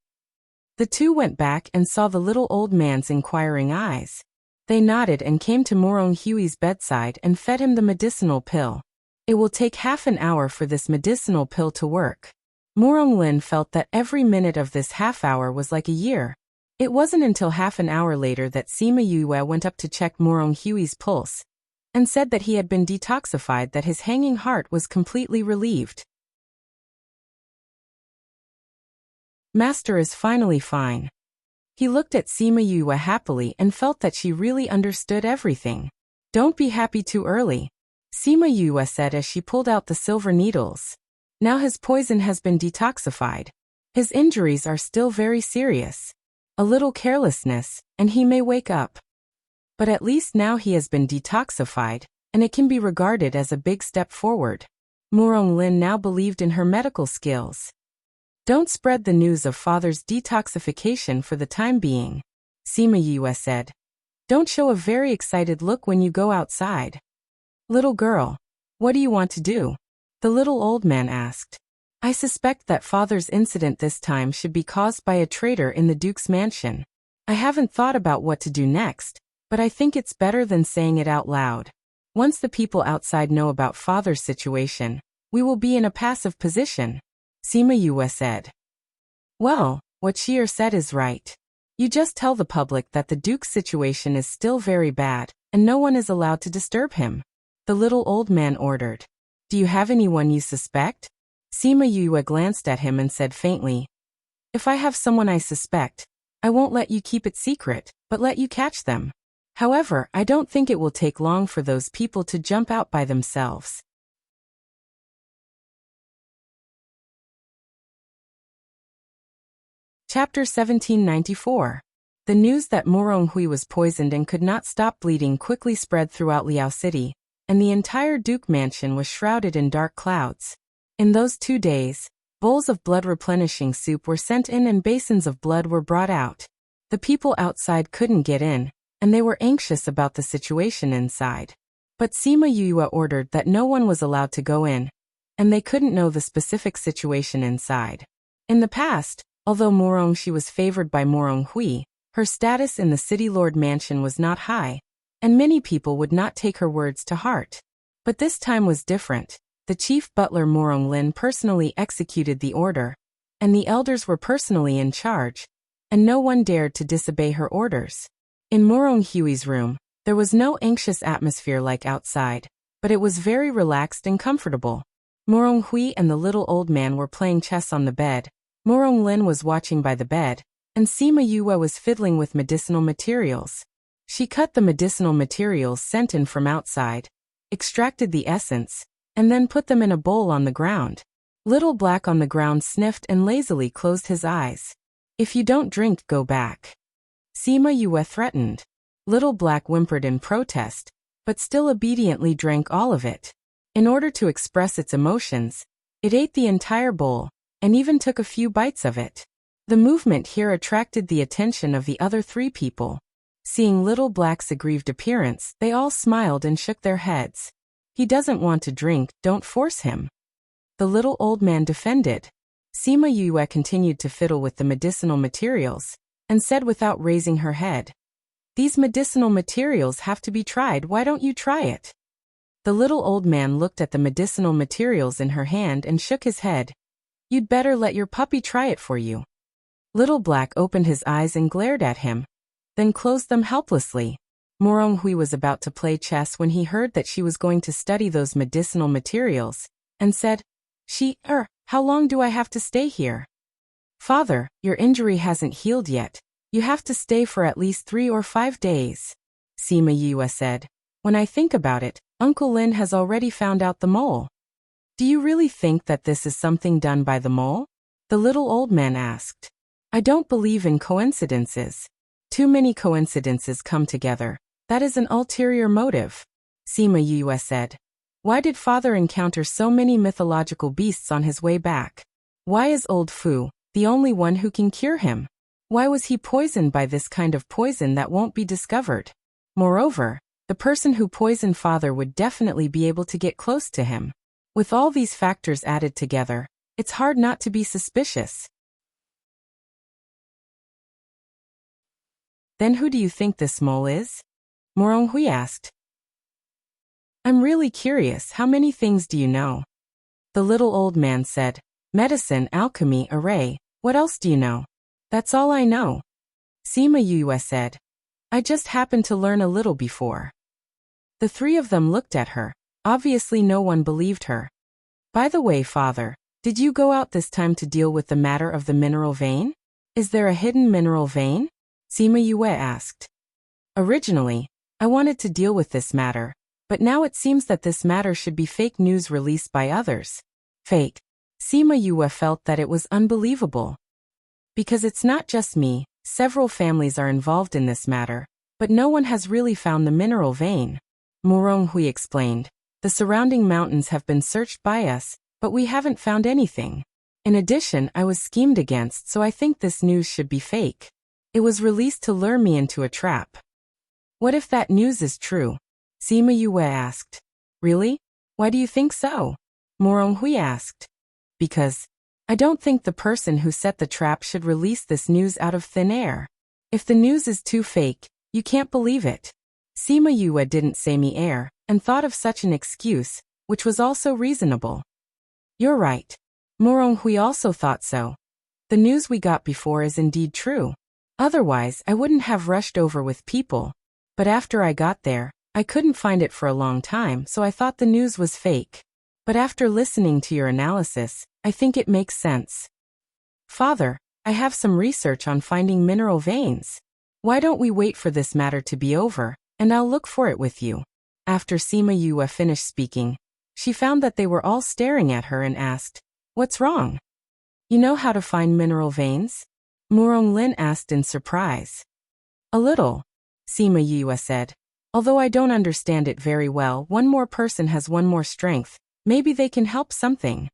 The two went back and saw the little old man's inquiring eyes. They nodded and came to Morong Hui's bedside and fed him the medicinal pill. It will take half an hour for this medicinal pill to work. Morong Lin felt that every minute of this half hour was like a year. It wasn't until half an hour later that Sima Yue went up to check Morong Hui's pulse and said that he had been detoxified, that his hanging heart was completely relieved. Master is finally fine. He looked at Sima Yue happily and felt that she really understood everything. Don't be happy too early, Sima Yue said as she pulled out the silver needles. Now his poison has been detoxified. His injuries are still very serious. A little carelessness, and he may wake up. But at least now he has been detoxified, and it can be regarded as a big step forward. Morong Lin now believed in her medical skills. Don't spread the news of father's detoxification for the time being, Sima Yue said. Don't show a very excited look when you go outside. Little girl, what do you want to do? The little old man asked. I suspect that father's incident this time should be caused by a traitor in the Duke's mansion. I haven't thought about what to do next, but I think it's better than saying it out loud. Once the people outside know about father's situation, we will be in a passive position, Sima Yue said. Well, what Shier said is right. You just tell the public that the Duke's situation is still very bad, and no one is allowed to disturb him, the little old man ordered. Do you have anyone you suspect? Sima Yue glanced at him and said faintly, If I have someone I suspect, I won't let you keep it secret, but let you catch them. However, I don't think it will take long for those people to jump out by themselves. Chapter 1794. The news that Morong Hui was poisoned and could not stop bleeding quickly spread throughout Liao City, and the entire Duke mansion was shrouded in dark clouds. In those 2 days, bowls of blood-replenishing soup were sent in and basins of blood were brought out. The people outside couldn't get in, and they were anxious about the situation inside. But Sima Yue ordered that no one was allowed to go in, and they couldn't know the specific situation inside. In the past, although Morong Shi was favored by Morong Hui, her status in the city lord mansion was not high, and many people would not take her words to heart. But this time was different. The chief butler Morong Lin personally executed the order, and the elders were personally in charge, and no one dared to disobey her orders. In Morong Hui's room, there was no anxious atmosphere like outside, but it was very relaxed and comfortable. Morong Hui and the little old man were playing chess on the bed. Morong Lin was watching by the bed, and Sima Yue was fiddling with medicinal materials. She cut the medicinal materials sent in from outside, extracted the essence, and then put them in a bowl on the ground. Little Black on the ground sniffed and lazily closed his eyes. If you don't drink, go back, Sima Yue threatened. Little Black whimpered in protest, but still obediently drank all of it. In order to express its emotions, it ate the entire bowl, and even took a few bites of it. The movement here attracted the attention of the other 3 people. Seeing Little Black's aggrieved appearance, they all smiled and shook their heads. He doesn't want to drink, don't force him, the little old man defended. Sima Yue continued to fiddle with the medicinal materials, and said without raising her head, These medicinal materials have to be tried, why don't you try it? The little old man looked at the medicinal materials in her hand and shook his head. You'd better let your puppy try it for you. Little Black opened his eyes and glared at him, then closed them helplessly. Morong Hui was about to play chess when he heard that she was going to study those medicinal materials, and said, How long do I have to stay here? Father, your injury hasn't healed yet. You have to stay for at least 3 or 5 days. Sima Yue said. When I think about it, Uncle Lin has already found out the mole. Do you really think that this is something done by the mole? The little old man asked. I don't believe in coincidences. Too many coincidences come together. That is an ulterior motive. Sima Yue said. Why did father encounter so many mythological beasts on his way back? Why is old Fu the only one who can cure him? Why was he poisoned by this kind of poison that won't be discovered? Moreover, the person who poisoned father would definitely be able to get close to him. With all these factors added together, it's hard not to be suspicious. Then who do you think this mole is? Moronghui asked. I'm really curious, how many things do you know? The little old man said, medicine, alchemy, array, what else do you know? That's all I know. Sima Yue said, I just happened to learn a little before. The three of them looked at her. Obviously no one believed her. By the way, father, did you go out this time to deal with the matter of the mineral vein? Is there a hidden mineral vein? Sima Yue asked. Originally, I wanted to deal with this matter, but now it seems that this matter should be fake news released by others. Fake. Sima Yue felt that it was unbelievable. Because it's not just me, several families are involved in this matter, but no one has really found the mineral vein. Moronghui explained. The surrounding mountains have been searched by us, but we haven't found anything. In addition, I was schemed against, so I think this news should be fake. It was released to lure me into a trap. What if that news is true? Sima Yue asked. Really? Why do you think so? Moronghui asked. Because I don't think the person who set the trap should release this news out of thin air. If the news is too fake, you can't believe it. Sima Yue didn't say me air, and thought of such an excuse, which was also reasonable. You're right. Moronghui also thought so. The news we got before is indeed true. Otherwise, I wouldn't have rushed over with people. But after I got there, I couldn't find it for a long time, so I thought the news was fake. But after listening to your analysis, I think it makes sense. Father, I have some research on finding mineral veins. Why don't we wait for this matter to be over, and I'll look for it with you? After Sima Yue finished speaking, she found that they were all staring at her and asked, What's wrong? You know how to find mineral veins? Murong Lin asked in surprise. A little, Sima Yue said. Although I don't understand it very well, one more person has one more strength. Maybe they can help something.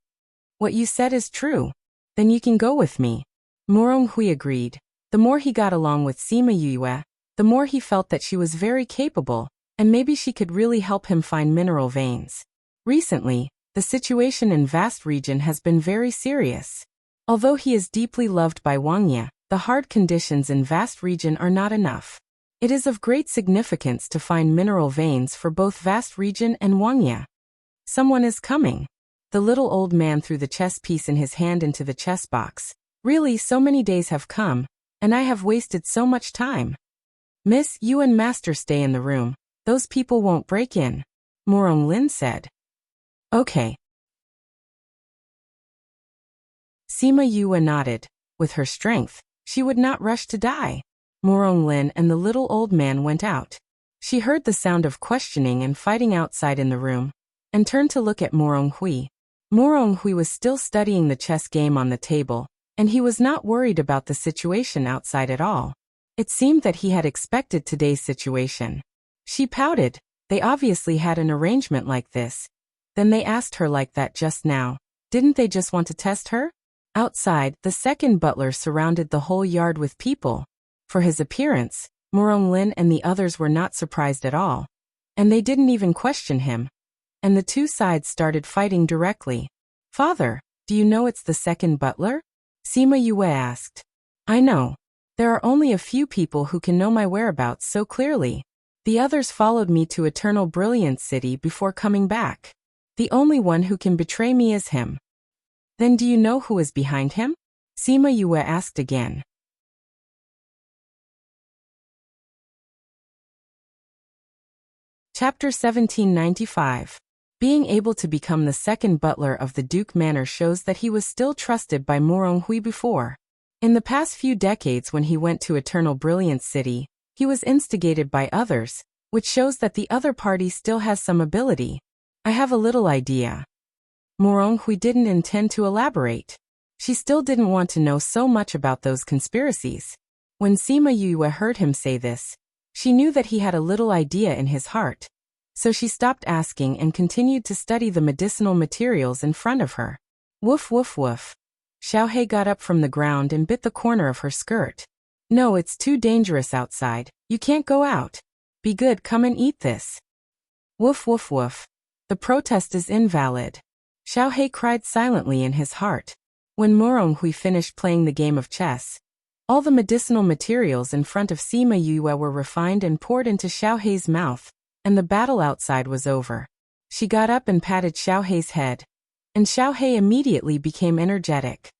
What you said is true. Then you can go with me. Moronghui agreed. The more he got along with Sima Yue, the more he felt that she was very capable, and maybe she could really help him find mineral veins. Recently, the situation in vast region has been very serious. Although he is deeply loved by Wuxia, the hard conditions in vast region are not enough. It is of great significance to find mineral veins for both vast region and Wuxia. Someone is coming. The little old man threw the chess piece in his hand into the chess box. Really, so many days have come, and I have wasted so much time. Miss, you and Master stay in the room. Those people won't break in. Murong Lin said. Okay. Sima Yue nodded. With her strength, she would not rush to die. Murong Lin and the little old man went out. She heard the sound of questioning and fighting outside in the room, and turned to look at Moronghui. Moronghui was still studying the chess game on the table, and he was not worried about the situation outside at all. It seemed that he had expected today's situation. She pouted. They obviously had an arrangement like this. Then they asked her like that just now. Didn't they just want to test her? Outside, the second butler surrounded the whole yard with people. For his appearance, Murong Lin and the others were not surprised at all. And they didn't even question him. And the two sides started fighting directly. Father, do you know it's the second butler? Sima Yue asked. I know. There are only a few people who can know my whereabouts so clearly. The others followed me to Eternal Brilliance City before coming back. The only one who can betray me is him. Then do you know who is behind him? Sima Yue asked again. Chapter 1795. Being able to become the second butler of the Duke Manor shows that he was still trusted by Moronghui before. In the past few decades when he went to Eternal Brilliance City, he was instigated by others, which shows that the other party still has some ability. I have a little idea. Moronghui didn't intend to elaborate. She still didn't want to know so much about those conspiracies. When Sima Yue heard him say this, she knew that he had a little idea in his heart. So she stopped asking and continued to study the medicinal materials in front of her. Woof woof woof. Xiaohei got up from the ground and bit the corner of her skirt. No, it's too dangerous outside. You can't go out. Be good, come and eat this. Woof woof woof. The protest is invalid. Xiaohei cried silently in his heart. When Moronghui finished playing the game of chess, all the medicinal materials in front of Sima Yue were refined and poured into Xiaohei's mouth, and the battle outside was over. She got up and patted Xiaohei's head, and Xiaohei immediately became energetic.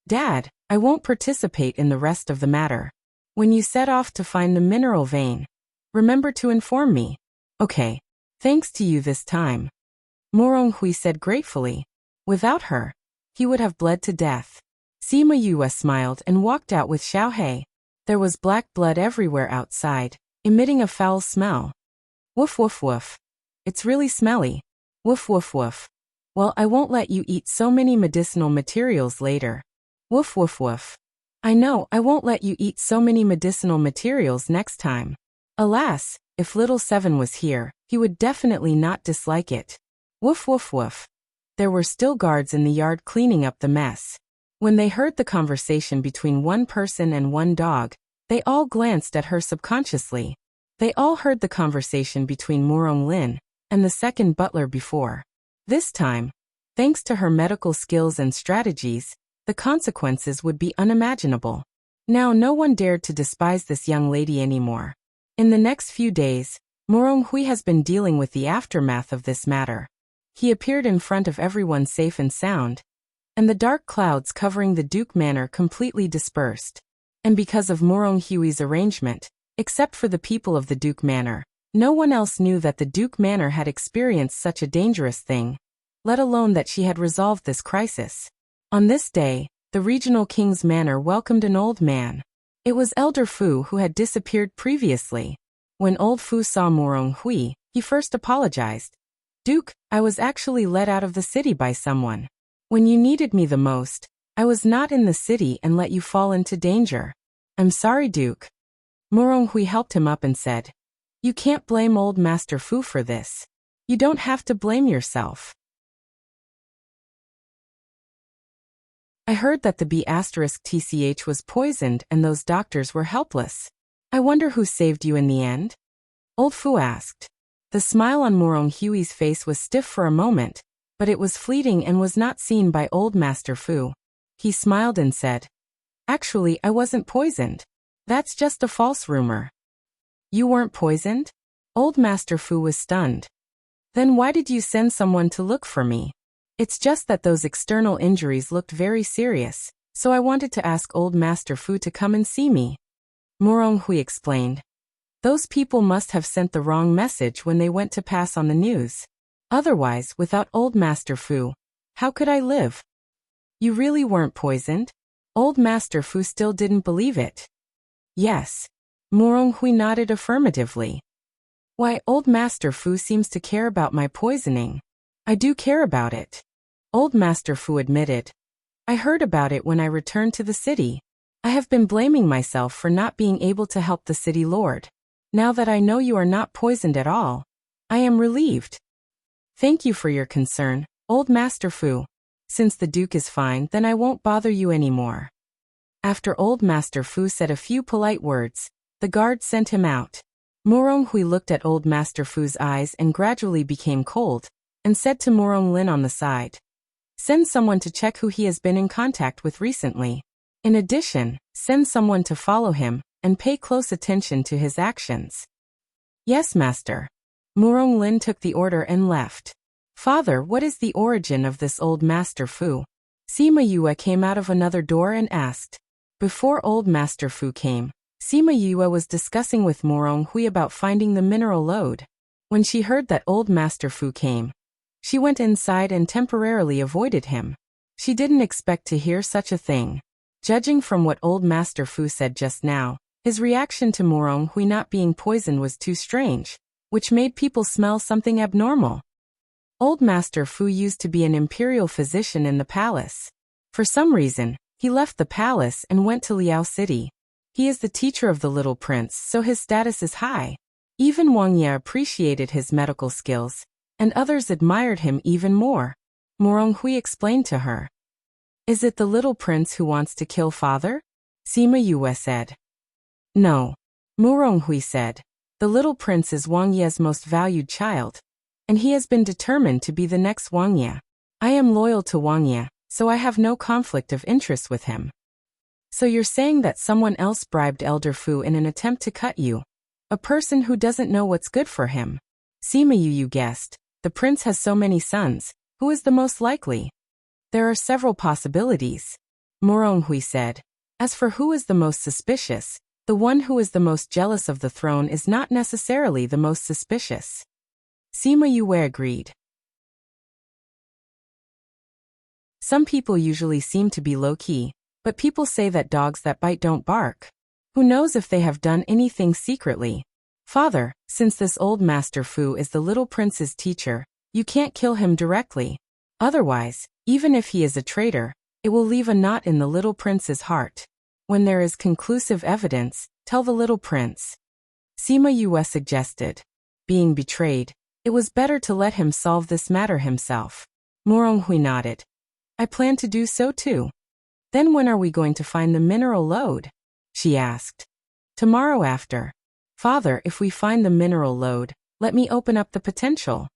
Dad, I won't participate in the rest of the matter. When you set off to find the mineral vein, remember to inform me. Okay. Thanks to you this time. Moronghui said gratefully. Without her, he would have bled to death. Sima Yue smiled and walked out with Xiaohei. There was black blood everywhere outside, emitting a foul smell. Woof woof woof. It's really smelly. Woof woof woof. Well, I won't let you eat so many medicinal materials later. Woof woof woof. I know, I won't let you eat so many medicinal materials next time. Alas, if little Seven was here, he would definitely not dislike it. Woof woof woof. There were still guards in the yard cleaning up the mess. When they heard the conversation between one person and one dog, they all glanced at her subconsciously. They all heard the conversation between Morong Lin and the second butler before. This time, thanks to her medical skills and strategies, the consequences would be unimaginable. Now no one dared to despise this young lady anymore. In the next few days, Moronghui has been dealing with the aftermath of this matter. He appeared in front of everyone safe and sound, and the dark clouds covering the Duke Manor completely dispersed. And because of Moronghui's arrangement, except for the people of the Duke Manor, no one else knew that the Duke Manor had experienced such a dangerous thing, let alone that she had resolved this crisis. On this day, the regional king's manor welcomed an old man. It was Elder Fu who had disappeared previously. When old Fu saw Moronghui, he first apologized. Duke, I was actually let out of the city by someone. When you needed me the most, I was not in the city and let you fall into danger. I'm sorry, Duke. Moronghui helped him up and said, You can't blame old Master Fu for this. You don't have to blame yourself. I heard that the B*TCH was poisoned and those doctors were helpless. I wonder who saved you in the end? Old Fu asked. The smile on Moronghui's face was stiff for a moment, but it was fleeting and was not seen by old Master Fu. He smiled and said, Actually, I wasn't poisoned. That's just a false rumor. You weren't poisoned? Old Master Fu was stunned. Then why did you send someone to look for me? It's just that those external injuries looked very serious, so I wanted to ask old Master Fu to come and see me. Moronghui explained. Those people must have sent the wrong message when they went to pass on the news. Otherwise, without old Master Fu, how could I live? You really weren't poisoned? Old Master Fu still didn't believe it. Yes. Moronghui nodded affirmatively. Why, old Master Fu seems to care about my poisoning. I do care about it. Old Master Fu admitted. I heard about it when I returned to the city. I have been blaming myself for not being able to help the city lord. Now that I know you are not poisoned at all, I am relieved. Thank you for your concern, old Master Fu. Since the Duke is fine, then I won't bother you anymore. After old Master Fu said a few polite words, the guard sent him out. Moronghui looked at old Master Fu's eyes and gradually became cold, and said to Morong Lin on the side, Send someone to check who he has been in contact with recently. In addition, send someone to follow him, and pay close attention to his actions. Yes, Master. Morong Lin took the order and left. Father, what is the origin of this old Master Fu? Sima Yue came out of another door and asked. Before old Master Fu came, Sima Yue was discussing with Moronghui about finding the mineral lode. When she heard that old Master Fu came, she went inside and temporarily avoided him. She didn't expect to hear such a thing. Judging from what old Master Fu said just now, his reaction to Morong Hui not being poisoned was too strange, which made people smell something abnormal. Old Master Fu used to be an imperial physician in the palace. For some reason, he left the palace and went to Liao City. He is the teacher of the little prince, so his status is high. Even Wang Ye appreciated his medical skills, and others admired him even more. Morong Hui explained to her. Is it the little prince who wants to kill father? Sima Yue said. No. Morong Hui said. The little prince is Wang Ye's most valued child, and he has been determined to be the next Wang Ye. I am loyal to Wang Ye, so I have no conflict of interest with him. So you're saying that someone else bribed Elder Fu in an attempt to cut you? A person who doesn't know what's good for him. Sima Yu guessed. The prince has so many sons. Who is the most likely? There are several possibilities. Morong Hui said. As for who is the most suspicious, the one who is the most jealous of the throne is not necessarily the most suspicious. Sima Yue agreed. Some people usually seem to be low-key, but people say that dogs that bite don't bark. Who knows if they have done anything secretly? Father, since this old Master Fu is the little prince's teacher, you can't kill him directly. Otherwise, even if he is a traitor, it will leave a knot in the little prince's heart. When there is conclusive evidence, tell the little prince. Sima Yue suggested. Being betrayed, it was better to let him solve this matter himself. Morong Hui nodded. I plan to do so too. Then when are we going to find the mineral lode? She asked. Tomorrow after. Father, if we find the mineral lode, let me open up the potential.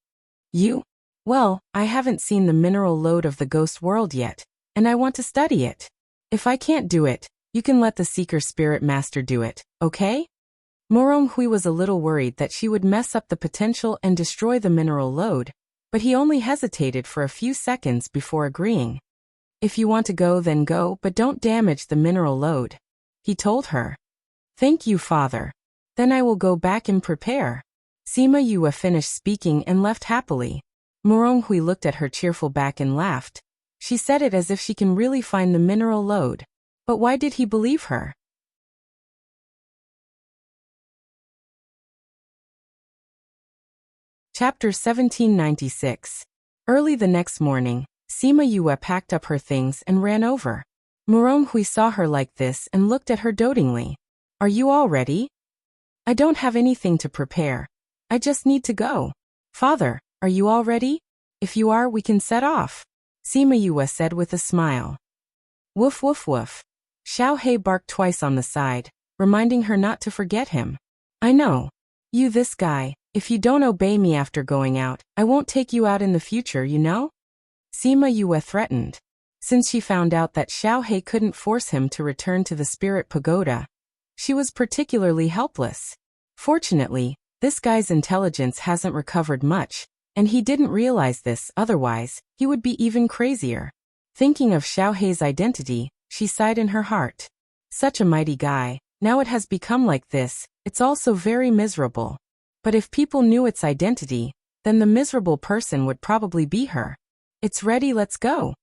You? Well, I haven't seen the mineral lode of the ghost world yet, and I want to study it. If I can't do it, you can let the Seeker Spirit Master do it, okay? Morong Hui was a little worried that she would mess up the potential and destroy the mineral lode, but he only hesitated for a few seconds before agreeing. If you want to go, then go, but don't damage the mineral lode, he told her. Thank you, Father. Then I will go back and prepare. Sima Yue finished speaking and left happily. Morong Hui looked at her cheerful back and laughed. She said it as if she can really find the mineral lode. But why did he believe her? Chapter 1796. Early the next morning, Sima Yue packed up her things and ran over. Morong Hui saw her like this and looked at her dotingly. Are you all ready? I don't have anything to prepare. I just need to go. Father, are you all ready? If you are, we can set off. Sima Yue said with a smile. Woof woof woof. Xiao He barked twice on the side, reminding her not to forget him. I know. You this guy, if you don't obey me after going out, I won't take you out in the future, you know? Sima Yue threatened. Since she found out that Xiao He couldn't force him to return to the spirit pagoda, she was particularly helpless. Fortunately, this guy's intelligence hasn't recovered much, and he didn't realize this, otherwise, he would be even crazier. Thinking of Xiao He's identity, she sighed in her heart. Such a mighty guy, now it has become like this, it's also very miserable. But if people knew its identity, then the miserable person would probably be her. It's ready, let's go.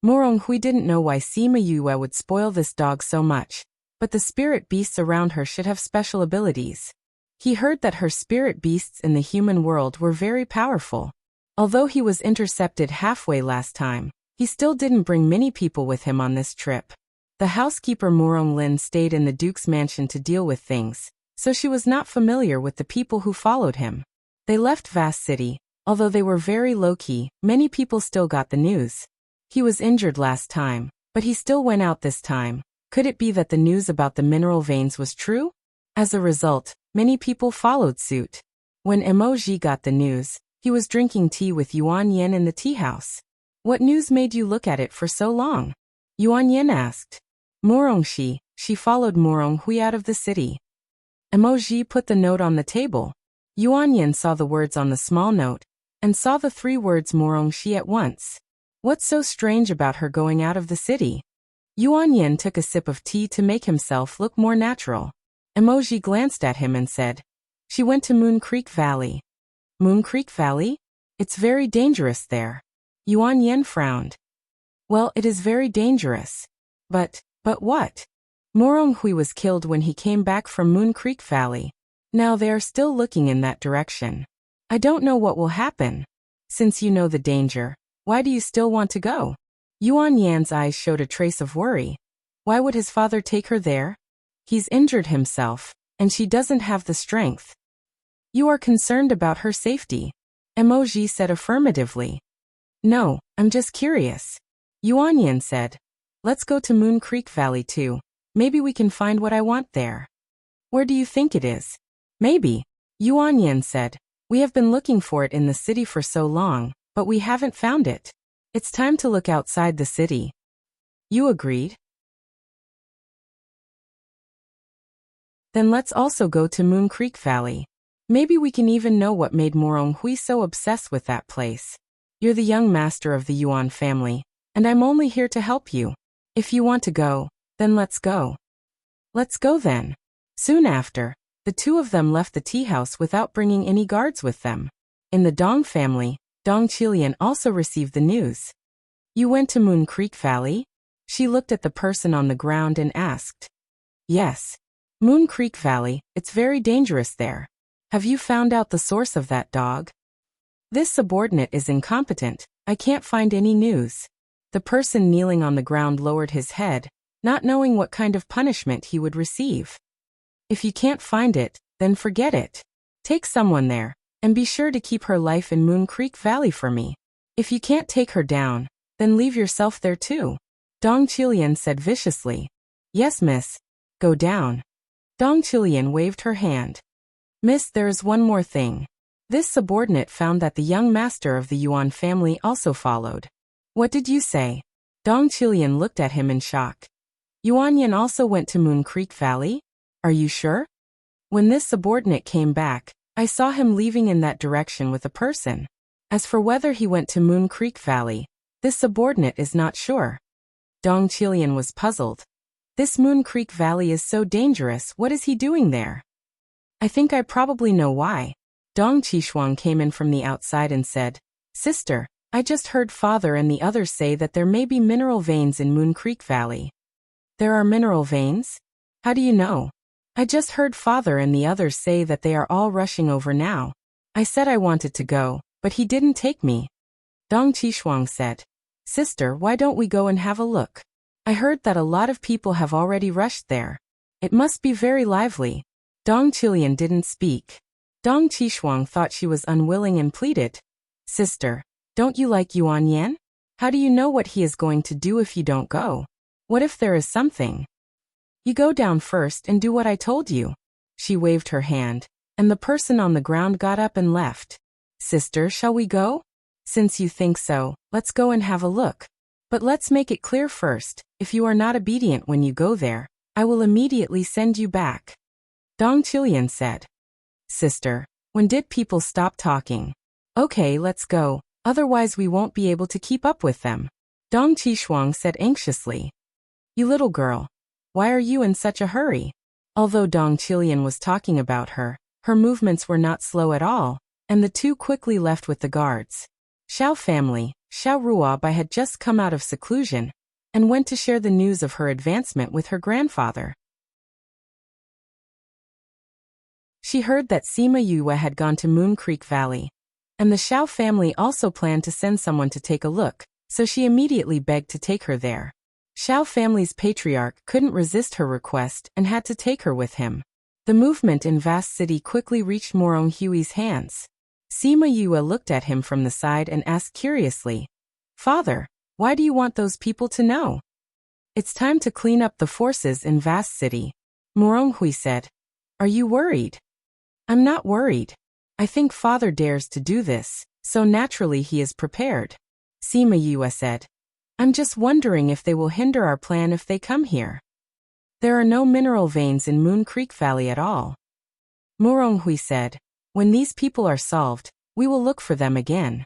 Morong Hui didn't know why Sima Yue would spoil this dog so much, but the spirit beasts around her should have special abilities. He heard that her spirit beasts in the human world were very powerful. Although he was intercepted halfway last time, he still didn't bring many people with him on this trip. The housekeeper Morong Lin stayed in the Duke's mansion to deal with things, so she was not familiar with the people who followed him. They left Vast City. Although they were very low-key, many people still got the news. He was injured last time, but he still went out this time. Could it be that the news about the mineral veins was true? As a result, many people followed suit. When Emoji got the news, he was drinking tea with Yuan Yin in the tea house. What news made you look at it for so long? Yuan Yin asked. Morong she followed Morong Hui out of the city. Emoji put the note on the table. Yuan Yin saw the words on the small note, and saw the 3 words Morong Shi at once. What's so strange about her going out of the city? Yuan Yin took a sip of tea to make himself look more natural. Emoji glanced at him and said, she went to Moon Creek Valley. Moon Creek Valley? It's very dangerous there. Yuan Yin frowned. Well, it is very dangerous. But But what? Morong Hui was killed when he came back from Moon Creek Valley. Now they are still looking in that direction. I don't know what will happen. Since you know the danger, why do you still want to go? Yuan Yan's eyes showed a trace of worry. Why would his father take her there? He's injured himself, and she doesn't have the strength. You are concerned about her safety. Emoji said affirmatively. No, I'm just curious. Yuan Yan said. Let's go to Moon Creek Valley too. Maybe we can find what I want there. Where do you think it is? Maybe. Yuan Yan said. We have been looking for it in the city for so long, but we haven't found it. It's time to look outside the city. You agreed? Then let's also go to Moon Creek Valley. Maybe we can even know what made Morong Hui so obsessed with that place. You're the young master of the Yuan family, and I'm only here to help you. If you want to go, then let's go. Let's go then. Soon after, the two of them left the tea house without bringing any guards with them. In the Dong family, Dong Qilian also received the news. You went to Moon Creek Valley? She looked at the person on the ground and asked. Yes. Moon Creek Valley, it's very dangerous there. Have you found out the source of that dog? This subordinate is incompetent. I can't find any news. The person kneeling on the ground lowered his head, not knowing what kind of punishment he would receive. If you can't find it, then forget it. Take someone there, and be sure to keep her life in Moon Creek Valley for me. If you can't take her down, then leave yourself there too. Dong Qilian said viciously. Yes, miss. Go down. Dong Qilian waved her hand. Miss, there is one more thing. This subordinate found that the young master of the Yuan family also followed. What did you say? Dong Qilian looked at him in shock. Yuan Yan also went to Moon Creek Valley? Are you sure? When this subordinate came back, I saw him leaving in that direction with a person. As for whether he went to Moon Creek Valley, this subordinate is not sure. Dong Qilian was puzzled. This Moon Creek Valley is so dangerous, what is he doing there? I think I probably know why. Dong Qishuang came in from the outside and said, Sister, I just heard father and the others say that there may be mineral veins in Moon Creek Valley. There are mineral veins? How do you know? I just heard father and the others say that they are all rushing over now. I said I wanted to go, but he didn't take me. Dong Qishuang said, Sister, why don't we go and have a look? I heard that a lot of people have already rushed there. It must be very lively. Dong Qilian didn't speak. Dong Qishuang thought she was unwilling and pleaded, Sister, don't you like Yuan Yan? How do you know what he is going to do if you don't go? What if there is something? You go down first and do what I told you. She waved her hand, and the person on the ground got up and left. Sister, shall we go? Since you think so, let's go and have a look. But let's make it clear first, if you are not obedient when you go there, I will immediately send you back. Dong Qilian said. Sister, when did people stop talking? Okay, let's go, otherwise we won't be able to keep up with them. Dong Qishuang said anxiously. You little girl. Why are you in such a hurry? Although Dong Qilian was talking about her, her movements were not slow at all, and the two quickly left with the guards. Xiao family, Xiao Ruobai had just come out of seclusion, and went to share the news of her advancement with her grandfather. She heard that Sima Yue had gone to Moon Creek Valley, and the Xiao family also planned to send someone to take a look, so she immediately begged to take her there. Xiao family's patriarch couldn't resist her request and had to take her with him. The movement in Vast City quickly reached Morong Hui's hands. Sima Yue looked at him from the side and asked curiously, Father, why do you want those people to know? It's time to clean up the forces in Vast City. Morong Hui said, Are you worried? I'm not worried. I think father dares to do this, so naturally he is prepared. Sima Yue said, I'm just wondering if they will hinder our plan if they come here. There are no mineral veins in Moon Creek Valley at all. Morong Hui said, When these people are solved, we will look for them again.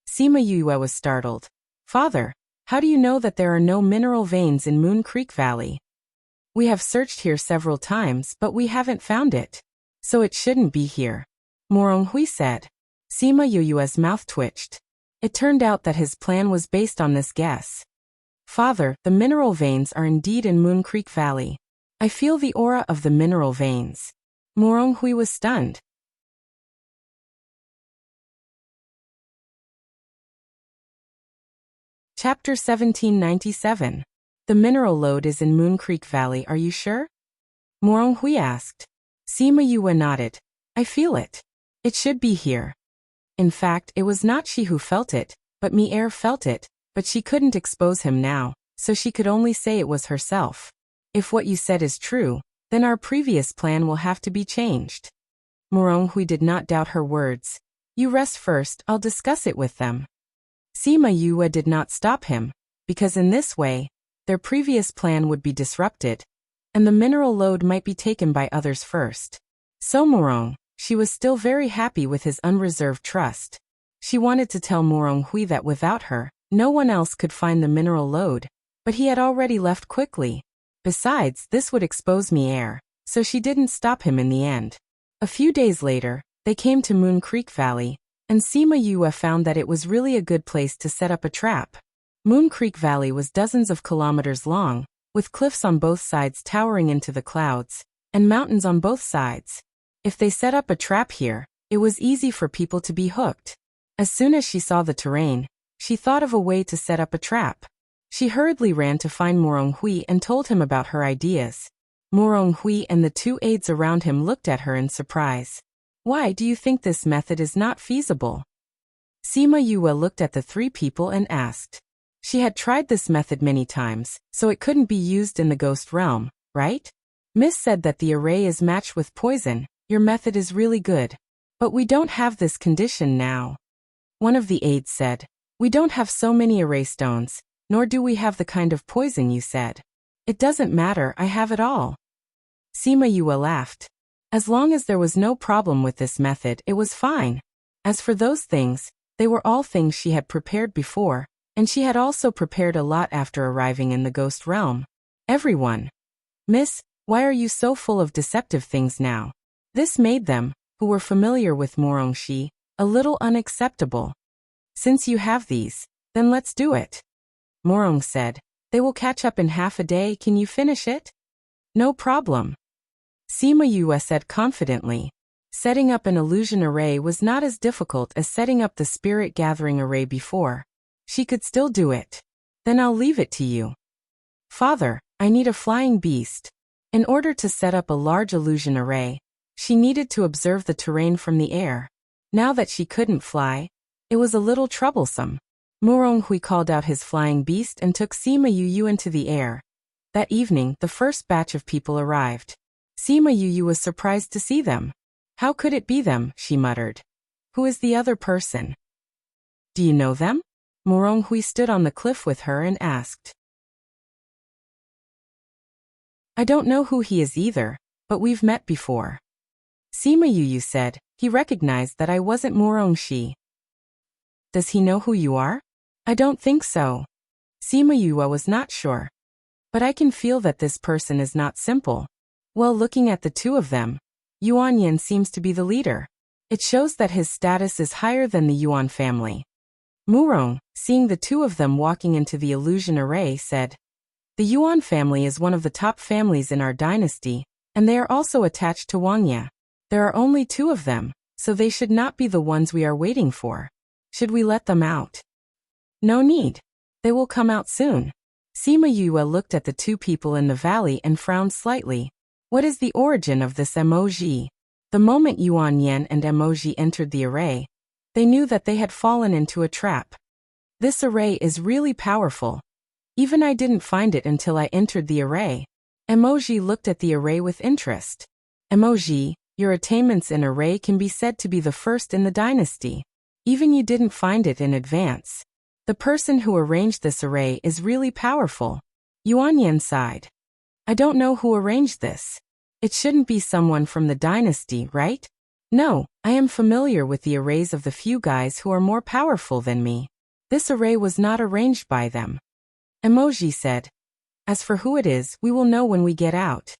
Sima Yue was startled. Father, how do you know that there are no mineral veins in Moon Creek Valley? We have searched here several times but we haven't found it. So it shouldn't be here. Morong Hui said. Sima Yue's mouth twitched. It turned out that his plan was based on this guess. Father, the mineral veins are indeed in Moon Creek Valley. I feel the aura of the mineral veins. Moronghui was stunned. Chapter 1797. The mineral lode is in Moon Creek Valley, are you sure? Moronghui asked. Sima Yue nodded. I feel it. It should be here. In fact, it was not she who felt it, but Mi-Er felt it, but she couldn't expose him now, so she could only say it was herself. If what you said is true, then our previous plan will have to be changed. Moronghui did not doubt her words. You rest first, I'll discuss it with them. Sima Yue did not stop him, because in this way, their previous plan would be disrupted, and the mineral lode might be taken by others first. So Morong, she was still very happy with his unreserved trust. She wanted to tell Moronghui that without her, no one else could find the mineral lode, but he had already left quickly. Besides, this would expose Mi-Er, so she didn't stop him in the end. A few days later, they came to Moon Creek Valley, and Sima Yue found that it was really a good place to set up a trap. Moon Creek Valley was dozens of kilometers long, with cliffs on both sides towering into the clouds, and mountains on both sides. If they set up a trap here, it was easy for people to be hooked. As soon as she saw the terrain, she thought of a way to set up a trap. She hurriedly ran to find Moronghui and told him about her ideas. Moronghui and the two aides around him looked at her in surprise. Why do you think this method is not feasible? Sima Yue looked at the three people and asked. She had tried this method many times, so it couldn't be used in the ghost realm, right? Miss said that the array is matched with poison. Your method is really good. But we don't have this condition now. One of the aides said. We don't have so many array stones, nor do we have the kind of poison you said. It doesn't matter, I have it all. Sima Yue laughed. As long as there was no problem with this method, it was fine. As for those things, they were all things she had prepared before, and she had also prepared a lot after arriving in the ghost realm. Everyone. Miss, why are you so full of deceptive things now? This made them, who were familiar with Morongshi, a little unacceptable. Since you have these, then let's do it. Morong said. They will catch up in half a day, can you finish it? No problem. Sima Yue said confidently. Setting up an illusion array was not as difficult as setting up the spirit gathering array before. She could still do it. Then I'll leave it to you. Father, I need a flying beast. In order to set up a large illusion array, she needed to observe the terrain from the air. Now that she couldn't fly, it was a little troublesome. Moronghui called out his flying beast and took Sima Yue into the air. That evening, the first batch of people arrived. Sima Yue was surprised to see them. How could it be them, she muttered. Who is the other person? Do you know them? Moronghui stood on the cliff with her and asked. I don't know who he is either, but we've met before. Sima Yue said. He recognized that I wasn't Morongshi. Does he know who you are? I don't think so. Sima Yue was not sure. But I can feel that this person is not simple. Well, looking at the two of them, Yuan Yin seems to be the leader. It shows that his status is higher than the Yuan family. Murong, seeing the two of them walking into the illusion array, said, The Yuan family is one of the top families in our dynasty, and they are also attached to Wangya. There are only two of them, so they should not be the ones we are waiting for. Should we let them out? No need. They will come out soon. Sima Yue looked at the two people in the valley and frowned slightly. What is the origin of this emoji? The moment Yuan Yen and emoji entered the array, they knew that they had fallen into a trap. This array is really powerful. Even I didn't find it until I entered the array. Emoji looked at the array with interest. Emoji, your attainments in array can be said to be the first in the dynasty. Even you didn't find it in advance. The person who arranged this array is really powerful. Yuan Yen sighed. I don't know who arranged this. It shouldn't be someone from the dynasty, right? No, I am familiar with the arrays of the few guys who are more powerful than me. This array was not arranged by them. Emoji said. As for who it is, we will know when we get out.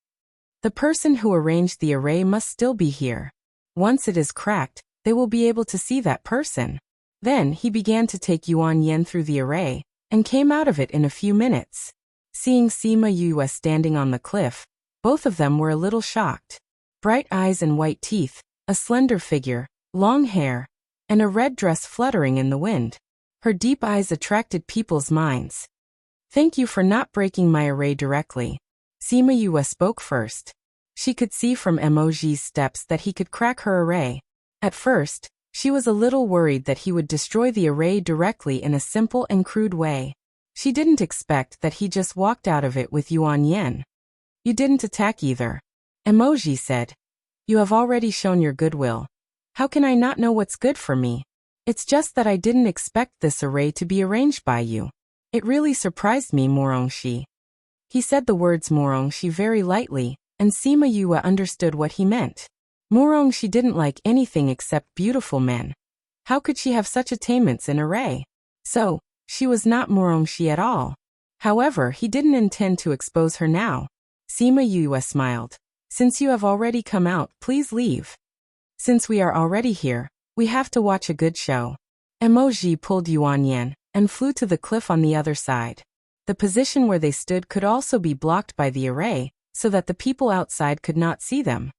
The person who arranged the array must still be here. Once it is cracked, they will be able to see that person. Then he began to take Yuan Yen through the array, and came out of it in a few minutes. Seeing Sima Yue standing on the cliff, both of them were a little shocked. Bright eyes and white teeth, a slender figure, long hair, and a red dress fluttering in the wind. Her deep eyes attracted people's minds. Thank you for not breaking my array directly. Sima Yue spoke first. She could see from Emoji's steps that he could crack her array. At first, she was a little worried that he would destroy the array directly in a simple and crude way. She didn't expect that he just walked out of it with Yuan Yen. You didn't attack either. Emoji said. You have already shown your goodwill. How can I not know what's good for me? It's just that I didn't expect this array to be arranged by you. It really surprised me, Morongshi. He said the words Morongshi very lightly, and Sima Yue understood what he meant. Morongshi didn't like anything except beautiful men. How could she have such attainments in array? So, she was not Morongshi at all. However, he didn't intend to expose her now. Sima Yue smiled. Since you have already come out, please leave. Since we are already here, we have to watch a good show. Emoji pulled Yuan Yen and flew to the cliff on the other side. The position where they stood could also be blocked by the array, so that the people outside could not see them.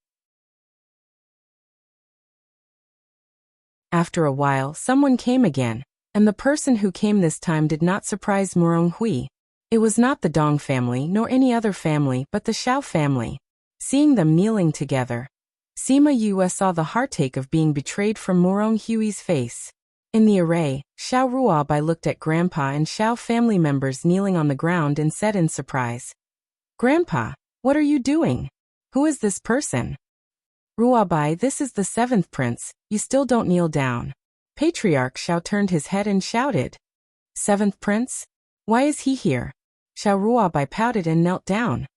After a while, someone came again, and the person who came this time did not surprise Murong Hui. It was not the Dong family nor any other family but the Xiao family. Seeing them kneeling together, Sima Yue saw the heartache of being betrayed from Murong Hui's face. In the array, Xiao Ruabai looked at Grandpa and Xiao family members kneeling on the ground and said in surprise, Grandpa, what are you doing? Who is this person? Ruabai, this is the 7th prince, you still don't kneel down. Patriarch Xiao turned his head and shouted, 7th prince? Why is he here? Xiao Ruabai pouted and knelt down.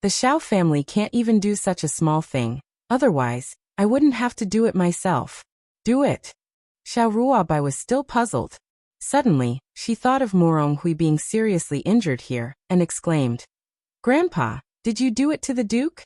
The Xiao family can't even do such a small thing, otherwise, I wouldn't have to do it myself. Do it. Xiao Ruabai was still puzzled. Suddenly, she thought of Murong Hui being seriously injured here, and exclaimed, Grandpa, did you do it to the Duke?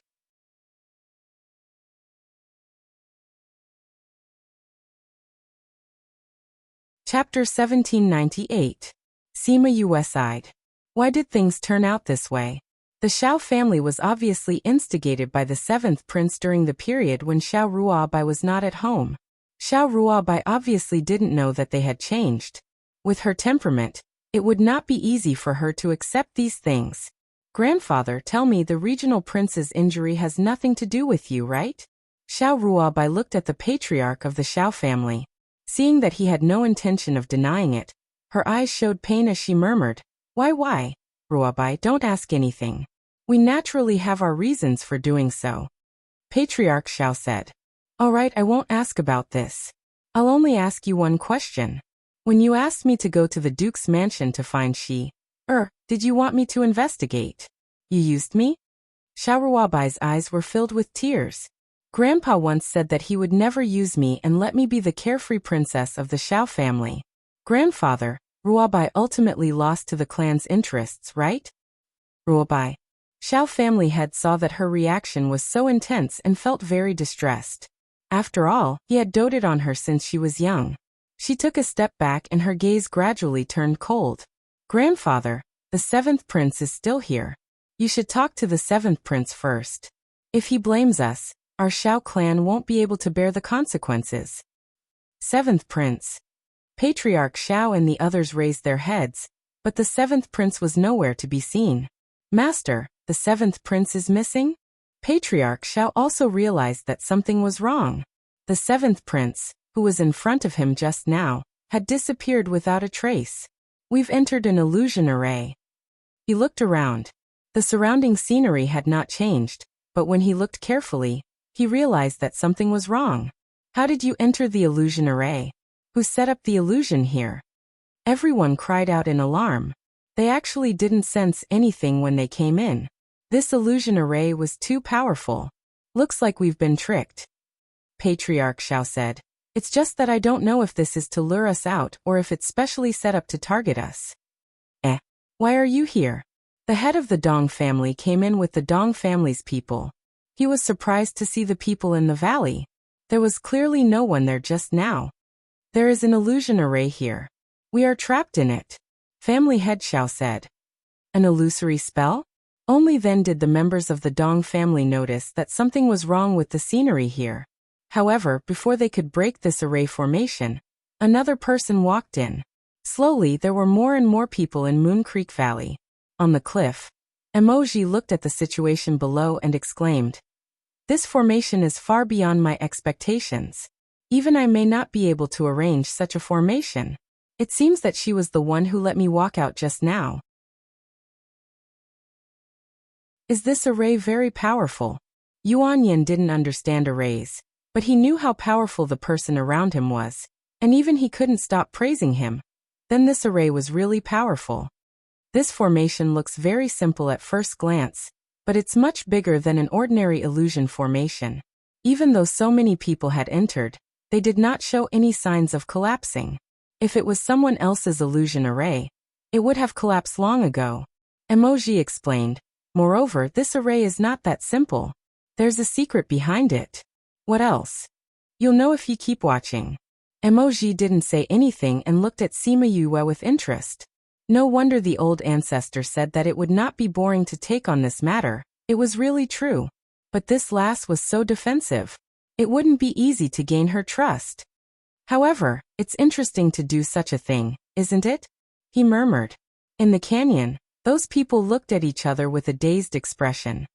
Chapter 1798. Sima Yue sighed. Why did things turn out this way? The Xiao family was obviously instigated by the 7th prince during the period when Xiao Ruabai was not at home. Xiao Ruabai obviously didn't know that they had changed. With her temperament, it would not be easy for her to accept these things. Grandfather, tell me the regional prince's injury has nothing to do with you, right? Xiao Ruabai looked at the patriarch of the Xiao family. Seeing that he had no intention of denying it, her eyes showed pain as she murmured, Why? Ruabai, don't ask anything. We naturally have our reasons for doing so. Patriarch Xiao said. All right, I won't ask about this. I'll only ask you one question. When you asked me to go to the Duke's mansion to find did you want me to investigate? You used me? Xiao Ruabai's eyes were filled with tears. Grandpa once said that he would never use me and let me be the carefree princess of the Xiao family. Grandfather, Ruabai ultimately lost to the clan's interests, right? Ruabai. Xiao family head saw that her reaction was so intense and felt very distressed. After all, he had doted on her since she was young. She took a step back and her gaze gradually turned cold. Grandfather, the 7th prince is still here. You should talk to the 7th prince first. If he blames us, our Xiao clan won't be able to bear the consequences. 7th prince. Patriarch Xiao and the others raised their heads, but the 7th prince was nowhere to be seen. Master, the 7th prince is missing? Patriarch Xiao also realized that something was wrong. The 7th prince, who was in front of him just now, had disappeared without a trace. We've entered an illusion array. He looked around. The surrounding scenery had not changed, but when he looked carefully, he realized that something was wrong. How did you enter the illusion array? Who set up the illusion here? Everyone cried out in alarm. They actually didn't sense anything when they came in. This illusion array was too powerful. Looks like we've been tricked. Patriarch Xiao said. It's just that I don't know if this is to lure us out or if it's specially set up to target us. Why are you here? The head of the Dong family came in with the Dong family's people. He was surprised to see the people in the valley. There was clearly no one there just now. There is an illusion array here. We are trapped in it. Family head Xiao said. An illusory spell? Only then did the members of the Dong family notice that something was wrong with the scenery here. However, before they could break this array formation, another person walked in. Slowly, there were more and more people in Moon Creek Valley. On the cliff, Emoji looked at the situation below and exclaimed, "This formation is far beyond my expectations. Even I may not be able to arrange such a formation. It seems that she was the one who let me walk out just now." Is this array very powerful? Yuan Yin didn't understand arrays, but he knew how powerful the person around him was, and even he couldn't stop praising him. Then this array was really powerful. This formation looks very simple at first glance, but it's much bigger than an ordinary illusion formation. Even though so many people had entered, they did not show any signs of collapsing. If it was someone else's illusion array, it would have collapsed long ago. Emoji explained. Moreover, this array is not that simple. There's a secret behind it. What else? You'll know if you keep watching. Emoji didn't say anything and looked at Sima Yue with interest. No wonder the old ancestor said that it would not be boring to take on this matter. It was really true. But this lass was so defensive. It wouldn't be easy to gain her trust. However, it's interesting to do such a thing, isn't it? He murmured. In the canyon, those people looked at each other with a dazed expression.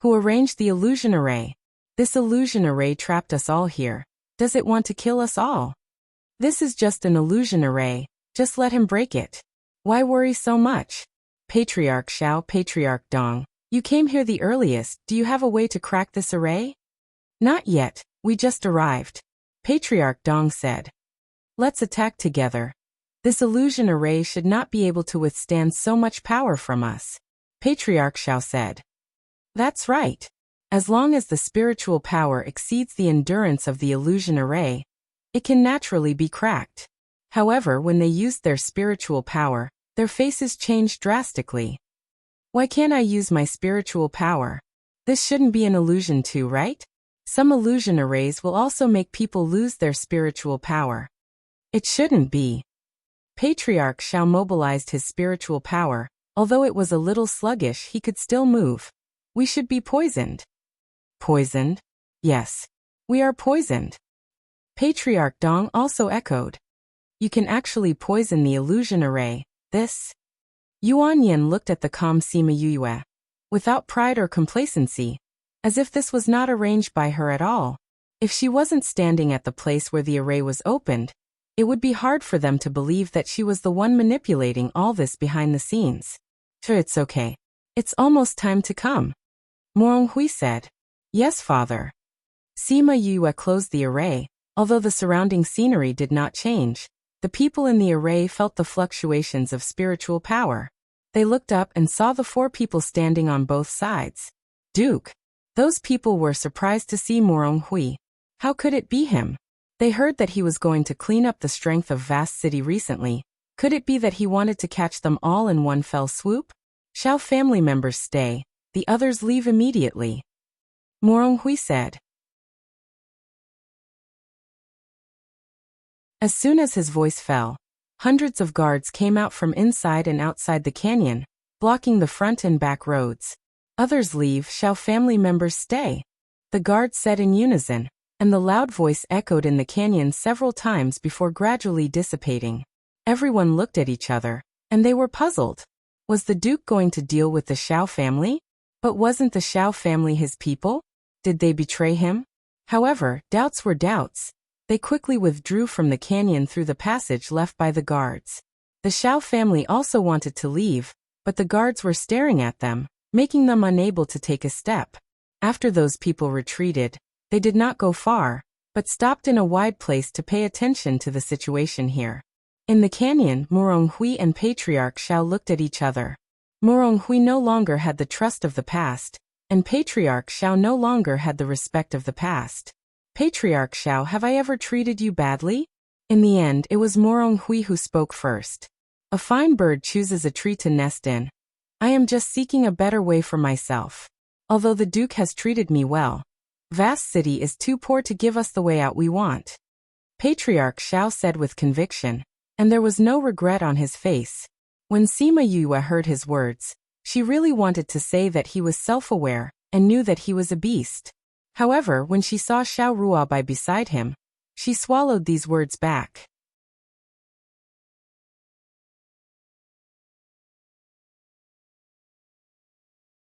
Who arranged the illusion array? This illusion array trapped us all here. Does it want to kill us all? This is just an illusion array. Just let him break it. Why worry so much? Patriarch Xiao, Patriarch Dong, you came here the earliest. Do you have a way to crack this array? Not yet. We just arrived. Patriarch Dong said. Let's attack together. This illusion array should not be able to withstand so much power from us. Patriarch Xiao said. That's right. As long as the spiritual power exceeds the endurance of the illusion array, it can naturally be cracked. However, when they used their spiritual power, their faces changed drastically. Why can't I use my spiritual power? This shouldn't be an illusion too, right? Some illusion arrays will also make people lose their spiritual power. It shouldn't be. Patriarch Xiao mobilized his spiritual power. Although it was a little sluggish, he could still move. We should be poisoned. Poisoned? Yes. We are poisoned. Patriarch Dong also echoed. You can actually poison the illusion array. This? Yuan Yin looked at the calm Sima Yue. Without pride or complacency. As if this was not arranged by her at all. If she wasn't standing at the place where the array was opened, it would be hard for them to believe that she was the one manipulating all this behind the scenes. Sure, it's okay. It's almost time to come. Morong Hui said. Yes, father. Sima Yue closed the array. Although the surrounding scenery did not change, the people in the array felt the fluctuations of spiritual power. They looked up and saw the 4 people standing on both sides. Duke. Those people were surprised to see Morong Hui. How could it be him? They heard that he was going to clean up the strength of Vast City recently. Could it be that he wanted to catch them all in one fell swoop? Shall family members stay? The others leave immediately. Morong Hui said. As soon as his voice fell, hundreds of guards came out from inside and outside the canyon, blocking the front and back roads. Others leave, shall family members stay? The guards said in unison, and the loud voice echoed in the canyon several times before gradually dissipating. Everyone looked at each other, and they were puzzled. Was the Duke going to deal with the Xiao family? But wasn't the Xiao family his people? Did they betray him? However, doubts were doubts. They quickly withdrew from the canyon through the passage left by the guards. The Xiao family also wanted to leave, but the guards were staring at them, making them unable to take a step. After those people retreated, they did not go far, but stopped in a wide place to pay attention to the situation here. In the canyon, Morong Hui and Patriarch Xiao looked at each other. Morong Hui no longer had the trust of the past, and Patriarch Xiao no longer had the respect of the past. Patriarch Xiao, have I ever treated you badly? In the end, it was Morong Hui who spoke first. A fine bird chooses a tree to nest in. I am just seeking a better way for myself. Although the Duke has treated me well, Vast City is too poor to give us the way out we want. Patriarch Xiao said with conviction, and there was no regret on his face. When Sima Yue heard his words, she really wanted to say that he was self-aware and knew that he was a beast. However, when she saw Xiao Ruobai beside him, she swallowed these words back.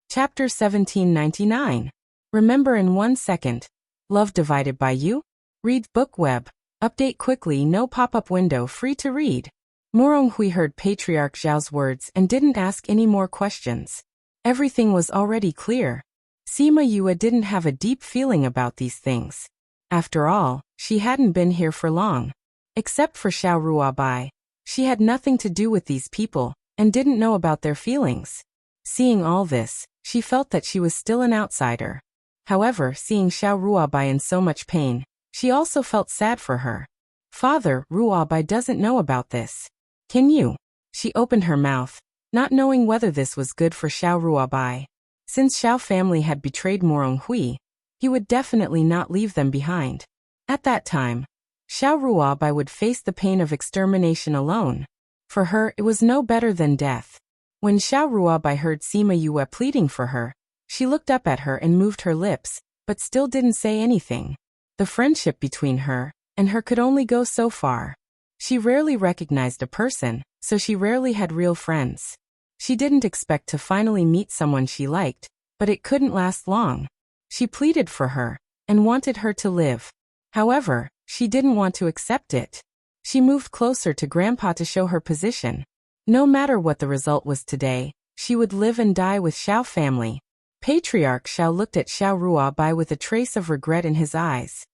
Chapter 1799. Remember in 1 second. Love divided by you? Read book web. Update quickly, no pop-up window, free to read. Moronhui heard Patriarch Zhao's words and didn't ask any more questions. Everything was already clear. Sima Yue didn't have a deep feeling about these things. After all, she hadn't been here for long. Except for Xiao Ruobai, she had nothing to do with these people and didn't know about their feelings. Seeing all this, she felt that she was still an outsider. However, seeing Xiao Ruobai in so much pain, she also felt sad for her. Father, Ruobai doesn't know about this. Can you? She opened her mouth, not knowing whether this was good for Xiao Ruobai. Since Xiao family had betrayed Moronhui, he would definitely not leave them behind. At that time, Xiao Ruobai would face the pain of extermination alone. For her, it was no better than death. When Xiao Ruobai heard Sima Yue pleading for her, she looked up at her and moved her lips, but still didn't say anything. The friendship between her and her could only go so far. She rarely recognized a person, so she rarely had real friends. She didn't expect to finally meet someone she liked, but it couldn't last long. She pleaded for her and wanted her to live. However, she didn't want to accept it. She moved closer to Grandpa to show her position. No matter what the result was today, she would live and die with Xiao family. Patriarch Xiao looked at Xiao Ruobai with a trace of regret in his eyes.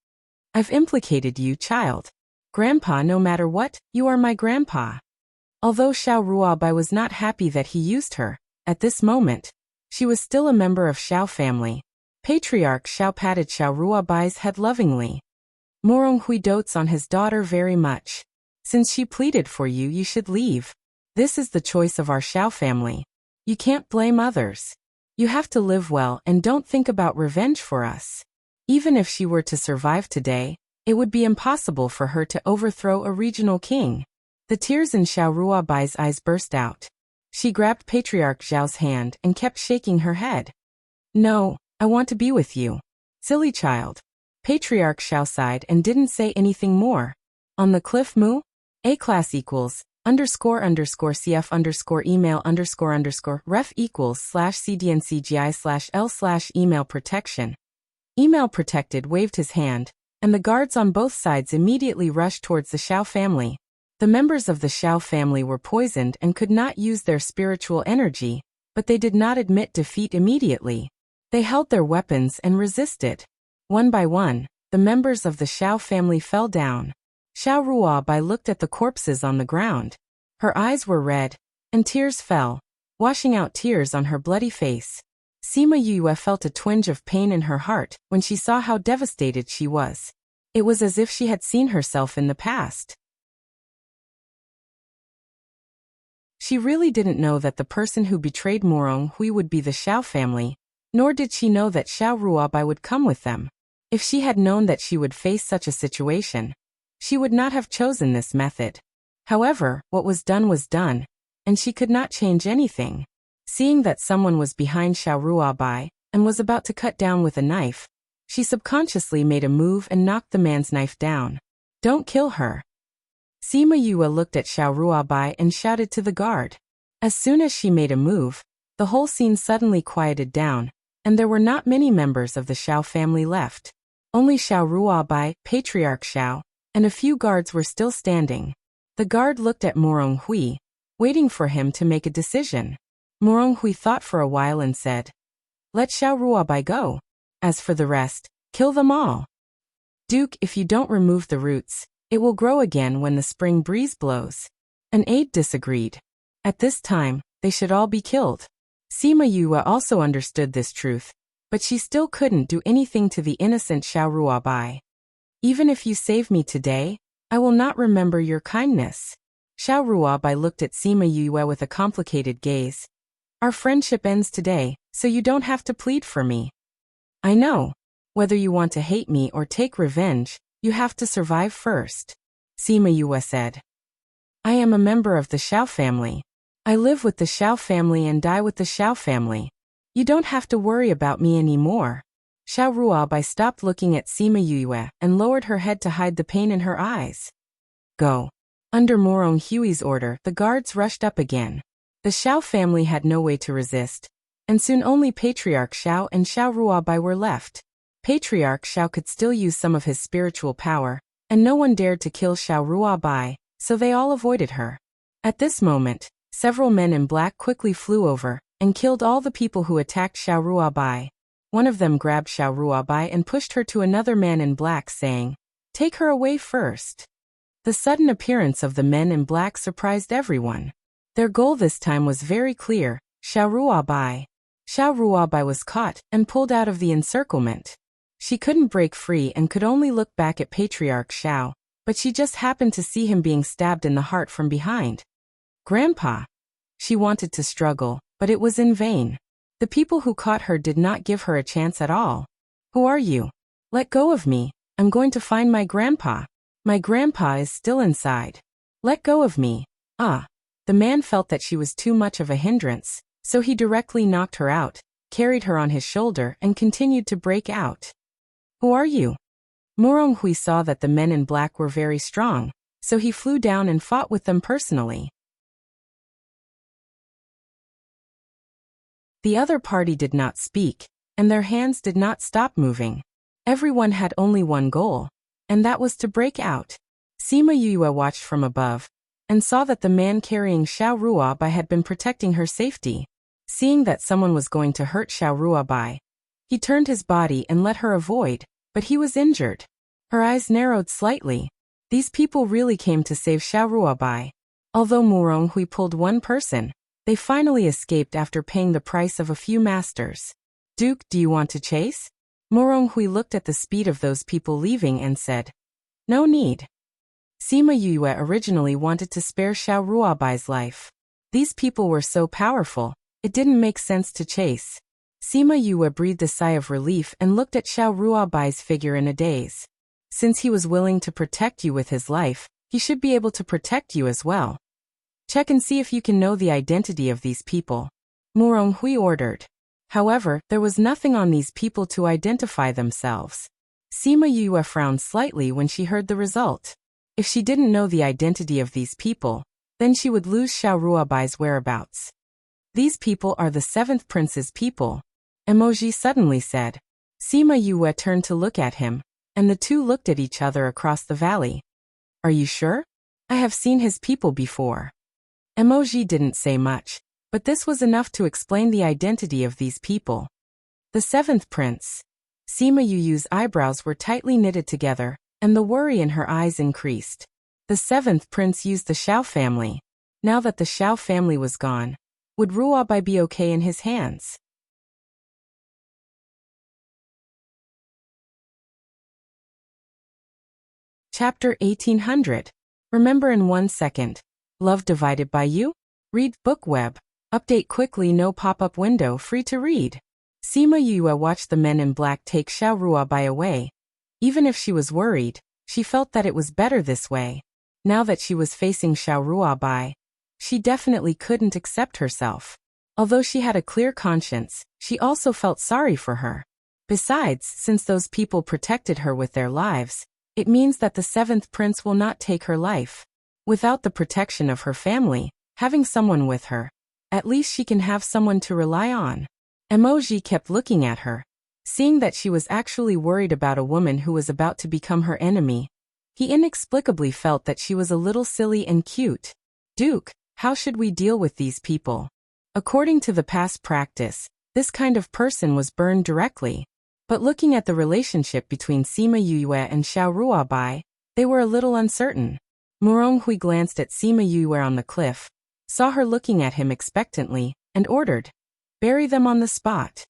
I've implicated you, child. Grandpa, no matter what, you are my grandpa. Although Xiao Ruobai was not happy that he used her, at this moment, she was still a member of Xiao family. Patriarch Xiao patted Xiao Ruobai's head lovingly. Moronhui dotes on his daughter very much. Since she pleaded for you, you should leave. This is the choice of our Xiao family. You can't blame others. You have to live well and don't think about revenge for us. Even if she were to survive today, it would be impossible for her to overthrow a regional king. The tears in Xiao Ruobai's eyes burst out. She grabbed Patriarch Zhao's hand and kept shaking her head. No, I want to be with you. Silly child. Patriarch Xiao sighed and didn't say anything more. On the cliff moo? A-class equals _CF_email_ref equals /CDNCGI/L/email protection. Email protected waved his hand, and the guards on both sides immediately rushed towards the Xiao family. The members of the Xiao family were poisoned and could not use their spiritual energy, but they did not admit defeat immediately. They held their weapons and resisted. One by one, the members of the Xiao family fell down. Xiao Ruobai looked at the corpses on the ground. Her eyes were red, and tears fell, washing out tears on her bloody face. Sima Yue felt a twinge of pain in her heart when she saw how devastated she was. It was as if she had seen herself in the past. She really didn't know that the person who betrayed Moronhui would be the Xiao family, nor did she know that Xiao Ruobai would come with them. If she had known that she would face such a situation, she would not have chosen this method. However, what was done, and she could not change anything. Seeing that someone was behind Xiao Ruobai and was about to cut down with a knife, she subconsciously made a move and knocked the man's knife down. Don't kill her. Sima Yue looked at Xiao Ruobai and shouted to the guard. As soon as she made a move, the whole scene suddenly quieted down, and there were not many members of the Xiao family left. Only Xiao Ruobai, Patriarch Xiao, and a few guards were still standing. The guard looked at Moronhui, waiting for him to make a decision. Moronhui thought for a while and said, "Let Xiao Ruobai go. As for the rest, kill them all. Duke, if you don't remove the roots, it will grow again when the spring breeze blows." An aide disagreed. At this time, they should all be killed. Sima Yue also understood this truth, but she still couldn't do anything to the innocent Xiao Ruobai. Even if you save me today, I will not remember your kindness. Xiao Ruobai looked at Sima Yue with a complicated gaze. Our friendship ends today, so you don't have to plead for me. I know. Whether you want to hate me or take revenge, you have to survive first. Sima Yue said. I am a member of the Xiao family. I live with the Xiao family and die with the Xiao family. You don't have to worry about me anymore. Xiao Ruobai stopped looking at Sima Yue and lowered her head to hide the pain in her eyes. Go. Under Morong Hui's order, the guards rushed up again. The Xiao family had no way to resist, and soon only Patriarch Xiao and Xiao Ruobai were left. Patriarch Xiao could still use some of his spiritual power, and no one dared to kill Xiao Ruobai, so they all avoided her. At this moment, several men in black quickly flew over and killed all the people who attacked Xiao Ruobai. One of them grabbed Xiao Ruobai and pushed her to another man in black, saying, "Take her away first." The sudden appearance of the men in black surprised everyone. Their goal this time was very clear: Xiao Ruobai. Xiao Ruobai was caught and pulled out of the encirclement. She couldn't break free and could only look back at Patriarch Xiao, but she just happened to see him being stabbed in the heart from behind. "Grandpa." She wanted to struggle, but it was in vain. The people who caught her did not give her a chance at all. "Who are you? Let go of me. I'm going to find my grandpa. My grandpa is still inside. Let go of me." Ah. The man felt that she was too much of a hindrance, so he directly knocked her out, carried her on his shoulder and continued to break out. "Who are you?" Morong Hui saw that the men in black were very strong, so he flew down and fought with them personally. The other party did not speak, and their hands did not stop moving. Everyone had only one goal, and that was to break out. Sima Yue watched from above, and saw that the man carrying Xiao Ruobai had been protecting her safety. Seeing that someone was going to hurt Xiao Ruobai, he turned his body and let her avoid, but he was injured. Her eyes narrowed slightly. These people really came to save Xiao Ruobai. Although Morong Hui pulled one person, they finally escaped after paying the price of a few masters. "Duke, do you want to chase?" Morong Hui looked at the speed of those people leaving and said, "No need." Sima Yue originally wanted to spare Xiao Ruobai's life. These people were so powerful, it didn't make sense to chase. Sima Yue breathed a sigh of relief and looked at Xiao Ruobai's figure in a daze. Since he was willing to protect you with his life, he should be able to protect you as well. "Check and see if you can know the identity of these people," Morong Hui ordered. However, there was nothing on these people to identify themselves. Sima Yue frowned slightly when she heard the result. If she didn't know the identity of these people, then she would lose Xiao Ruobai's whereabouts. "These people are the 7th Prince's people," Emoji suddenly said. Sima Yue turned to look at him, and the two looked at each other across the valley. "Are you sure? I have seen his people before." Emoji didn't say much, but this was enough to explain the identity of these people. The 7th Prince. Sima Yue's eyebrows were tightly knitted together, and the worry in her eyes increased. The 7th Prince used the Xiao family. Now that the Xiao family was gone, would Ruobai be okay in his hands? Chapter 1800. Remember in 1 second. Love divided by you? Read book web. Update quickly, no pop-up window, free to read. Sima Yue watched the men in black take Xiao Ruobai away. Even if she was worried, she felt that it was better this way. Now that she was facing Xiao Ruobai, she definitely couldn't accept herself. Although she had a clear conscience, she also felt sorry for her. Besides, since those people protected her with their lives, it means that the 7th Prince will not take her life. Without the protection of her family, having someone with her, at least she can have someone to rely on. Emoji kept looking at her. Seeing that she was actually worried about a woman who was about to become her enemy, he inexplicably felt that she was a little silly and cute. "Duke, how should we deal with these people?" According to the past practice, this kind of person was burned directly. But looking at the relationship between Sima Yue and Xiao Ruobai, they were a little uncertain. Morong Hui glanced at Sima Yue on the cliff, saw her looking at him expectantly, and ordered, "Bury them on the spot."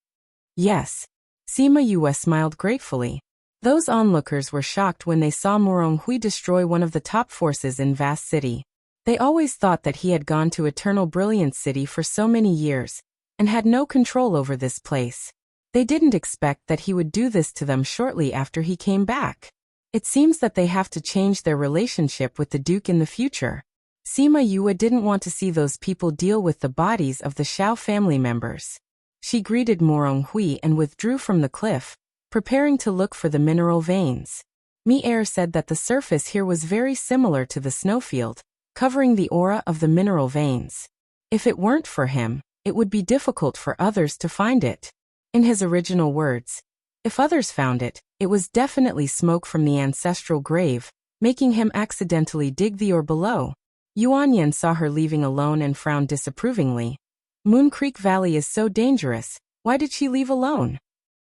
"Yes." Sima Yue smiled gratefully. Those onlookers were shocked when they saw Morong Hui destroy one of the top forces in Vast City. They always thought that he had gone to Eternal Brilliance City for so many years, and had no control over this place. They didn't expect that he would do this to them shortly after he came back. It seems that they have to change their relationship with the Duke in the future. Sima Yue didn't want to see those people deal with the bodies of the Xiao family members. She greeted Morong Hui and withdrew from the cliff, preparing to look for the mineral veins. Mi-Er said that the surface here was very similar to the snowfield, covering the aura of the mineral veins. If it weren't for him, it would be difficult for others to find it. In his original words, if others found it, it was definitely smoke from the ancestral grave, making him accidentally dig the ore below. Yuanyan saw her leaving alone and frowned disapprovingly. Moon Creek Valley is so dangerous, why did she leave alone?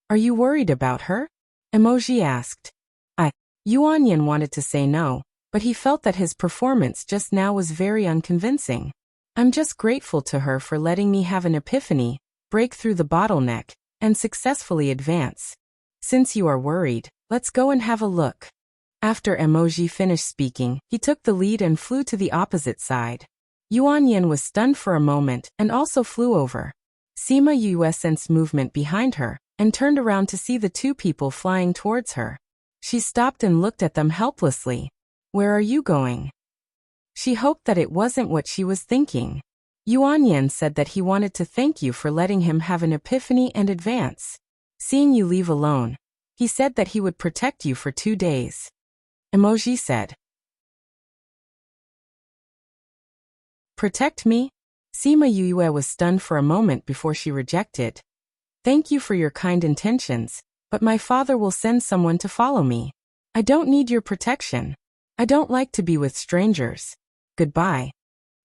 Are you worried about her? Emoji asked. Yuanyan wanted to say no, but he felt that his performance just now was very unconvincing. I'm just grateful to her for letting me have an epiphany, break through the bottleneck, and successfully advance. Since you are worried, let's go and have a look. After Emoji finished speaking, he took the lead and flew to the opposite side. Yuanyan was stunned for a moment and also flew over. Sima Yue sensed movement behind her and turned around to see the two people flying towards her. She stopped and looked at them helplessly. Where are you going? She hoped that it wasn't what she was thinking. Yuanyan said that he wanted to thank you for letting him have an epiphany and advance. Seeing you leave alone, he said that he would protect you for 2 days. Emoji said. Protect me? Sima Yue was stunned for a moment before she rejected. Thank you for your kind intentions, but my father will send someone to follow me. I don't need your protection. I don't like to be with strangers. Goodbye.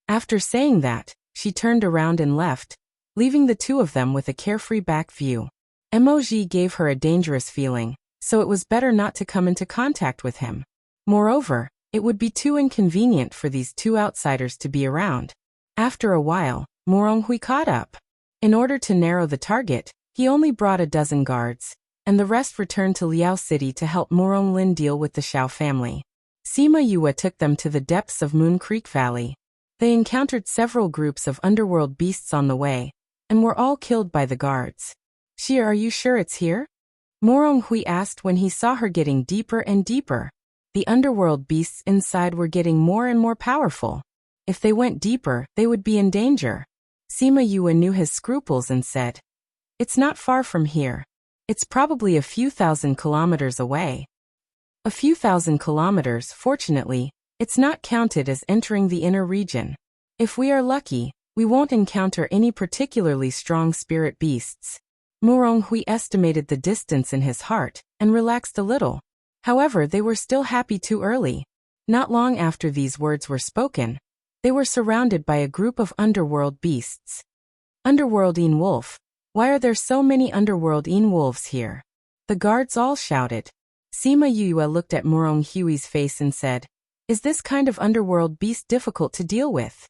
After saying that, she turned around and left, leaving the two of them with a carefree back view. Emoji gave her a dangerous feeling, so it was better not to come into contact with him. Moreover, it would be too inconvenient for these two outsiders to be around. After a while, Moronghui caught up. In order to narrow the target, he only brought a dozen guards, and the rest returned to Liao City to help Morong Lin deal with the Xiao family. Sima Yue took them to the depths of Moon Creek Valley. They encountered several groups of underworld beasts on the way, and were all killed by the guards. Xia, are you sure it's here? Morong Hui asked when he saw her getting deeper and deeper. The underworld beasts inside were getting more and more powerful. If they went deeper, they would be in danger. Sima Yue knew his scruples and said, It's not far from here. It's probably a few thousand kilometers away. A few thousand kilometers, fortunately, it's not counted as entering the inner region. If we are lucky, we won't encounter any particularly strong spirit beasts. Morong Hui estimated the distance in his heart and relaxed a little. However, they were still happy too early. Not long after these words were spoken, they were surrounded by a group of underworld beasts. Underworldine wolf. Why are there so many underworldine wolves here? The guards all shouted. Sima Yue looked at Morong Hui's face and said, Is this kind of underworld beast difficult to deal with?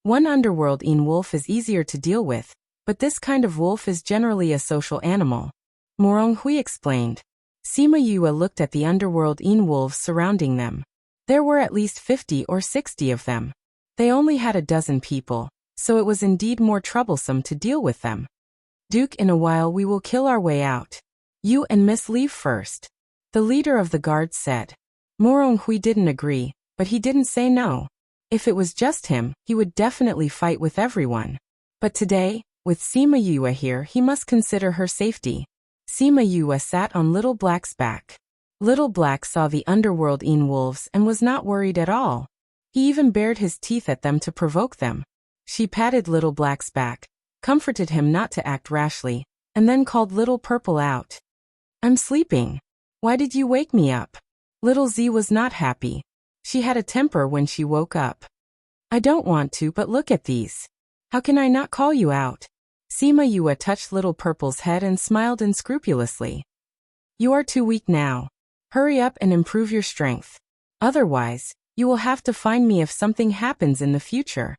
One underworldine wolf is easier to deal with, but this kind of wolf is generally a social animal. Morong Hui explained. Sima Yue looked at the underworldine wolves surrounding them. There were at least 50 or 60 of them. They only had a dozen people, so it was indeed more troublesome to deal with them. Duke, in a while we will kill our way out. You and Miss leave first. The leader of the guards said. Morong Hui didn't agree, but he didn't say no. If it was just him, he would definitely fight with everyone. But today, with Sima Yue here, he must consider her safety. Sima Yue sat on Little Black's back. Little Black saw the underworldine wolves and was not worried at all. He even bared his teeth at them to provoke them. She patted Little Black's back, comforted him not to act rashly, and then called Little Purple out. I'm sleeping. Why did you wake me up? Little Z was not happy. She had a temper when she woke up. I don't want to, but look at these. How can I not call you out? Sima Yue touched Little Purple's head and smiled unscrupulously. You are too weak now. Hurry up and improve your strength. Otherwise, you will have to find me if something happens in the future.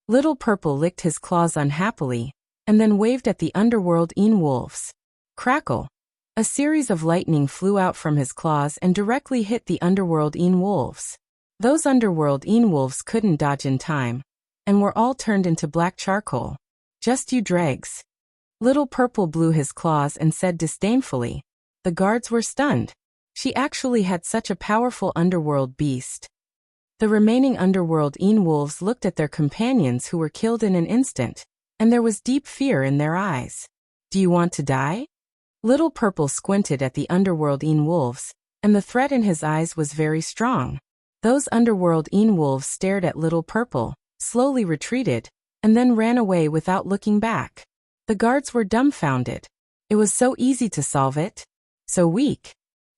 Little Purple licked his claws unhappily, and then waved at the underworldine wolves. Crackle! A series of lightning flew out from his claws and directly hit the underworldine wolves. Those underworldine wolves couldn't dodge in time, and were all turned into black charcoal. Just you dregs. Little Purple blew his claws and said disdainfully. The guards were stunned. She actually had such a powerful underworld beast. The remaining underworld wolves looked at their companions who were killed in an instant, and there was deep fear in their eyes. Do you want to die? Little Purple squinted at the underworld wolves, and the threat in his eyes was very strong. Those underworld wolves stared at Little Purple, slowly retreated, and then ran away without looking back. The guards were dumbfounded. It was so easy to solve it. So weak.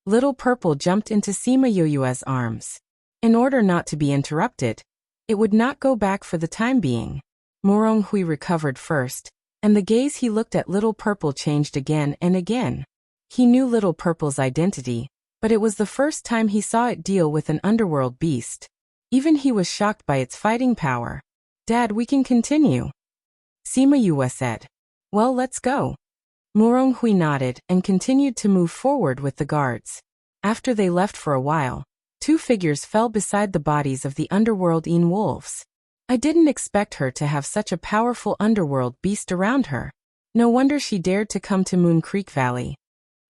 Little Purple jumped into Sima Yue's arms. In order not to be interrupted, it would not go back for the time being. Morong Hui recovered first, and the gaze he looked at Little Purple changed again and again. He knew Little Purple's identity, but it was the first time he saw it deal with an underworld beast. Even he was shocked by its fighting power. Dad, we can continue. Sima Yue said. Well, let's go. Morong Hui nodded and continued to move forward with the guards. After they left for a while, two figures fell beside the bodies of the underworld wolves. I didn't expect her to have such a powerful underworld beast around her. No wonder she dared to come to Moon Creek Valley.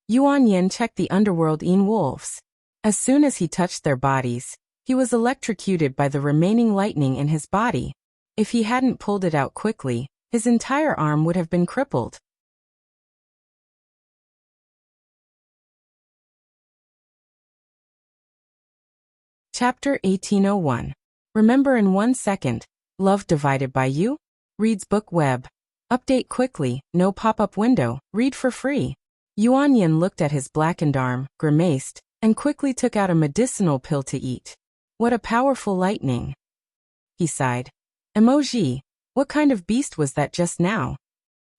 Yuan Yin checked the underworld wolves. As soon as he touched their bodies, he was electrocuted by the remaining lightning in his body. If he hadn't pulled it out quickly, his entire arm would have been crippled. Chapter 1801. Remember in 1 second, Love Divided by You? Reads Book Web. Update quickly, no pop-up window, read for free. Yuan Yin looked at his blackened arm, grimaced, and quickly took out a medicinal pill to eat. What a powerful lightning. He sighed. Emoji, what kind of beast was that just now?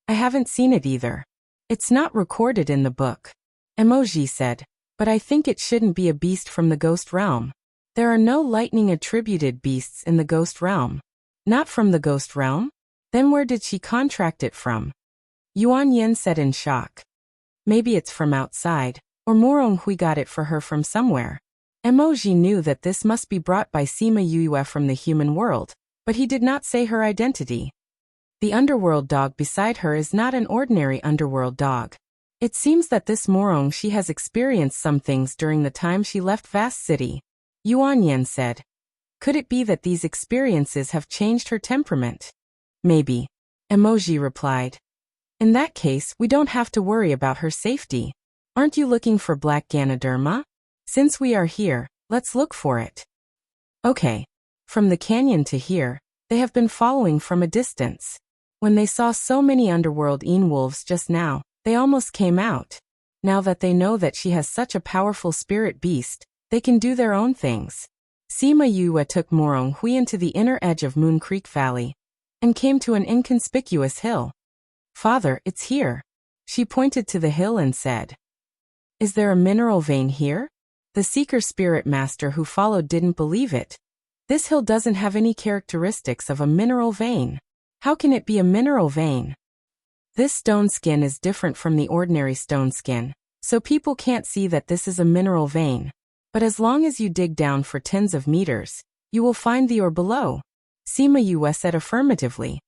I haven't seen it either. It's not recorded in the book. Emoji said, but I think it shouldn't be a beast from the ghost realm. There are no lightning-attributed beasts in the ghost realm. Not from the ghost realm? Then where did she contract it from? Yuan Yin said in shock. Maybe it's from outside, or Morong Hui got it for her from somewhere. Emoji knew that this must be brought by Sima Yue from the human world, but he did not say her identity. The underworld dog beside her is not an ordinary underworld dog. It seems that this Morong she has experienced some things during the time she left Vast City. Yuan Yin said. Could it be that these experiences have changed her temperament? Maybe. Emoji replied. In that case, we don't have to worry about her safety. Aren't you looking for black Ganoderma? Since we are here, let's look for it. Okay. From the canyon to here, they have been following from a distance. When they saw so many underworld wolves just now, they almost came out. Now that they know that she has such a powerful spirit beast, they can do their own things. Sima Yue took Morong Hui into the inner edge of Moon Creek Valley and came to an inconspicuous hill. Father, it's here. She pointed to the hill and said. Is there a mineral vein here? The Seeker Spirit Master who followed didn't believe it. This hill doesn't have any characteristics of a mineral vein. How can it be a mineral vein? This stone skin is different from the ordinary stone skin, so people can't see that this is a mineral vein. But as long as you dig down for tens of meters, you will find the ore below. Sima Yue said affirmatively.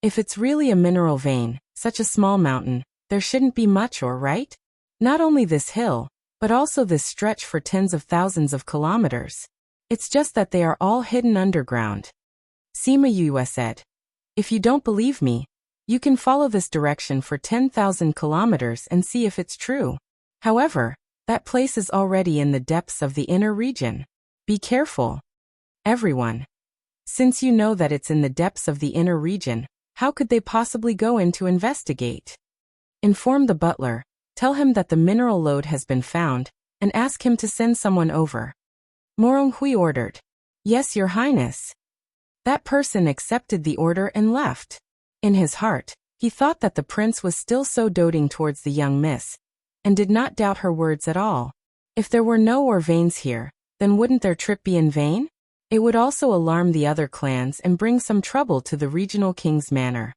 If it's really a mineral vein, such a small mountain, there shouldn't be much ore, right? Not only this hill, but also this stretch for tens of thousands of kilometers. It's just that they are all hidden underground. Sima Yue said. If you don't believe me, you can follow this direction for 10,000 kilometers and see if it's true. However, that place is already in the depths of the inner region. Be careful. Everyone. Since you know that it's in the depths of the inner region, how could they possibly go in to investigate? Inform the butler, tell him that the mineral lode has been found, and ask him to send someone over. Morong Hui ordered. Yes, Your Highness. That person accepted the order and left. In his heart, he thought that the prince was still so doting towards the young miss, and did not doubt her words at all. If there were no ore veins here, then wouldn't their trip be in vain? It would also alarm the other clans and bring some trouble to the regional king's manor.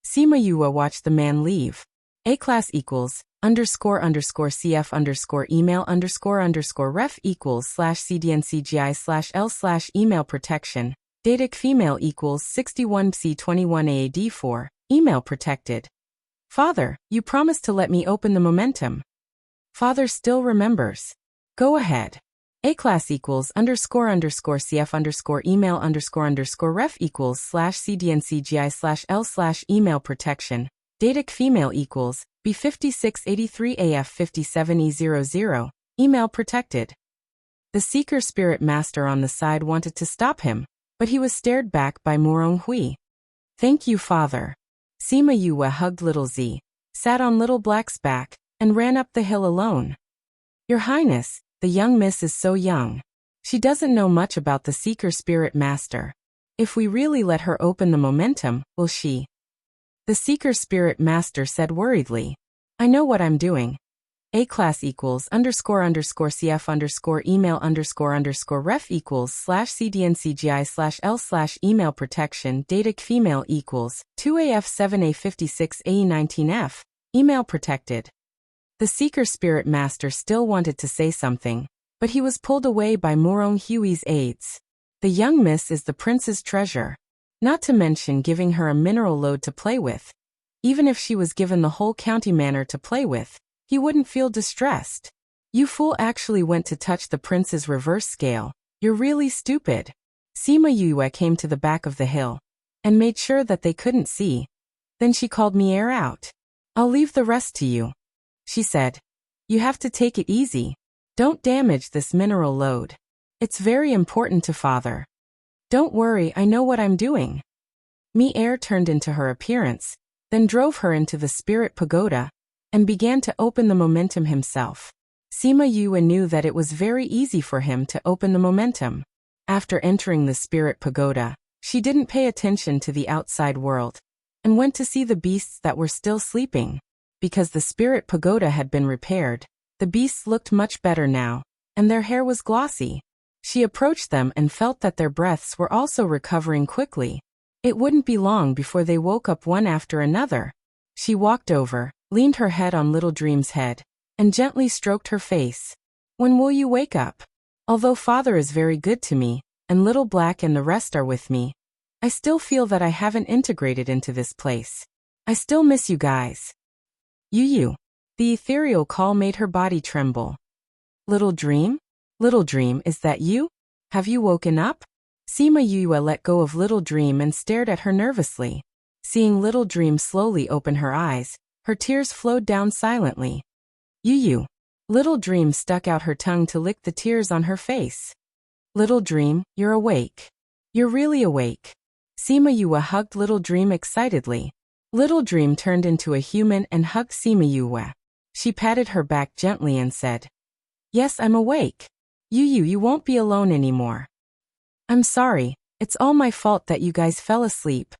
Sima Yue watched the man leave. A-class equals, __CF email _ref equals /CDNCGI/L/ email protection. Datic female equals 61C21AAD4. Email protected. Father, you promised to let me open the momentum. Father still remembers. Go ahead. A-class equals underscore underscore CF underscore email underscore underscore ref equals /CDNCGI/L/ email protection. Datic female equals B5683 AF 57E00. Email protected. The Seeker Spirit Master on the side wanted to stop him, but he was stared back by Morong Hui. Thank you, Father. Sima Yue hugged Little Z, sat on Little Black's back, and ran up the hill alone. Your Highness, the young miss is so young. She doesn't know much about the Seeker Spirit Master. If we really let her open the momentum, will she? The Seeker Spirit Master said worriedly. I know what I'm doing. A-class equals underscore underscore CF underscore email underscore underscore ref equals /CDNCGI/L/ email protection. Datic female equals 2AF7A56AE19F. Email protected. The Seeker Spirit Master still wanted to say something, but he was pulled away by Morong Hui's aides. The young miss is the prince's treasure. Not to mention giving her a mineral lode to play with. Even if she was given the whole county manor to play with, he wouldn't feel distressed. You fool actually went to touch the prince's reverse scale. You're really stupid. Sima Yue came to the back of the hill and made sure that they couldn't see. Then she called me air out. I'll leave the rest to you. She said. You have to take it easy. Don't damage this mineral lode. It's very important to Father. Don't worry, I know what I'm doing. Mi Air turned into her appearance, then drove her into the spirit pagoda, and began to open the momentum himself. Sima Yue knew that it was very easy for him to open the momentum. After entering the spirit pagoda, she didn't pay attention to the outside world, and went to see the beasts that were still sleeping. Because the spirit pagoda had been repaired, the beasts looked much better now, and their hair was glossy. She approached them and felt that their breaths were also recovering quickly. It wouldn't be long before they woke up one after another. She walked over, leaned her head on Little Dream's head, and gently stroked her face. When will you wake up? Although Father is very good to me, and Little Black and the rest are with me, I still feel that I haven't integrated into this place. I still miss you guys. You. The ethereal call made her body tremble. Little Dream? Little Dream, is that you? Have you woken up? Sima Yue let go of Little Dream and stared at her nervously. Seeing Little Dream slowly open her eyes, her tears flowed down silently. You. Little Dream stuck out her tongue to lick the tears on her face. Little Dream, you're awake. You're really awake. Sima Yue hugged Little Dream excitedly. Little Dream turned into a human and hugged Sima Yue. She patted her back gently and said, Yes, I'm awake. You won't be alone anymore. I'm sorry, it's all my fault that you guys fell asleep.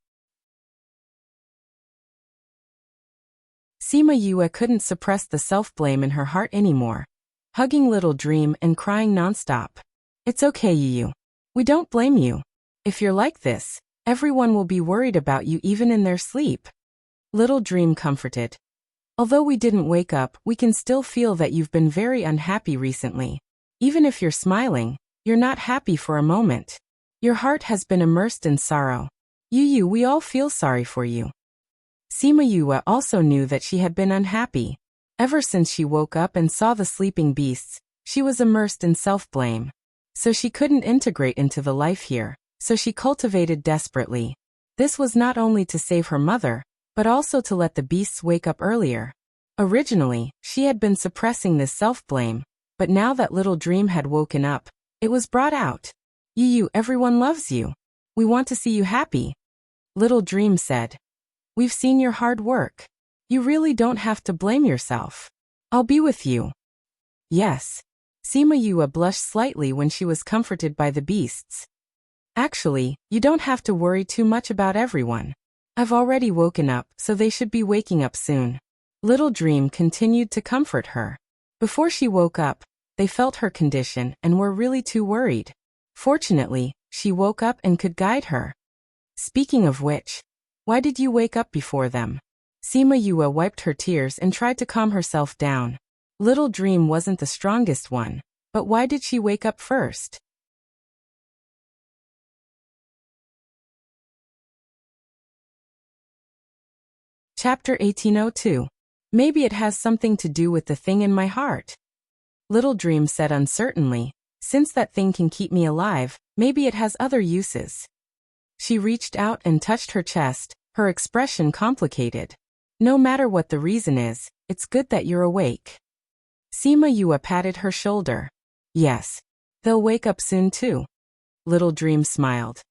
Sima Yue couldn't suppress the self-blame in her heart anymore, hugging Little Dream and crying nonstop. It's okay, Yu. We don't blame you. If you're like this, everyone will be worried about you even in their sleep. Little Dream comforted. Although we didn't wake up, we can still feel that you've been very unhappy recently. Even if you're smiling, you're not happy for a moment. Your heart has been immersed in sorrow. Yu, we all feel sorry for you. Sima Yue also knew that she had been unhappy. Ever since she woke up and saw the sleeping beasts, she was immersed in self-blame. So she couldn't integrate into the life here, so she cultivated desperately. This was not only to save her mother, but also to let the beasts wake up earlier. Originally, she had been suppressing this self-blame, but now that Little Dream had woken up, it was brought out. Yu, everyone loves you. We want to see you happy. Little Dream said. We've seen your hard work. You really don't have to blame yourself. I'll be with you. Yes. Sima Yue blushed slightly when she was comforted by the beasts. Actually, you don't have to worry too much about everyone. I've already woken up, so they should be waking up soon. Little Dream continued to comfort her. Before she woke up, they felt her condition and were really too worried. Fortunately, she woke up and could guide her. Speaking of which, why did you wake up before them? Sima Yue wiped her tears and tried to calm herself down. Little Dream wasn't the strongest one, but why did she wake up first? Chapter 1802. Maybe it has something to do with the thing in my heart. Little Dream said uncertainly, since that thing can keep me alive, maybe it has other uses. She reached out and touched her chest, her expression complicated. No matter what the reason is, it's good that you're awake. Sima Yue patted her shoulder. Yes. They'll wake up soon too. Little Dream smiled.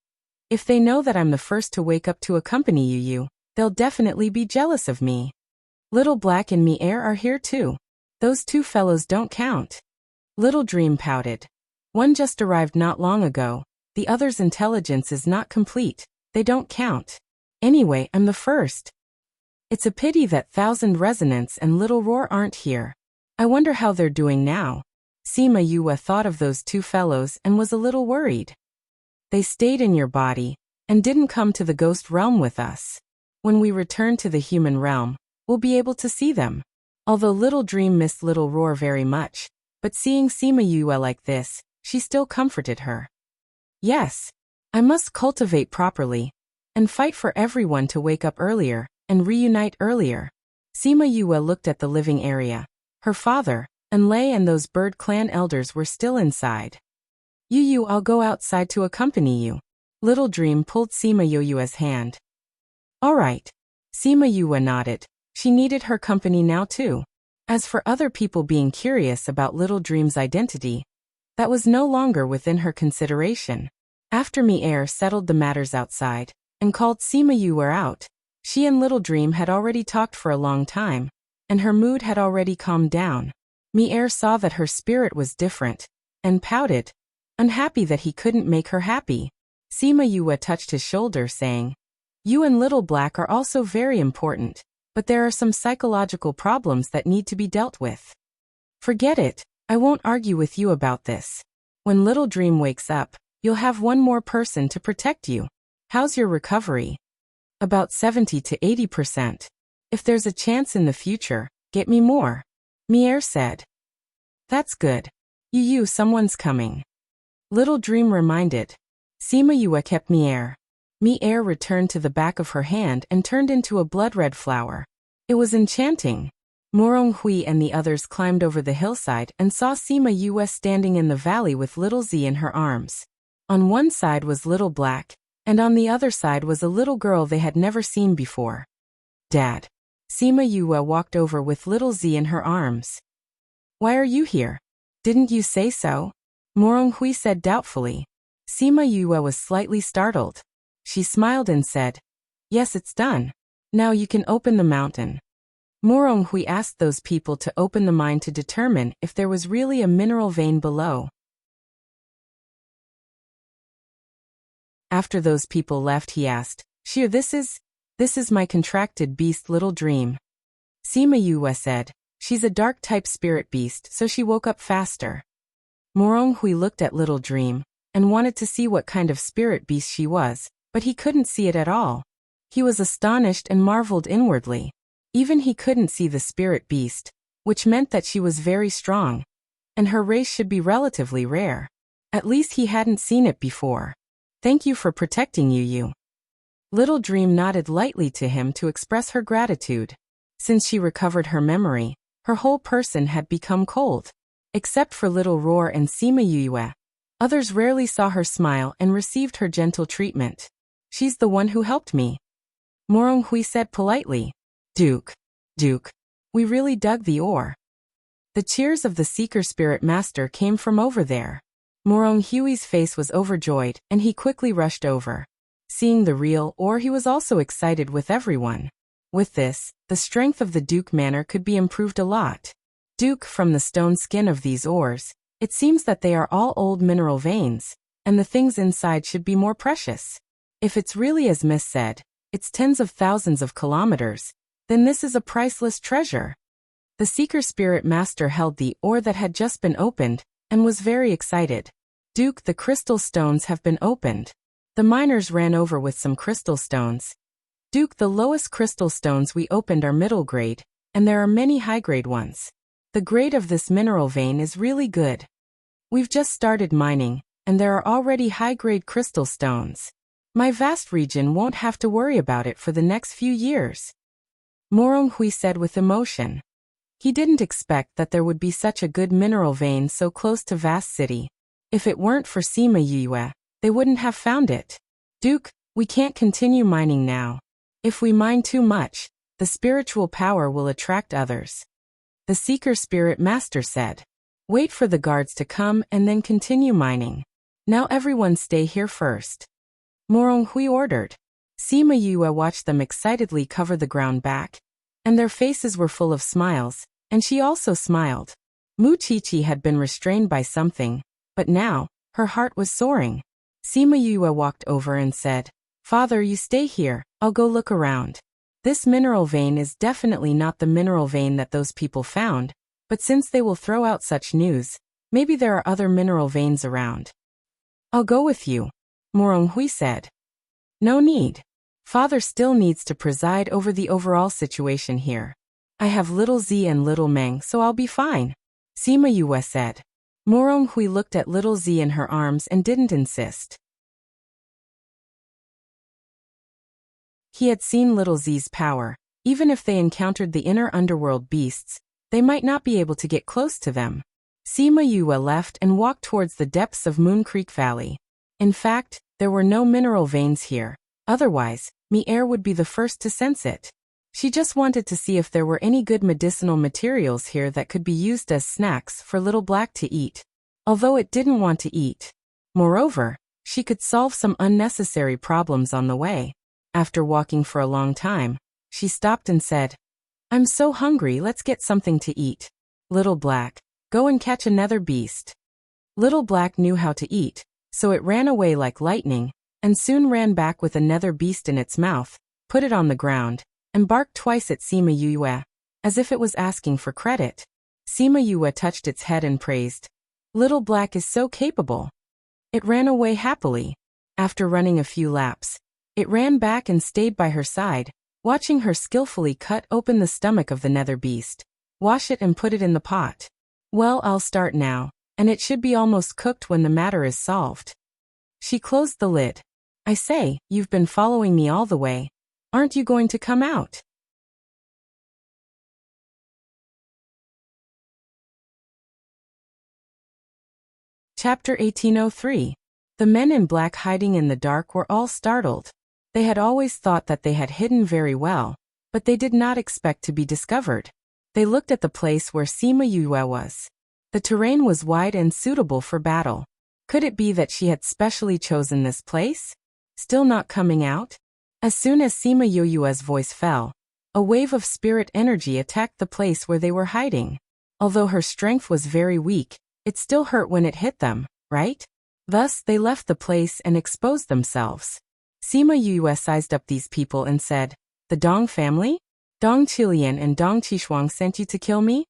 If they know that I'm the first to wake up to accompany you, they'll definitely be jealous of me. Little Black and me Air are here too. Those two fellows don't count. Little Dream pouted. One just arrived not long ago. The other's intelligence is not complete. They don't count. Anyway, I'm the first. It's a pity that Thousand Resonance and Little Roar aren't here. I wonder how they're doing now. Sima Yue thought of those two fellows and was a little worried. They stayed in your body and didn't come to the ghost realm with us. When we return to the human realm, we'll be able to see them. Although Little Dream missed Little Roar very much, but seeing Sima Yue like this, she still comforted her. Yes, I must cultivate properly and fight for everyone to wake up earlier and reunite earlier. Sima Yue looked at the living area. Her father, and Lei and those bird clan elders were still inside. I'll go outside to accompany you. Little Dream pulled Sima Yue's hand. All right. Sima Yue nodded. She needed her company now too. As for other people being curious about Little Dream's identity, that was no longer within her consideration. After Mi Air settled the matters outside and called Sima Yue out, she and Little Dream had already talked for a long time, and her mood had already calmed down. Mi Air saw that her spirit was different and pouted, unhappy that he couldn't make her happy. Sima Yue touched his shoulder, saying, You and Little Black are also very important, but there are some psychological problems that need to be dealt with. Forget it, I won't argue with you about this. When Little Dream wakes up, you'll have one more person to protect you. How's your recovery? About 70 to 80%. If there's a chance in the future, get me more. Mi Air said. That's good. Someone's coming. Little Dream reminded. Sima Yue kept Mi Air. Mi Air returned to the back of her hand and turned into a blood-red flower. It was enchanting. Morong Hui and the others climbed over the hillside and saw Sima Yue standing in the valley with Little Z in her arms. On one side was Little Black, and on the other side was a little girl they had never seen before. Dad. Sima Yue walked over with Little Z in her arms. Why are you here? Didn't you say so? Morong Hui said doubtfully. Sima Yue was slightly startled. She smiled and said, Yes, it's done. Now you can open the mountain. Morong Hui asked those people to open the mine to determine if there was really a mineral vein below. After those people left, he asked, Shir, this is my contracted beast Little Dream. Sima Yue said, She's a dark-type spirit beast, so she woke up faster. Morong Hui looked at Little Dream and wanted to see what kind of spirit beast she was, but he couldn't see it at all. He was astonished and marveled inwardly. Even he couldn't see the spirit beast, which meant that she was very strong, and her race should be relatively rare. At least he hadn't seen it before. Thank you for protecting you. Little Dream nodded lightly to him to express her gratitude. Since she recovered her memory, her whole person had become cold. Except for Little Roar and Sima Yue, others rarely saw her smile and received her gentle treatment. She's the one who helped me. Morong Hui said politely. Duke, we really dug the ore. The cheers of the Seeker Spirit Master came from over there. Morong Hui's face was overjoyed, and he quickly rushed over. Seeing the real ore, he was also excited with everyone. With this, the strength of the Duke Manor could be improved a lot. Duke, from the stone skin of these ores, it seems that they are all old mineral veins, and the things inside should be more precious. If it's really as Miss said, it's tens of thousands of kilometers, then this is a priceless treasure. The Seeker Spirit Master held the ore that had just been opened, and was very excited. Duke, the crystal stones have been opened. The miners ran over with some crystal stones. Duke, the lowest crystal stones we opened are middle grade, and there are many high-grade ones. The grade of this mineral vein is really good. We've just started mining, and there are already high-grade crystal stones. My vast region won't have to worry about it for the next few years. Morong Hui said with emotion. He didn't expect that there would be such a good mineral vein so close to vast city. If it weren't for Sima Yue, they wouldn't have found it. Duke, we can't continue mining now. If we mine too much, the spiritual power will attract others. The Seeker Spirit Master said. Wait for the guards to come and then continue mining. Now everyone stay here first. Morong Hui ordered. Sima Yue watched them excitedly cover the ground back, and their faces were full of smiles, and she also smiled. Mu Chichi had been restrained by something, but now, her heart was soaring. Sima Yue walked over and said, Father, you stay here, I'll go look around. This mineral vein is definitely not the mineral vein that those people found, but since they will throw out such news, maybe there are other mineral veins around. I'll go with you, Morong Hui said. No need. Father still needs to preside over the overall situation here. I have little Z and little Meng, so I'll be fine, Sima Yue said. Morong Hui looked at little Z in her arms and didn't insist. He had seen little Z's power. Even if they encountered the inner underworld beasts, they might not be able to get close to them. Sima Yue left and walked towards the depths of Moon Creek Valley. In fact, there were no mineral veins here. Otherwise, Mi-Er would be the first to sense it. She just wanted to see if there were any good medicinal materials here that could be used as snacks for Little Black to eat. Although it didn't want to eat. Moreover, she could solve some unnecessary problems on the way. After walking for a long time, she stopped and said, I'm so hungry, let's get something to eat. Little Black, go and catch another beast. Little Black knew how to eat, so it ran away like lightning, and soon ran back with another beast in its mouth, put it on the ground, and barked twice at Sima Yue, as if it was asking for credit. Sima Yue touched its head and praised. Little Black is so capable. It ran away happily. After running a few laps, it ran back and stayed by her side, watching her skillfully cut open the stomach of the nether beast, wash it and put it in the pot. Well, I'll start now, and it should be almost cooked when the matter is solved. She closed the lid. I say, you've been following me all the way. Aren't you going to come out? Chapter 1803. The men in black hiding in the dark were all startled. They had always thought that they had hidden very well, but they did not expect to be discovered. They looked at the place where Sima Yue was. The terrain was wide and suitable for battle. Could it be that she had specially chosen this place? Still not coming out? As soon as Sima Yue's voice fell, a wave of spirit energy attacked the place where they were hiding. Although her strength was very weak, it still hurt when it hit them, right? Thus, they left the place and exposed themselves. Sima Yue sized up these people and said, The Dong family? Dong Qilian and Dong Qishuang sent you to kill me?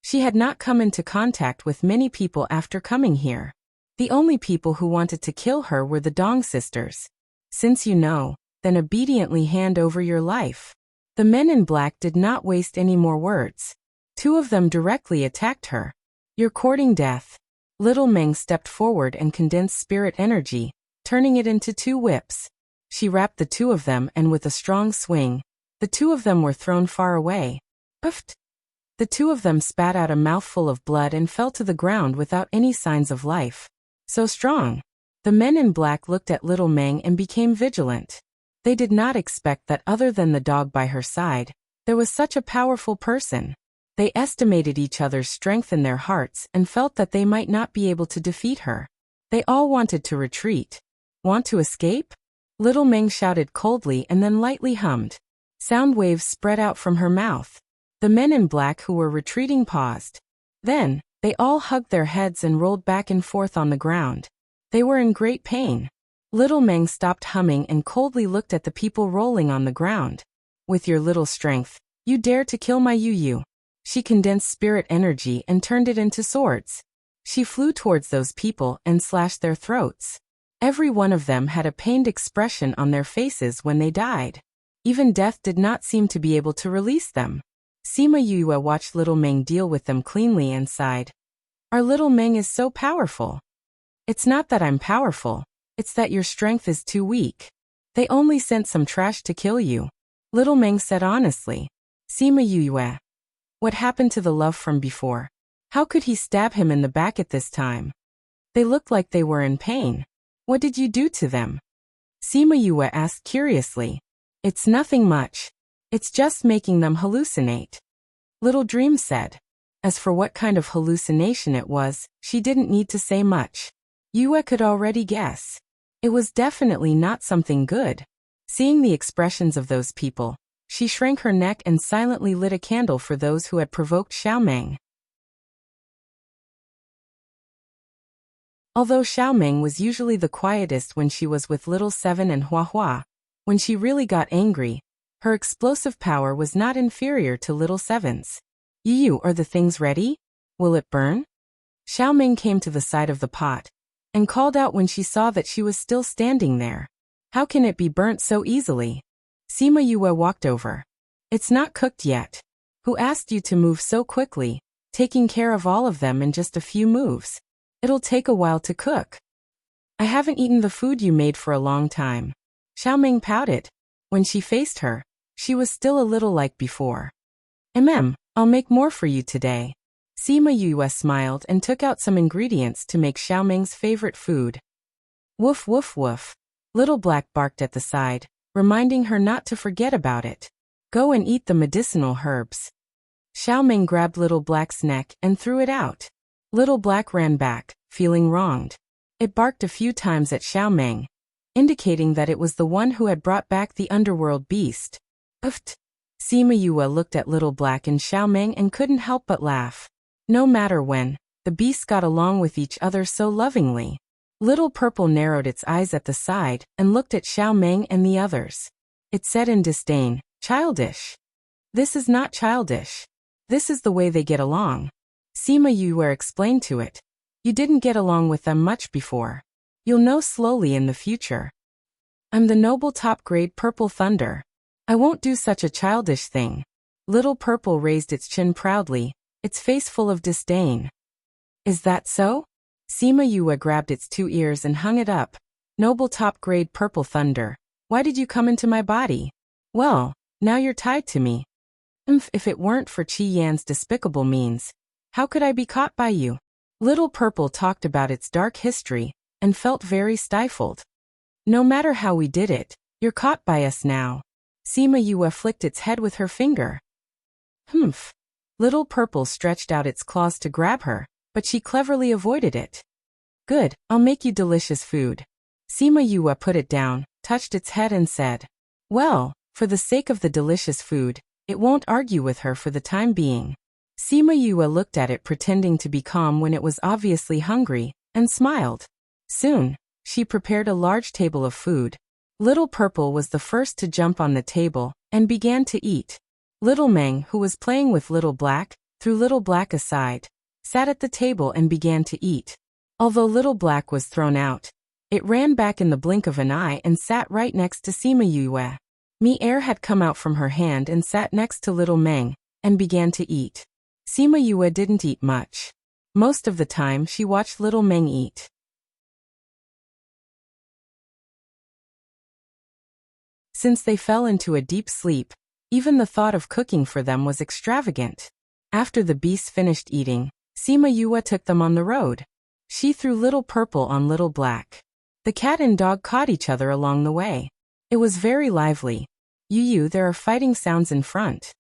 She had not come into contact with many people after coming here. The only people who wanted to kill her were the Dong sisters. Since you know, then obediently hand over your life. The men in black did not waste any more words. Two of them directly attacked her. You're courting death. Little Meng stepped forward and condensed spirit energy, turning it into two whips. She wrapped the two of them and with a strong swing, the two of them were thrown far away. Puffed! The two of them spat out a mouthful of blood and fell to the ground without any signs of life. So strong. The men in black looked at Little Meng and became vigilant. They did not expect that other than the dog by her side, there was such a powerful person. They estimated each other's strength in their hearts and felt that they might not be able to defeat her. They all wanted to retreat. Want to escape? Little Meng shouted coldly and then lightly hummed. Sound waves spread out from her mouth. The men in black who were retreating paused. Then, they all hugged their heads and rolled back and forth on the ground. They were in great pain. Little Meng stopped humming and coldly looked at the people rolling on the ground. With your little strength, you dare to kill my Yu. She condensed spirit energy and turned it into swords. She flew towards those people and slashed their throats. Every one of them had a pained expression on their faces when they died. Even death did not seem to be able to release them. Sima Yue watched Little Meng deal with them cleanly and sighed. Our Little Meng is so powerful. It's not that I'm powerful, it's that your strength is too weak. They only sent some trash to kill you. Little Meng said honestly. Sima Yue. What happened to the love from before? How could he stab him in the back at this time? They looked like they were in pain. What did you do to them? Sima Yue asked curiously. It's nothing much. It's just making them hallucinate. Little Dream said. As for what kind of hallucination it was, she didn't need to say much. Yue could already guess. It was definitely not something good. Seeing the expressions of those people, she shrank her neck and silently lit a candle for those who had provoked Xiaomeng. Although Xiaomeng was usually the quietest when she was with Little Seven and Hua Hua, when she really got angry, her explosive power was not inferior to Little Seven's. Yu, are the things ready? Will it burn? Xiaomeng came to the side of the pot and called out when she saw that she was still standing there. How can it be burnt so easily? Sima Yue walked over. It's not cooked yet. Who asked you to move so quickly, taking care of all of them in just a few moves? It'll take a while to cook. I haven't eaten the food you made for a long time. Xiaomeng pouted. When she faced her, she was still a little like before. I'll make more for you today. Sima Yue smiled and took out some ingredients to make Xiaomeng's favorite food. Woof woof woof. Little Black barked at the side, reminding her not to forget about it. Go and eat the medicinal herbs. Xiaomeng grabbed Little Black's neck and threw it out. Little Black ran back, feeling wronged. It barked a few times at Xiaomeng, indicating that it was the one who had brought back the underworld beast. Uft! Sima Yue looked at Little Black and Xiaomeng and couldn't help but laugh. No matter when, the beasts got along with each other so lovingly. Little Purple narrowed its eyes at the side and looked at Xiaomeng and the others. It said in disdain, childish. This is not childish. This is the way they get along. Sima Yue explained to it. You didn't get along with them much before. You'll know slowly in the future. I'm the noble top-grade Purple Thunder. I won't do such a childish thing. Little Purple raised its chin proudly, its face full of disdain. Is that so? Sima Yue grabbed its 2 ears and hung it up. Noble top-grade Purple Thunder, why did you come into my body? Well, now you're tied to me. If it weren't for Qi Yan's despicable means, how could I be caught by you? Little Purple talked about its dark history and felt very stifled. No matter how we did it, you're caught by us now. Sima Yue flicked its head with her finger. Humph. Little Purple stretched out its claws to grab her, but she cleverly avoided it. Good, I'll make you delicious food. Sima Yue put it down, touched its head and said, well, for the sake of the delicious food, it won't argue with her for the time being. Sima Yue looked at it pretending to be calm when it was obviously hungry, and smiled. Soon, she prepared a large table of food. Little Purple was the first to jump on the table, and began to eat. Little Meng, who was playing with Little Black, threw Little Black aside, sat at the table and began to eat. Although Little Black was thrown out, it ran back in the blink of an eye and sat right next to Sima Yue. Air had come out from her hand and sat next to Little Meng, and began to eat. Sima Yue didn't eat much. Most of the time she watched Little Meng eat. Since they fell into a deep sleep, even the thought of cooking for them was extravagant. After the beasts finished eating, Sima Yue took them on the road. She threw Little Purple on Little Black. The cat and dog caught each other along the way. It was very lively. Yu, there are fighting sounds in front.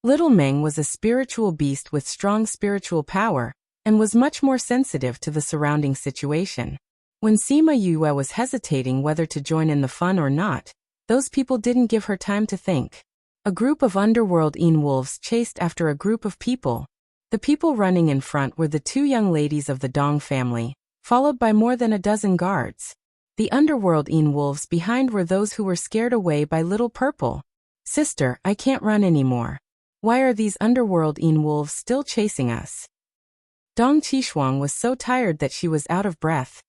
Little Meng was a spiritual beast with strong spiritual power, and was much more sensitive to the surrounding situation. When Sima Yue was hesitating whether to join in the fun or not, those people didn't give her time to think. A group of underworld wolves chased after a group of people. The people running in front were the 2 young ladies of the Dong family, followed by more than a dozen guards. The underworld wolves behind were those who were scared away by Little Purple. Sister, I can't run anymore. Why are these underworld wolves still chasing us? Dong Qishuang was so tired that she was out of breath,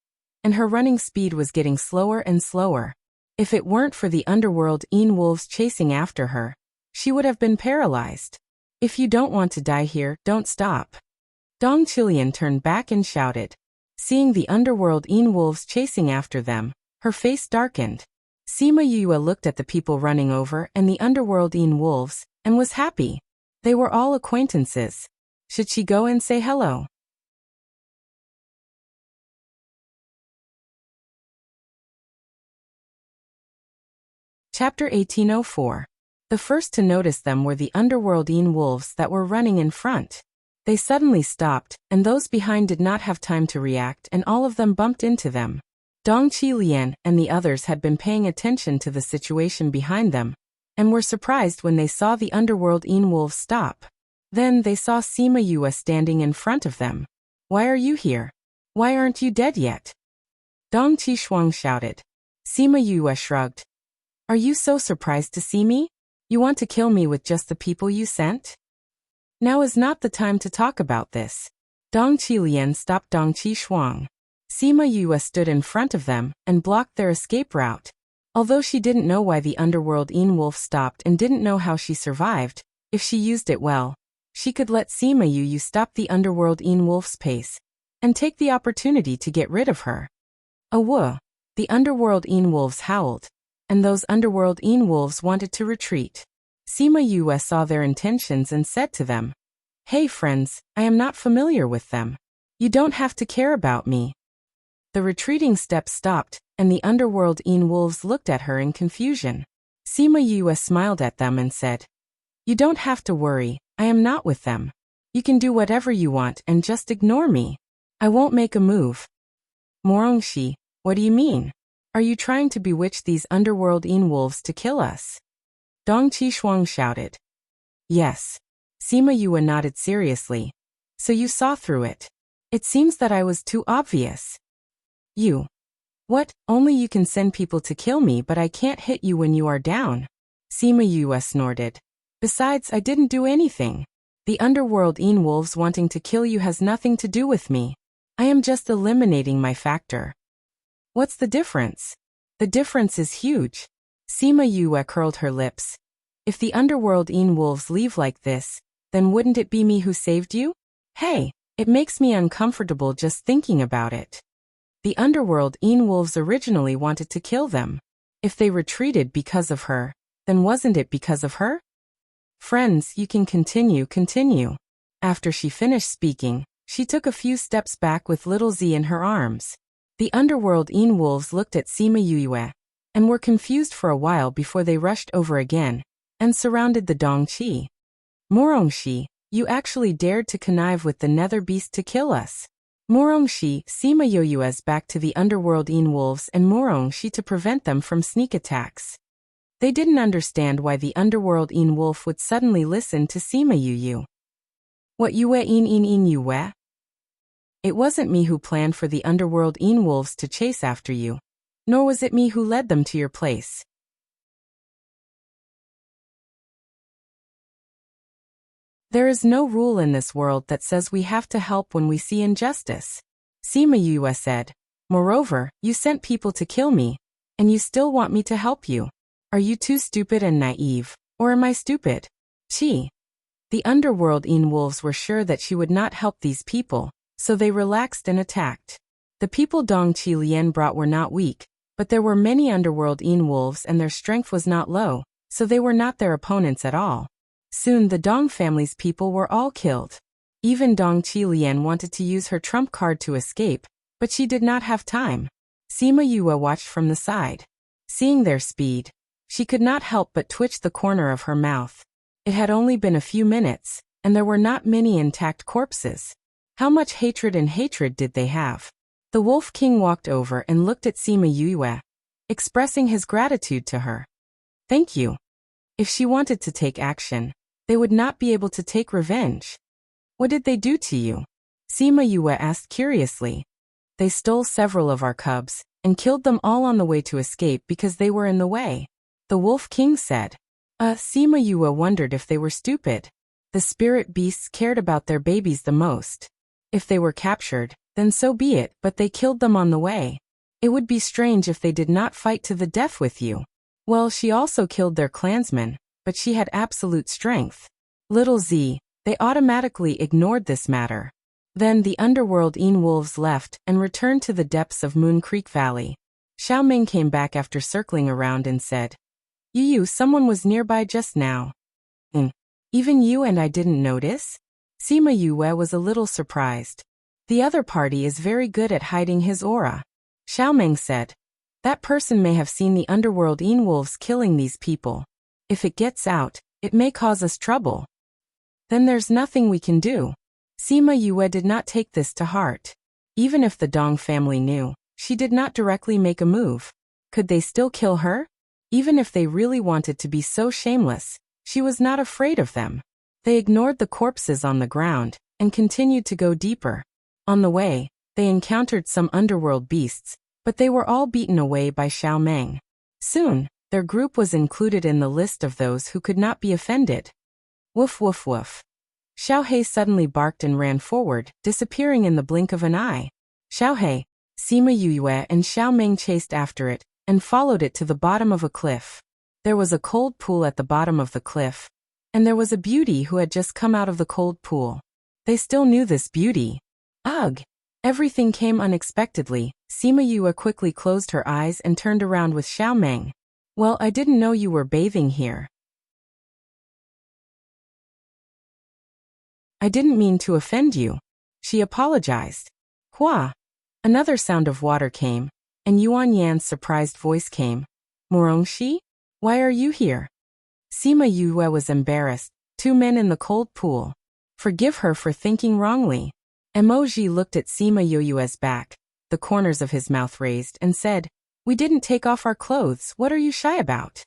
and her running speed was getting slower and slower. If it weren't for the underworld wolves chasing after her, she would have been paralyzed. If you don't want to die here, don't stop. Dong Qilian turned back and shouted. Seeing the underworld wolves chasing after them, her face darkened. Sima Yue looked at the people running over and the underworld wolves, and was happy. They were all acquaintances. Should she go and say hello? Chapter 1804. The first to notice them were the underworldine wolves that were running in front. They suddenly stopped, and those behind did not have time to react, and all of them bumped into them. Dong Qilian and the others had been paying attention to the situation behind them, and were surprised when they saw the underworldine wolves stop. Then they saw Sima Yue standing in front of them. "Why are you here? Why aren't you dead yet?" Dong Qishuang shouted. Sima Yue shrugged. "Are you so surprised to see me? You want to kill me with just the people you sent? Now is not the time to talk about this." Dong Qilian stopped Dong Qishuang. Sima Yue stood in front of them and blocked their escape route. Although she didn't know why the underworldine wolf stopped and didn't know how she survived, if she used it well, she could let Sima Yue stop the underworldine wolf's pace and take the opportunity to get rid of her. "Awoo!" The underworldine wolves howled, and those underworldine wolves wanted to retreat. Sima Yue saw their intentions and said to them, "Hey friends, I am not familiar with them. You don't have to care about me." The retreating steps stopped, and the underworldine wolves looked at her in confusion. Sima Yue smiled at them and said, "You don't have to worry, I am not with them. You can do whatever you want and just ignore me. I won't make a move." "Morongshi, what do you mean? Are you trying to bewitch these underworldine wolves to kill us?" Dong Qishuang shouted. "Yes." Sima Yue nodded seriously. "So you saw through it. It seems that I was too obvious." "You. What? Only you can send people to kill me, but I can't hit you when you are down." Sima Yue snorted. "Besides, I didn't do anything. The underworldine wolves wanting to kill you has nothing to do with me. I am just eliminating my factor." "What's the difference?" "The difference is huge." Sima Yue curled her lips. "If the underworldine wolves leave like this, then wouldn't it be me who saved you? Hey, it makes me uncomfortable just thinking about it. The underworldine wolves originally wanted to kill them. If they retreated because of her, then wasn't it because of her?" "Friends, you can continue." After she finished speaking, she took a few steps back with little Z in her arms. The underworldine wolves looked at Sima Yue and were confused for a while before they rushed over again and surrounded the Dongqi. "Morongshi, you actually dared to connive with the nether beast to kill us." Morongshi, Sima Yue's back to the underworldine wolves and Morongshi to prevent them from sneak attacks. They didn't understand why the underworldine wolf would suddenly listen to Sima Yue. "What in Yue? It wasn't me who planned for the underworldine wolves to chase after you, nor was it me who led them to your place." There is no rule in this world that says we have to help when we see injustice, Sima Yue said. "Moreover, you sent people to kill me, and you still want me to help you. Are you too stupid and naive, or am I stupid?" The underworldine wolves were sure that she would not help these people, so they relaxed and attacked. The people Dong Qilian brought were not weak, but there were many underworldine wolves and their strength was not low, so they were not their opponents at all. Soon the Dong family's people were all killed. Even Dong Qilian wanted to use her trump card to escape, but she did not have time. Sima Yue watched from the side. Seeing their speed, she could not help but twitch the corner of her mouth. It had only been a few minutes, and there were not many intact corpses. How much hatred did they have? The Wolf King walked over and looked at Sima Yue, expressing his gratitude to her. "Thank you." If she wanted to take action, they would not be able to take revenge. "What did they do to you?" Sima Yue asked curiously. "They stole several of our cubs, and killed them all on the way to escape because they were in the way," the Wolf King said. Sima Yue wondered if they were stupid. The spirit beasts cared about their babies the most. If they were captured, then so be it, but they killed them on the way. It would be strange if they did not fight to the death with you. Well, she also killed their clansmen, but she had absolute strength. Little Z, they automatically ignored this matter. Then the underworldine wolves left and returned to the depths of Moon Creek Valley. Xiaoming came back after circling around and said, "Yu, someone was nearby just now." Mm. Even you and I didn't notice? Sima Yue was a little surprised. The other party is very good at hiding his aura. Xiaomeng said. That person may have seen the underworld wolves killing these people. If it gets out, it may cause us trouble. Then there's nothing we can do. Sima Yue did not take this to heart. Even if the Dong family knew, she did not directly make a move. Could they still kill her? Even if they really wanted to be so shameless, she was not afraid of them. They ignored the corpses on the ground and continued to go deeper. On the way, they encountered some underworld beasts, but they were all beaten away by Xiaomeng. Soon, their group was included in the list of those who could not be offended. Woof woof woof. Xiaohei suddenly barked and ran forward, disappearing in the blink of an eye. Xiaohei, Sima Yue and Xiaomeng chased after it and followed it to the bottom of a cliff. There was a cold pool at the bottom of the cliff, and there was a beauty who had just come out of the cold pool. They still knew this beauty. Ugh! Everything came unexpectedly. Sima Yue quickly closed her eyes and turned around with Xiaomeng. Well, I didn't know you were bathing here. I didn't mean to offend you. She apologized. Hua! Another sound of water came, and Yuan Yan's surprised voice came. Morongxi? Why are you here? Sima Yue was embarrassed. 2 men in the cold pool. Forgive her for thinking wrongly. Emoji looked at Sima Yue's back, the corners of his mouth raised, and said, We didn't take off our clothes, what are you shy about?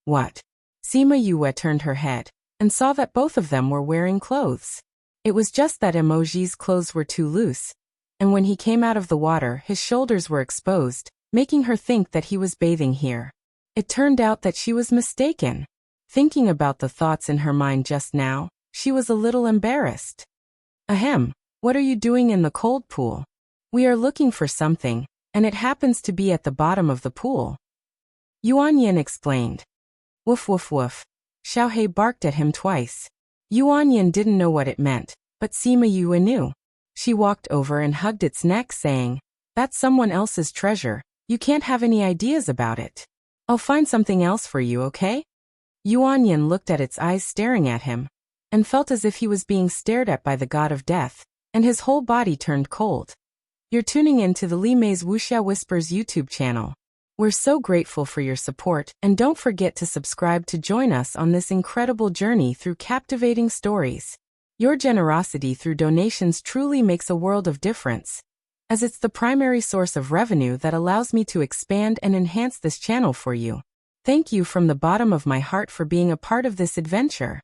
What? Sima Yue turned her head, and saw that both of them were wearing clothes. It was just that Emoji's clothes were too loose, and when he came out of the water his shoulders were exposed, making her think that he was bathing here. It turned out that she was mistaken. Thinking about the thoughts in her mind just now, she was a little embarrassed. Ahem, what are you doing in the cold pool? We are looking for something, and it happens to be at the bottom of the pool. Yuan Yin explained. Woof woof woof. Xiaohei barked at him twice. Yuan Yin didn't know what it meant, but Sima Yue knew. She walked over and hugged its neck saying, That's someone else's treasure, you can't have any ideas about it. I'll find something else for you, okay? Yuan Yin looked at its eyes staring at him, and felt as if he was being stared at by the god of death, and his whole body turned cold. You're tuning in to the Li Mei's Wuxia Whispers YouTube channel. We're so grateful for your support, and don't forget to subscribe to join us on this incredible journey through captivating stories. Your generosity through donations truly makes a world of difference, as it's the primary source of revenue that allows me to expand and enhance this channel for you. Thank you from the bottom of my heart for being a part of this adventure.